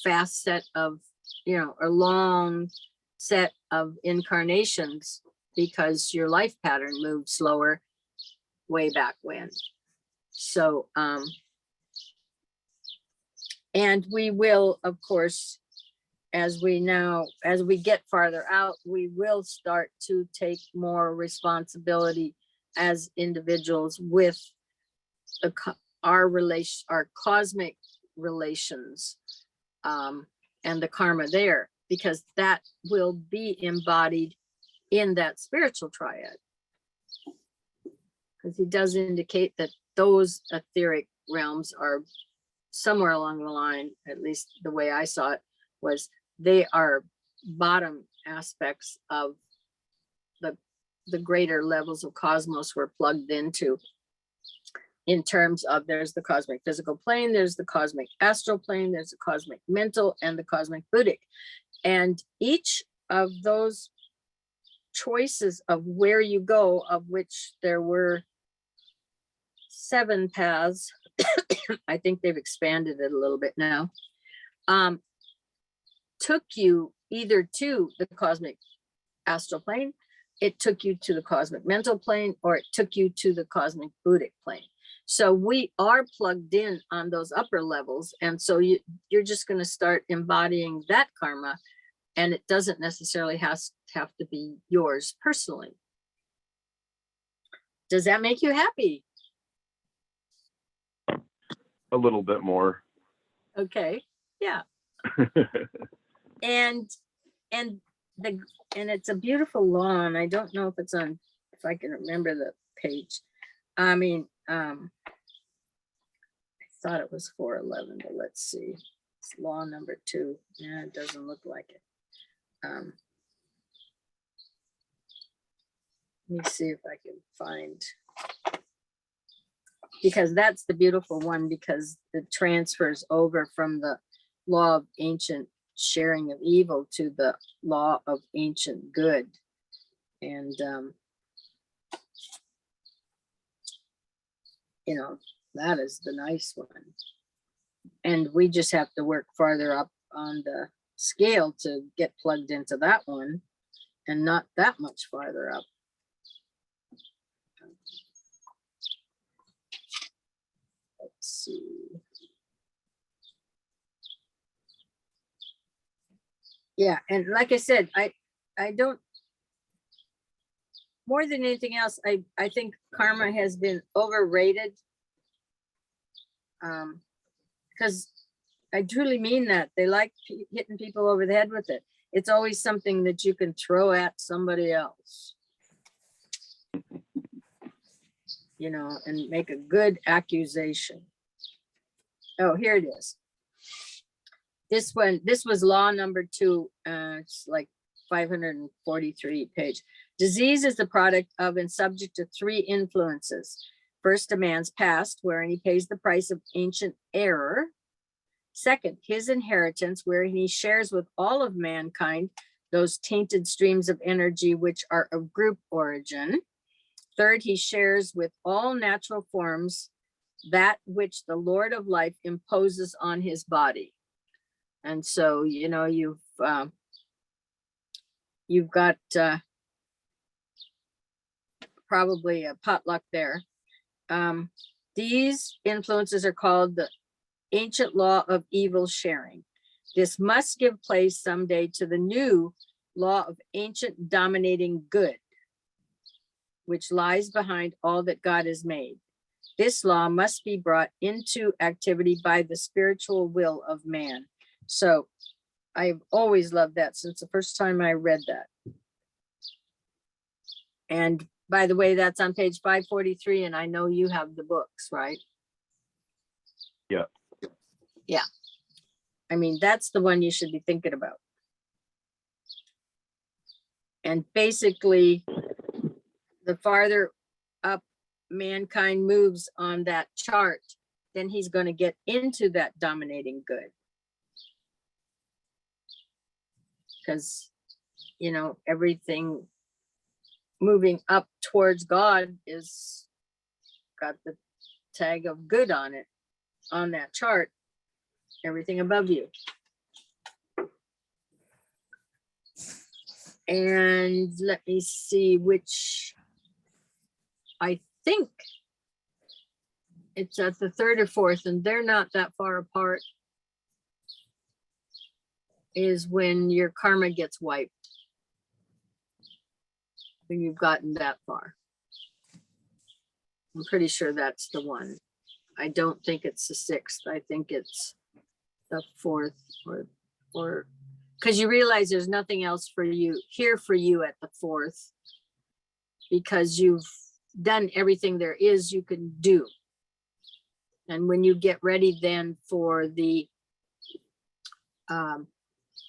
[SPEAKER 1] fast set of, a long set of incarnations, because your life pattern moved slower way back when. So, and we will, of course, as we get farther out, we will start to take more responsibility as individuals with our cosmic relations, and the karma there, because that will be embodied in that spiritual triad. Because he does indicate that those etheric realms are somewhere along the line, at least the way I saw it, was they are bottom aspects of the greater levels of cosmos we're plugged into, in terms of there's the cosmic physical plane, there's the cosmic astral plane, there's the cosmic mental, and the cosmic Buddhic. And each of those choices of where you go, of which there were 7 paths, I think they've expanded it a little bit now, took you either to the cosmic astral plane, it took you to the cosmic mental plane, or it took you to the cosmic Buddhic plane. So we are plugged in on those upper levels. And so you're just going to start embodying that karma, and it doesn't necessarily have to be yours personally. Does that make you happy?
[SPEAKER 2] A little bit more.
[SPEAKER 1] Okay. Yeah. And it's a beautiful lawn. I don't know if I can remember the page. I mean, I thought it was 411, but let's see. It's law number 2. Yeah, it doesn't look like it. Let me see if I can find, because that's the beautiful one, because it transfers over from the law of ancient sharing of evil to the law of ancient good. And, that is the nice one. And we just have to work farther up on the scale to get plugged into that one, and not that much farther up. Let's see. Yeah, and like I said, I don't, more than anything else, I think karma has been overrated. Because I truly mean that. They like hitting people over the head with it. It's always something that you can throw at somebody else, and make a good accusation. Oh, here it is. This was law number 2. It's like 543 page. Disease is the product of and subject to 3 influences. First, a man's past, wherein he pays the price of ancient error. Second, his inheritance, wherein he shares with all of mankind those tainted streams of energy which are of group origin. Third, he shares with all natural forms that which the Lord of life imposes on his body. And so, you've got probably a potluck there. These influences are called the ancient law of evil sharing. This must give place someday to the new law of ancient dominating good, which lies behind all that God has made. This law must be brought into activity by the spiritual will of man. So I've always loved that since the first time I read that. And by the way, that's on page 543, and I know you have the books, right?
[SPEAKER 2] Yeah.
[SPEAKER 1] Yeah. I mean, that's the one you should be thinking about. And basically, the farther up mankind moves on that chart, then he's going to get into that dominating good. Because, you know, everything moving up towards God is got the tag of good on it, on that chart, everything above you. And let me see which, I think it's at the third or fourth, and they're not that far apart, is when your karma gets wiped. When you've gotten that far. I'm pretty sure that's the one. I don't think it's the sixth. I think it's the fourth, or because you realize there's nothing else for you here for you at the fourth, because you've done everything there is you can do. And when you get ready then for the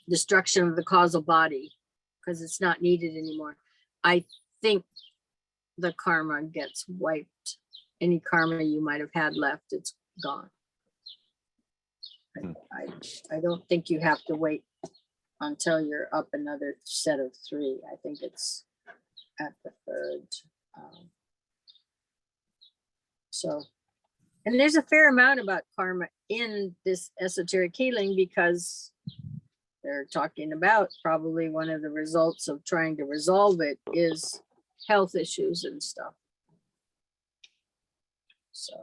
[SPEAKER 1] destruction of the causal body, because it's not needed anymore, I think the karma gets wiped. Any karma you might have had left, it's gone. I don't think you have to wait until you're up another set of 3. I think it's at the third. So, and there's a fair amount about karma in this esoteric healing, because they're talking about probably one of the results of trying to resolve it is health issues and stuff. So.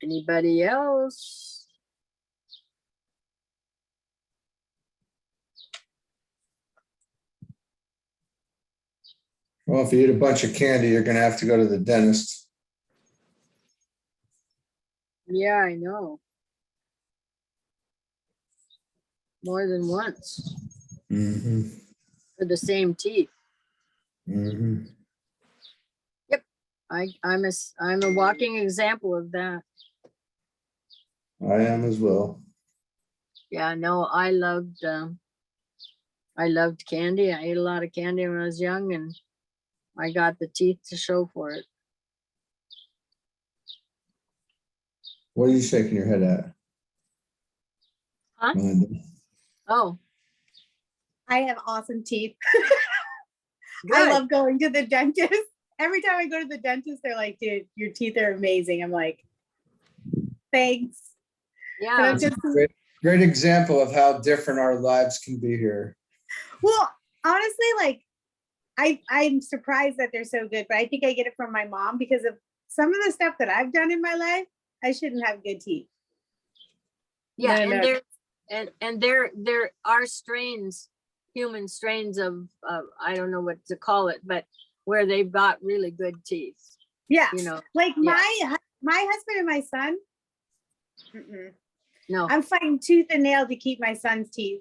[SPEAKER 1] Anybody else?
[SPEAKER 3] Well, if you eat a bunch of candy, you're gonna have to go to the dentist.
[SPEAKER 1] Yeah, I know. More than once
[SPEAKER 3] Mm-hmm.
[SPEAKER 1] for the same teeth.
[SPEAKER 3] Mm-hmm.
[SPEAKER 1] I'm a walking example of that.
[SPEAKER 3] I am as well.
[SPEAKER 1] Yeah, no, I loved candy. I ate a lot of candy when I was young, and I got the teeth to show for it.
[SPEAKER 3] What are you shaking your head at?
[SPEAKER 1] Huh?
[SPEAKER 3] Melinda?
[SPEAKER 1] Oh,
[SPEAKER 4] I have awesome teeth.
[SPEAKER 1] good.
[SPEAKER 4] I love going to the dentist. Every time I go to the dentist, they're like, dude, your teeth are amazing. I'm like, thanks.
[SPEAKER 1] Yeah.
[SPEAKER 4] But I'm just,
[SPEAKER 3] Great example of how different our lives can be here.
[SPEAKER 4] well, honestly, like, I'm surprised that they're so good, but I think I get it from my mom because of some of the stuff that I've done in my life. I shouldn't have good teeth.
[SPEAKER 1] Yeah,
[SPEAKER 4] No.
[SPEAKER 1] and there are strains, human strains of I don't know what to call it, but where they've got really good teeth.
[SPEAKER 4] Yeah.
[SPEAKER 1] You know,
[SPEAKER 4] Like
[SPEAKER 1] yeah.
[SPEAKER 4] my husband and my son,
[SPEAKER 1] No.
[SPEAKER 4] I'm fighting tooth and nail to keep my son's teeth.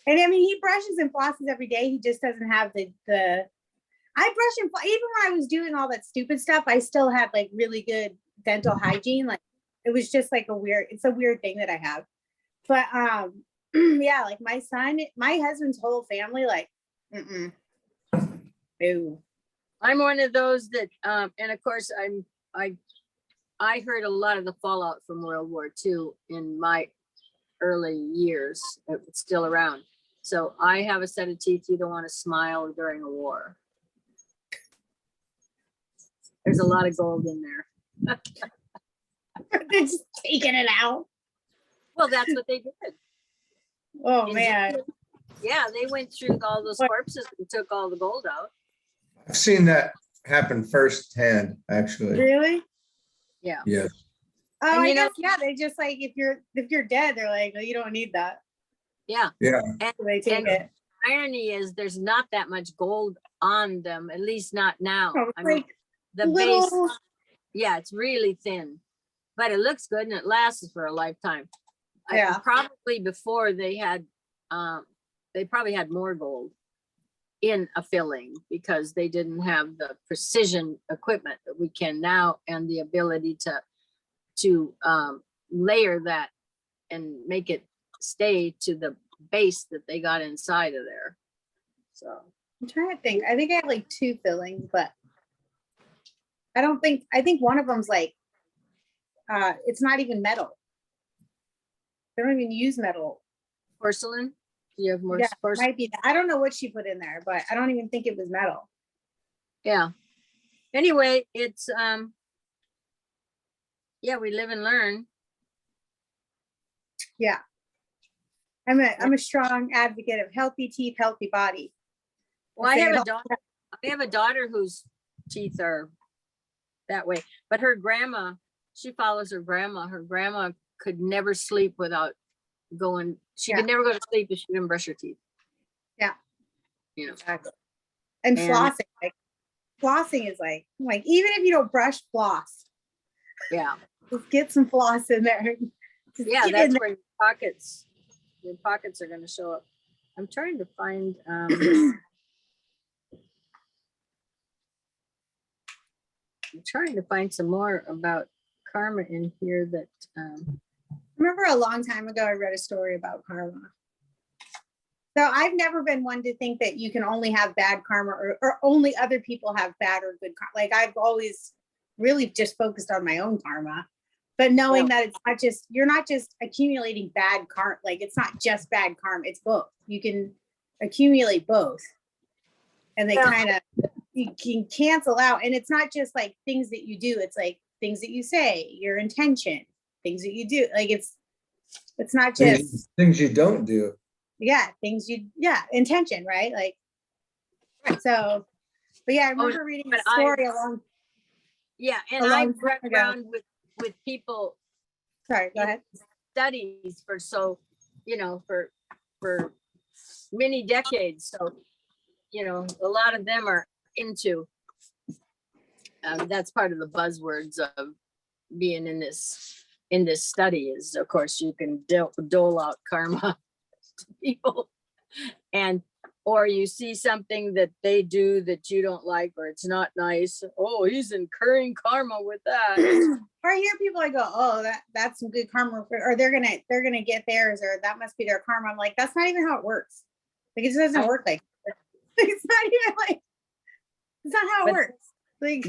[SPEAKER 4] And I mean, he brushes and flosses every day. He just doesn't have the I brush and even when I was doing all that stupid stuff, I still had like really good dental hygiene. Like it was just like it's a weird thing that I have. But yeah, like my husband's whole family, like, ew.
[SPEAKER 1] I'm one of those that and of course I heard a lot of the fallout from World War II in my early years. It's still around. So I have a set of teeth you don't want to smile during a war. There's a lot of gold in there.
[SPEAKER 4] They're just taking it out.
[SPEAKER 1] Well, that's what they did.
[SPEAKER 4] Oh
[SPEAKER 1] In
[SPEAKER 4] man.
[SPEAKER 1] Japan. Yeah, they went through all those corpses and took all the gold out.
[SPEAKER 3] I've seen that happen firsthand, actually.
[SPEAKER 4] Really?
[SPEAKER 1] Yeah.
[SPEAKER 3] Yes.
[SPEAKER 4] Oh,
[SPEAKER 1] And
[SPEAKER 4] I
[SPEAKER 1] you know-
[SPEAKER 4] guess yeah. They just like if you're dead, they're like, oh, you don't need that.
[SPEAKER 1] Yeah.
[SPEAKER 3] Yeah.
[SPEAKER 4] So they take it.
[SPEAKER 1] Irony is there's not that much gold on them, at least not now.
[SPEAKER 4] Oh,
[SPEAKER 1] I mean,
[SPEAKER 4] like
[SPEAKER 1] the
[SPEAKER 4] little.
[SPEAKER 1] base, yeah, it's really thin. but it looks good and it lasts for a lifetime.
[SPEAKER 4] Yeah.
[SPEAKER 1] Probably before they probably had more gold in a filling because they didn't have the precision equipment that we can now and the ability to layer that and make it stay to the base that they got inside of there. So
[SPEAKER 4] I'm trying to think. I think I have like 2 fillings, but I think one of them's like, it's not even metal. They don't even use metal.
[SPEAKER 1] porcelain. Do you have more
[SPEAKER 4] Yeah,
[SPEAKER 1] porcelain?
[SPEAKER 4] might be that. I don't know what she put in there, but I don't even think it was metal.
[SPEAKER 1] Yeah. Anyway, it's yeah, we live and learn.
[SPEAKER 4] Yeah. I'm a strong advocate of healthy teeth, healthy body.
[SPEAKER 1] Well, I
[SPEAKER 4] say
[SPEAKER 1] have
[SPEAKER 4] it
[SPEAKER 1] a
[SPEAKER 4] all-
[SPEAKER 1] daughter. I have a daughter whose teeth are that way, but her grandma, she follows her grandma. Her grandma could never sleep without going. She could
[SPEAKER 4] Yeah.
[SPEAKER 1] never go to sleep if she didn't brush her teeth.
[SPEAKER 4] Yeah.
[SPEAKER 1] You know.
[SPEAKER 4] Exactly. And
[SPEAKER 1] And-
[SPEAKER 4] flossing, flossing is like even if you don't brush, floss.
[SPEAKER 1] Yeah.
[SPEAKER 4] Just get some floss in there. Just
[SPEAKER 1] Yeah,
[SPEAKER 4] get
[SPEAKER 1] that's
[SPEAKER 4] in
[SPEAKER 1] where your pockets are going to show up. I'm trying to find I'm trying to find some more about karma in here that
[SPEAKER 4] Remember a long time ago, I read a story about karma. So I've never been one to think that you can only have bad karma or only other people have bad or good karma. Like I've always really just focused on my own karma, but knowing that it's not just, you're not just accumulating bad karma. Like it's not just bad karma, it's both. You can accumulate both and they kind of, you can cancel out. And it's not just like things that you do. It's like things that you say, your intention, things that you do. Like it's not just
[SPEAKER 3] things you don't do.
[SPEAKER 4] intention, right? Like, so, but yeah, I remember reading a story along.
[SPEAKER 1] Yeah, and
[SPEAKER 4] a
[SPEAKER 1] I
[SPEAKER 4] long
[SPEAKER 1] went
[SPEAKER 4] time ago.
[SPEAKER 1] around with people
[SPEAKER 4] Sorry, go ahead.
[SPEAKER 1] studies for for many decades. So, a lot of them are into that's part of the buzzwords of being in this study is, of course, you can dole out karma to people, or you see something that they do that you don't like, or it's not nice. Oh, he's incurring karma with that.
[SPEAKER 4] Or I hear people, I go, oh, that's some good karma, or they're gonna get theirs, or that must be their karma. I'm like, that's not even how it works. Like it doesn't work like it's not even like it's not how it works. Like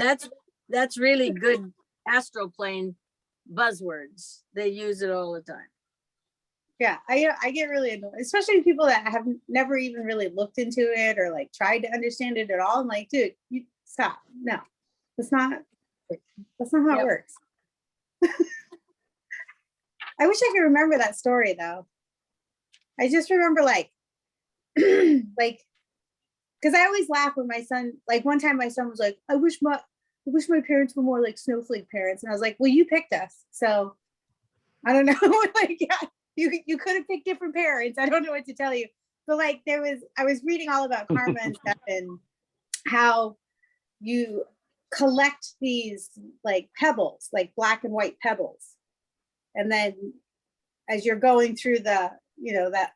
[SPEAKER 1] that's really good astral plane buzzwords. They use it all the time.
[SPEAKER 4] Yeah, I get really annoyed, especially people that have never even really looked into it or like tried to understand it at all. I'm like, dude, you stop. No, that's not how it works. I wish I could remember that story though. I just remember like because I always laugh when my son, like one time my son was like, I wish my parents were more like snowflake parents. And I was like, well, you picked us. So I don't know. Like, yeah, you could have picked different parents. I don't know what to tell you. But like I was reading all about karma and stuff and how you collect these like pebbles, like black and white pebbles. And then as you're going through the, that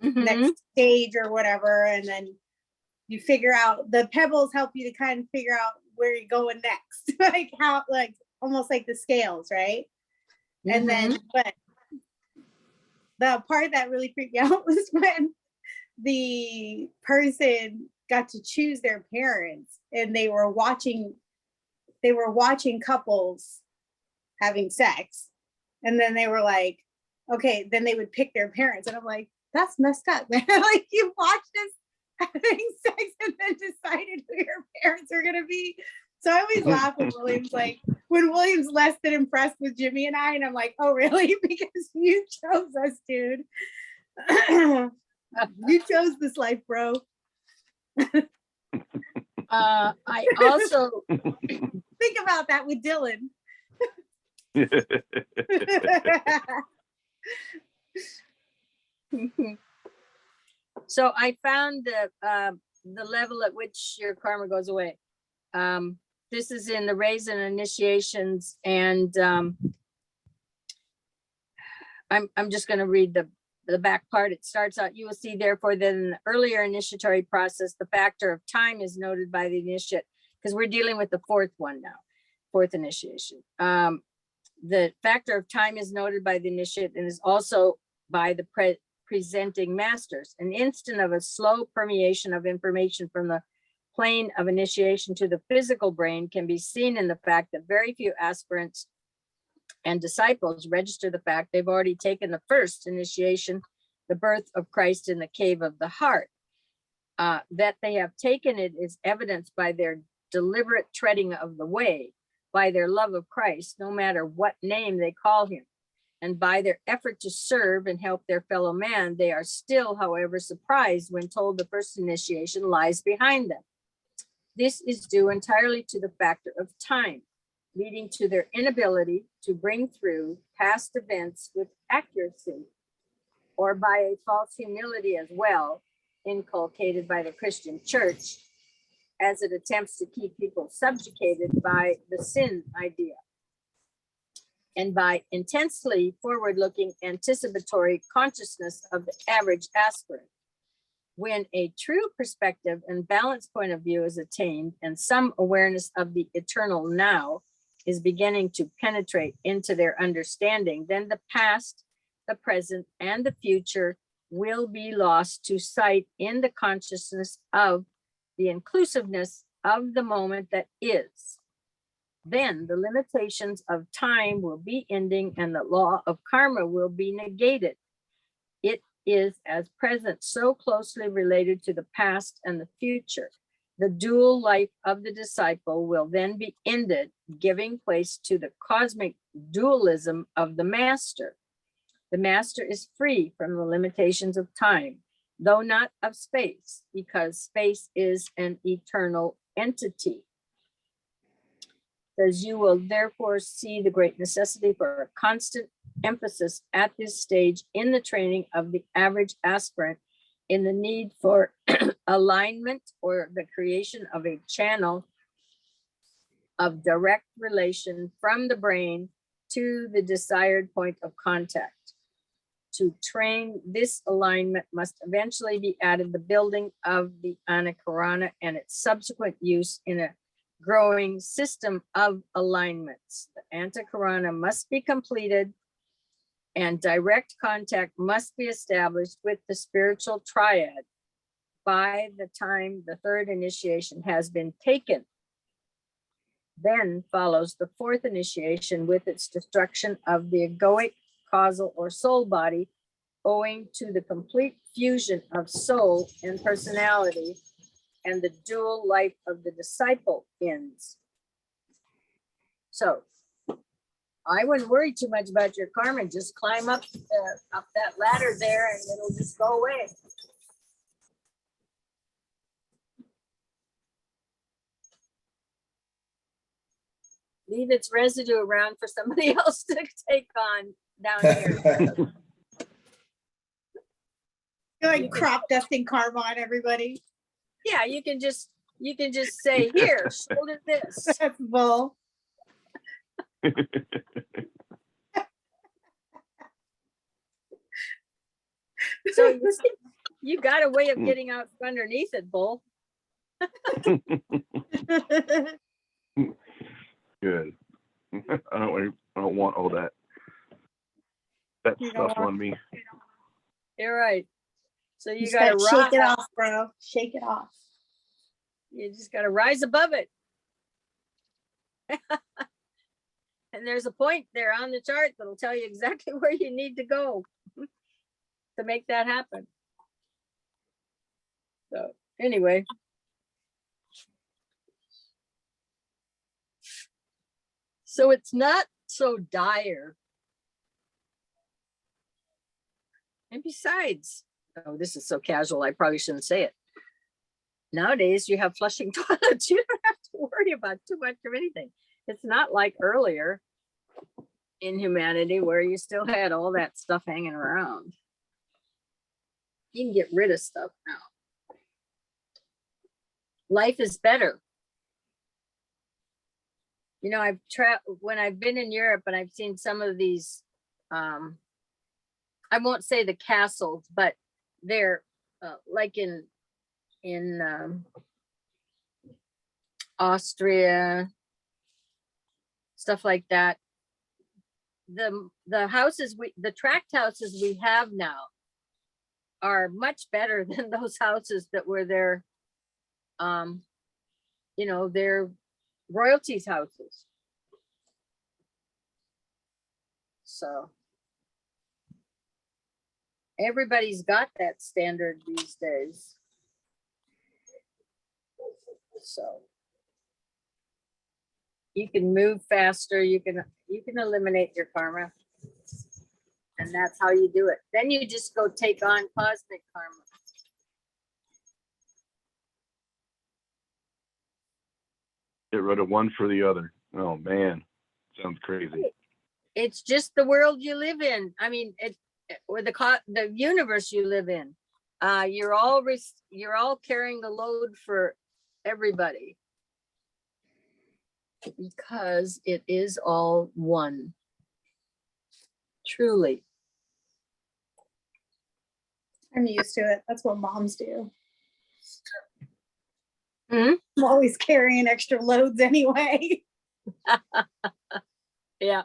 [SPEAKER 4] next stage or whatever, and then you figure out the pebbles help you to kind of figure out where you're going next. Like how, like almost like the scales, right? And then, but the part that really freaked me out was when the person got to choose their parents and they were watching couples having sex. And then they were like, okay, then they would pick their parents. And I'm like, that's messed up, man. Like you watched us having sex and then decided who your parents are going to be. So I always laugh when William's less than impressed with Jimmy and I, and I'm like, oh, really? Because you chose us, dude. You chose this life, bro.
[SPEAKER 1] I also
[SPEAKER 4] think about that with Dylan.
[SPEAKER 1] So I found the level at which your karma goes away. this is in the raise and initiations, and I'm just going to read the back part. It starts out, you will see therefore that in the earlier initiatory process, the factor of time is noted by the initiate, because we're dealing with the fourth one now, fourth initiation. The factor of time is noted by the initiate and is also by the presenting masters. An instant of a slow permeation of information from the plane of initiation to the physical brain can be seen in the fact that very few aspirants and disciples register the fact they've already taken the first initiation, the birth of Christ in the cave of the heart. That they have taken it is evidenced by their deliberate treading of the way, by their love of Christ, no matter what name they call him, and by their effort to serve and help their fellow man. They are still, however, surprised when told the first initiation lies behind them. This is due entirely to the factor of time, leading to their inability to bring through past events with accuracy, or by a false humility as well, inculcated by the Christian church, as it attempts to keep people subjugated by the sin idea, and by intensely forward-looking anticipatory consciousness of the average aspirant. When a true perspective and balanced point of view is attained, and some awareness of the eternal now is beginning to penetrate into their understanding, then the past, the present, and the future will be lost to sight in the consciousness of the inclusiveness of the moment that is. Then the limitations of time will be ending and the law of karma will be negated. It is as present so closely related to the past and the future. The dual life of the disciple will then be ended, giving place to the cosmic dualism of the master. The master is free from the limitations of time, though not of space, because space is an eternal entity. As you will therefore see the great necessity for a constant emphasis at this stage in the training of the average aspirant, in the need for alignment or the creation of a channel of direct relation from the brain to the desired point of contact. To train this alignment must eventually be added the building of the anakarana and its subsequent use in a growing system of alignments. The antakarana must be completed and direct contact must be established with the spiritual triad by the time the third initiation has been taken. Then follows the fourth initiation with its destruction of the egoic, causal, or soul body, owing to the complete fusion of soul and personality, and the dual life of the disciple ends. So I wouldn't worry too much about your karma. Just climb up that ladder there and it'll just go away. Leave its residue around for somebody else to take on down here.
[SPEAKER 4] You're like crop dusting karma on everybody.
[SPEAKER 1] Yeah, you can just say, here, shoulder this.
[SPEAKER 4] That's bull.
[SPEAKER 1] So you see, you got a way of getting out from underneath it, Bull.
[SPEAKER 2] Good. I don't want all that
[SPEAKER 4] You
[SPEAKER 2] stuff
[SPEAKER 4] don't want-
[SPEAKER 2] on me.
[SPEAKER 1] You're right. So you
[SPEAKER 4] just
[SPEAKER 1] gotta
[SPEAKER 4] gotta shake it
[SPEAKER 1] rise.
[SPEAKER 4] off, bro. Shake it off.
[SPEAKER 1] You just gotta rise above it. And there's a point there on the chart that'll tell you exactly where you need to go to make that happen. So anyway. So it's not so dire. And besides, oh, this is so casual, I probably shouldn't say it. Nowadays, you have flushing toilets. You don't have to worry about too much of anything. It's not like earlier in humanity where you still had all that stuff hanging around. You can get rid of stuff now. Life is better. You know, when I've been in Europe and I've seen some of these, I won't say the castles, but they're like in Austria, stuff like that. The houses the tract houses we have now are much better than those houses that were their, you know, their royalties houses. So everybody's got that standard these days. So you can move faster, you can eliminate your karma. And that's how you do it. Then you just go take on cosmic karma.
[SPEAKER 2] Get rid of one for the other. Oh man, sounds crazy.
[SPEAKER 1] It's just the world you live in. I mean, or the universe you live in. You're all carrying the load for everybody because it is all one. Truly.
[SPEAKER 4] I'm used to it. That's what moms do.
[SPEAKER 1] Hmm?
[SPEAKER 4] I'm always carrying extra loads anyway.
[SPEAKER 1] Yeah.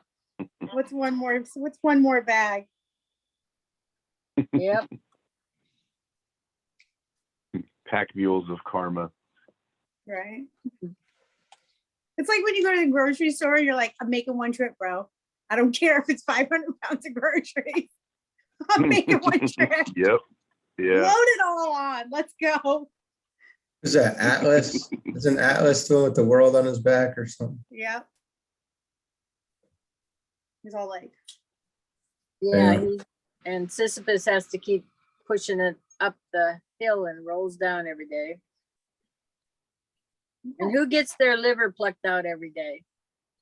[SPEAKER 4] What's one more bag?
[SPEAKER 1] Yep.
[SPEAKER 2] Pack mules of karma.
[SPEAKER 4] Right. It's like when you go to the grocery store, you're like, I'm making one trip, bro. I don't care if it's 500 pounds of groceries. I'm making one trip.
[SPEAKER 2] Yep. Yeah.
[SPEAKER 4] Load it all on. Let's go.
[SPEAKER 3] Is that Atlas? Is an Atlas still with the world on his back or something?
[SPEAKER 4] Yep. He's all like,
[SPEAKER 1] Yeah.
[SPEAKER 3] Yeah.
[SPEAKER 1] And Sisyphus has to keep pushing it up the hill and rolls down every day. And who gets their liver plucked out every day?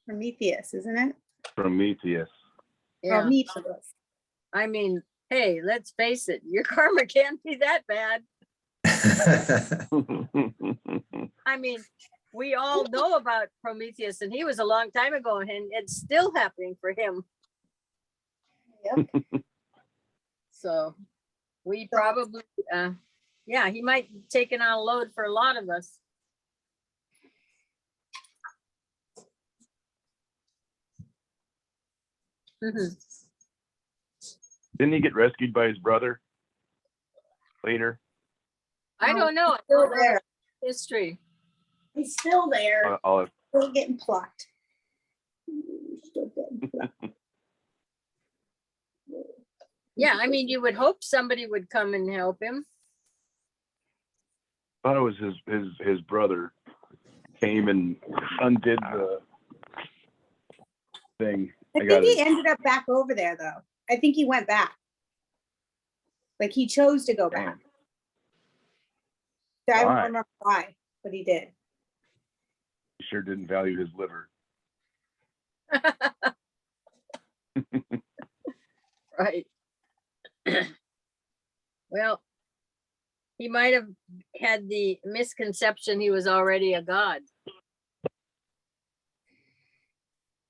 [SPEAKER 4] Prometheus, isn't it?
[SPEAKER 2] Prometheus.
[SPEAKER 1] Yeah.
[SPEAKER 4] Prometheus.
[SPEAKER 1] I mean, hey, let's face it, your karma can't be that bad. I mean, we all know about Prometheus, and he was a long time ago, and it's still happening for him.
[SPEAKER 4] Yep.
[SPEAKER 1] So we probably, yeah, he might be taking on a load for a lot of us. Mhm.
[SPEAKER 2] Didn't he get rescued by his brother later?
[SPEAKER 1] I don't know. I
[SPEAKER 4] Still
[SPEAKER 1] don't know
[SPEAKER 4] there.
[SPEAKER 1] history.
[SPEAKER 4] He's still there. Still getting plucked. Still getting plucked.
[SPEAKER 1] Yeah, I mean, you would hope somebody would come and help him.
[SPEAKER 2] I thought it was his brother came and undid the thing.
[SPEAKER 4] I think he ended up back over there, though. I think he went back. Like he chose to go back. I don't remember why, but he did.
[SPEAKER 2] He sure didn't value his liver.
[SPEAKER 1] Right. Well, he might have had the misconception he was already a god.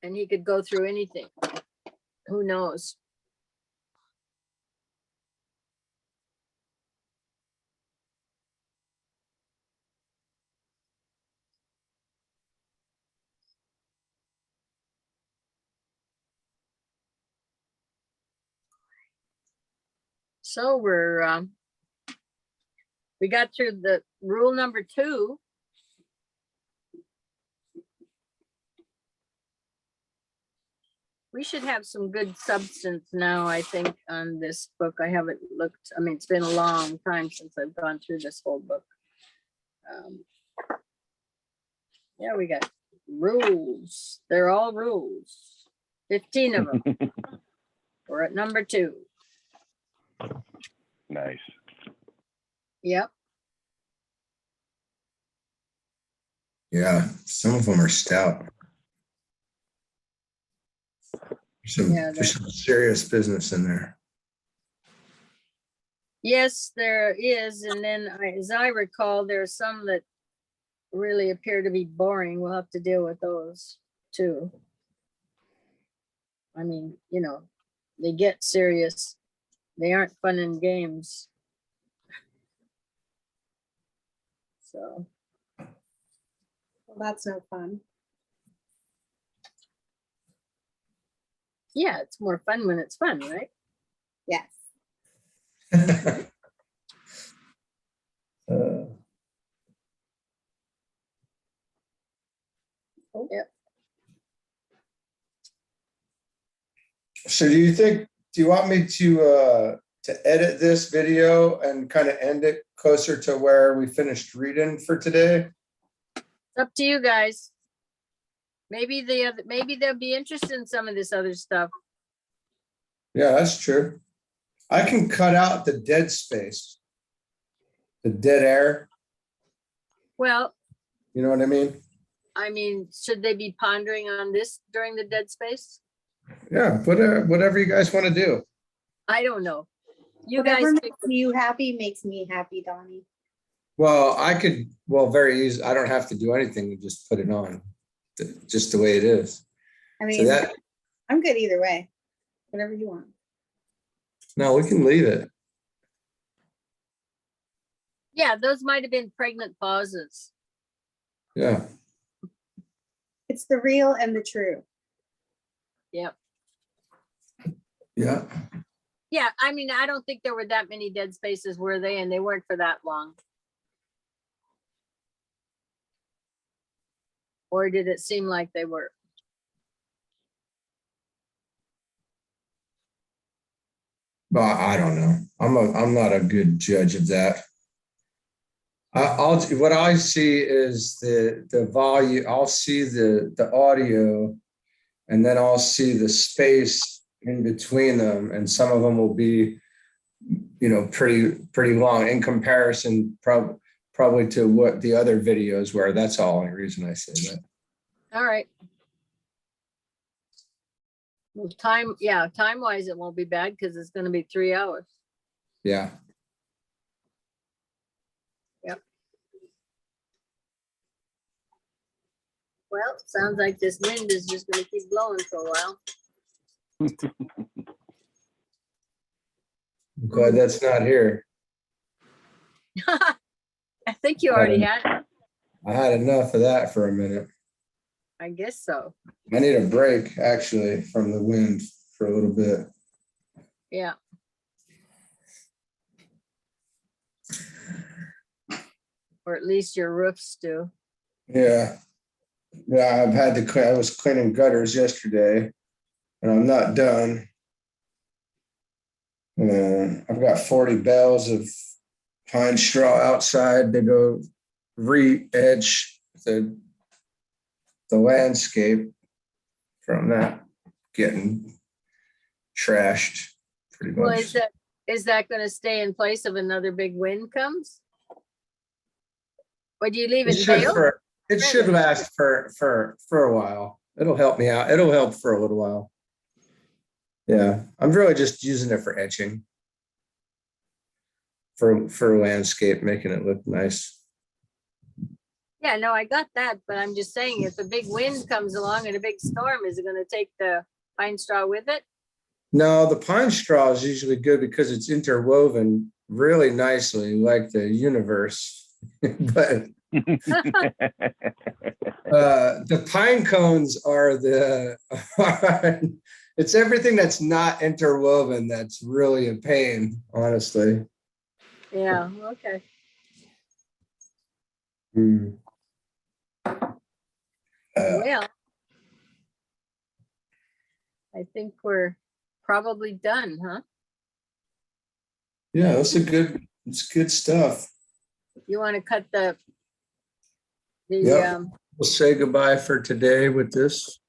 [SPEAKER 1] And he could go through anything. Who knows? So we got through the rule number 2. We should have some good substance now, I think, on this book. I haven't looked, I mean, it's been a long time since I've gone through this whole book. Yeah, we got rules. They're all rules. 15 of them. We're at number 2.
[SPEAKER 2] Nice.
[SPEAKER 1] Yep.
[SPEAKER 3] Yeah, some of them are stout. There's some serious business in there.
[SPEAKER 1] Yes, there is. And then as I recall, there are some that really appear to be boring. We'll have to deal with those. too. I mean, you know, they get serious. They aren't fun and games. So,
[SPEAKER 4] Well, that's no fun.
[SPEAKER 1] yeah, it's more fun when it's fun, right?
[SPEAKER 4] Yes.
[SPEAKER 3] Uh,
[SPEAKER 1] Yep.
[SPEAKER 3] So do you want me to edit this video and kind of end it closer to where we finished reading for today?
[SPEAKER 1] It's up to you guys. Maybe they'll be interested in some of this other stuff.
[SPEAKER 3] Yeah, that's true. I can cut out the dead space, the dead air.
[SPEAKER 1] Well,
[SPEAKER 3] You know what I mean?
[SPEAKER 1] should they be pondering on this during the dead space?
[SPEAKER 3] Yeah, whatever you guys want to do.
[SPEAKER 1] I don't know. You guys
[SPEAKER 4] Whatever
[SPEAKER 1] pick.
[SPEAKER 4] makes you happy makes me happy, Donnie.
[SPEAKER 3] Well, very easy. I don't have to do anything. You just put it on, just the way it is.
[SPEAKER 4] I
[SPEAKER 3] So
[SPEAKER 4] mean,
[SPEAKER 3] that,
[SPEAKER 4] I'm good either way. Whatever you want.
[SPEAKER 3] no, we can leave it.
[SPEAKER 1] Yeah, those might have been pregnant pauses.
[SPEAKER 3] Yeah.
[SPEAKER 4] It's the real and the true.
[SPEAKER 1] Yep.
[SPEAKER 3] Yeah.
[SPEAKER 1] Yeah, I don't think there were that many dead spaces, were they? And they weren't for that long. Or did it seem like they were?
[SPEAKER 3] But I don't know. I'm not a good judge of that. What I see is the volume. I'll see the audio, and then I'll see the space in between them, and some of them will be, pretty long in comparison, probably to what the other videos were. That's all the reason I say that.
[SPEAKER 1] All right. Well, time-wise, it won't be bad because it's going to be 3 hours.
[SPEAKER 3] Yeah.
[SPEAKER 1] Yep. Well, sounds like this wind is just going to keep blowing for a while.
[SPEAKER 3] I'm glad that's not here.
[SPEAKER 1] I think you already had it.
[SPEAKER 3] I had enough of that for a minute.
[SPEAKER 1] I guess so.
[SPEAKER 3] I need a break, actually, from the wind for a little bit.
[SPEAKER 1] Yeah. Or at least your roofs do.
[SPEAKER 3] Yeah. Yeah, I've had to clean. I was cleaning gutters yesterday, and I'm not done. I've got 40 bales of pine straw outside to go re-edge the landscape from that getting trashed pretty much.
[SPEAKER 1] Well, is that going to stay in place if another big wind comes? Or do you leave it veiled?
[SPEAKER 3] It should last for a while. It'll help me out. It'll help for a little while. Yeah, I'm really just using it for etching, for landscape, making it look nice.
[SPEAKER 1] Yeah, no, I got that, but I'm just saying, if a big wind comes along and a big storm, is it going to take the pine straw with it?
[SPEAKER 3] No, the pine straw is usually good because it's interwoven really nicely, like the universe. But the pine cones are it's everything that's not interwoven that's really a pain, honestly.
[SPEAKER 1] Yeah, okay. Well, I think we're probably done, huh?
[SPEAKER 3] Yeah, it's good stuff.
[SPEAKER 1] You want to cut the
[SPEAKER 3] Yep. We'll say goodbye for today with this.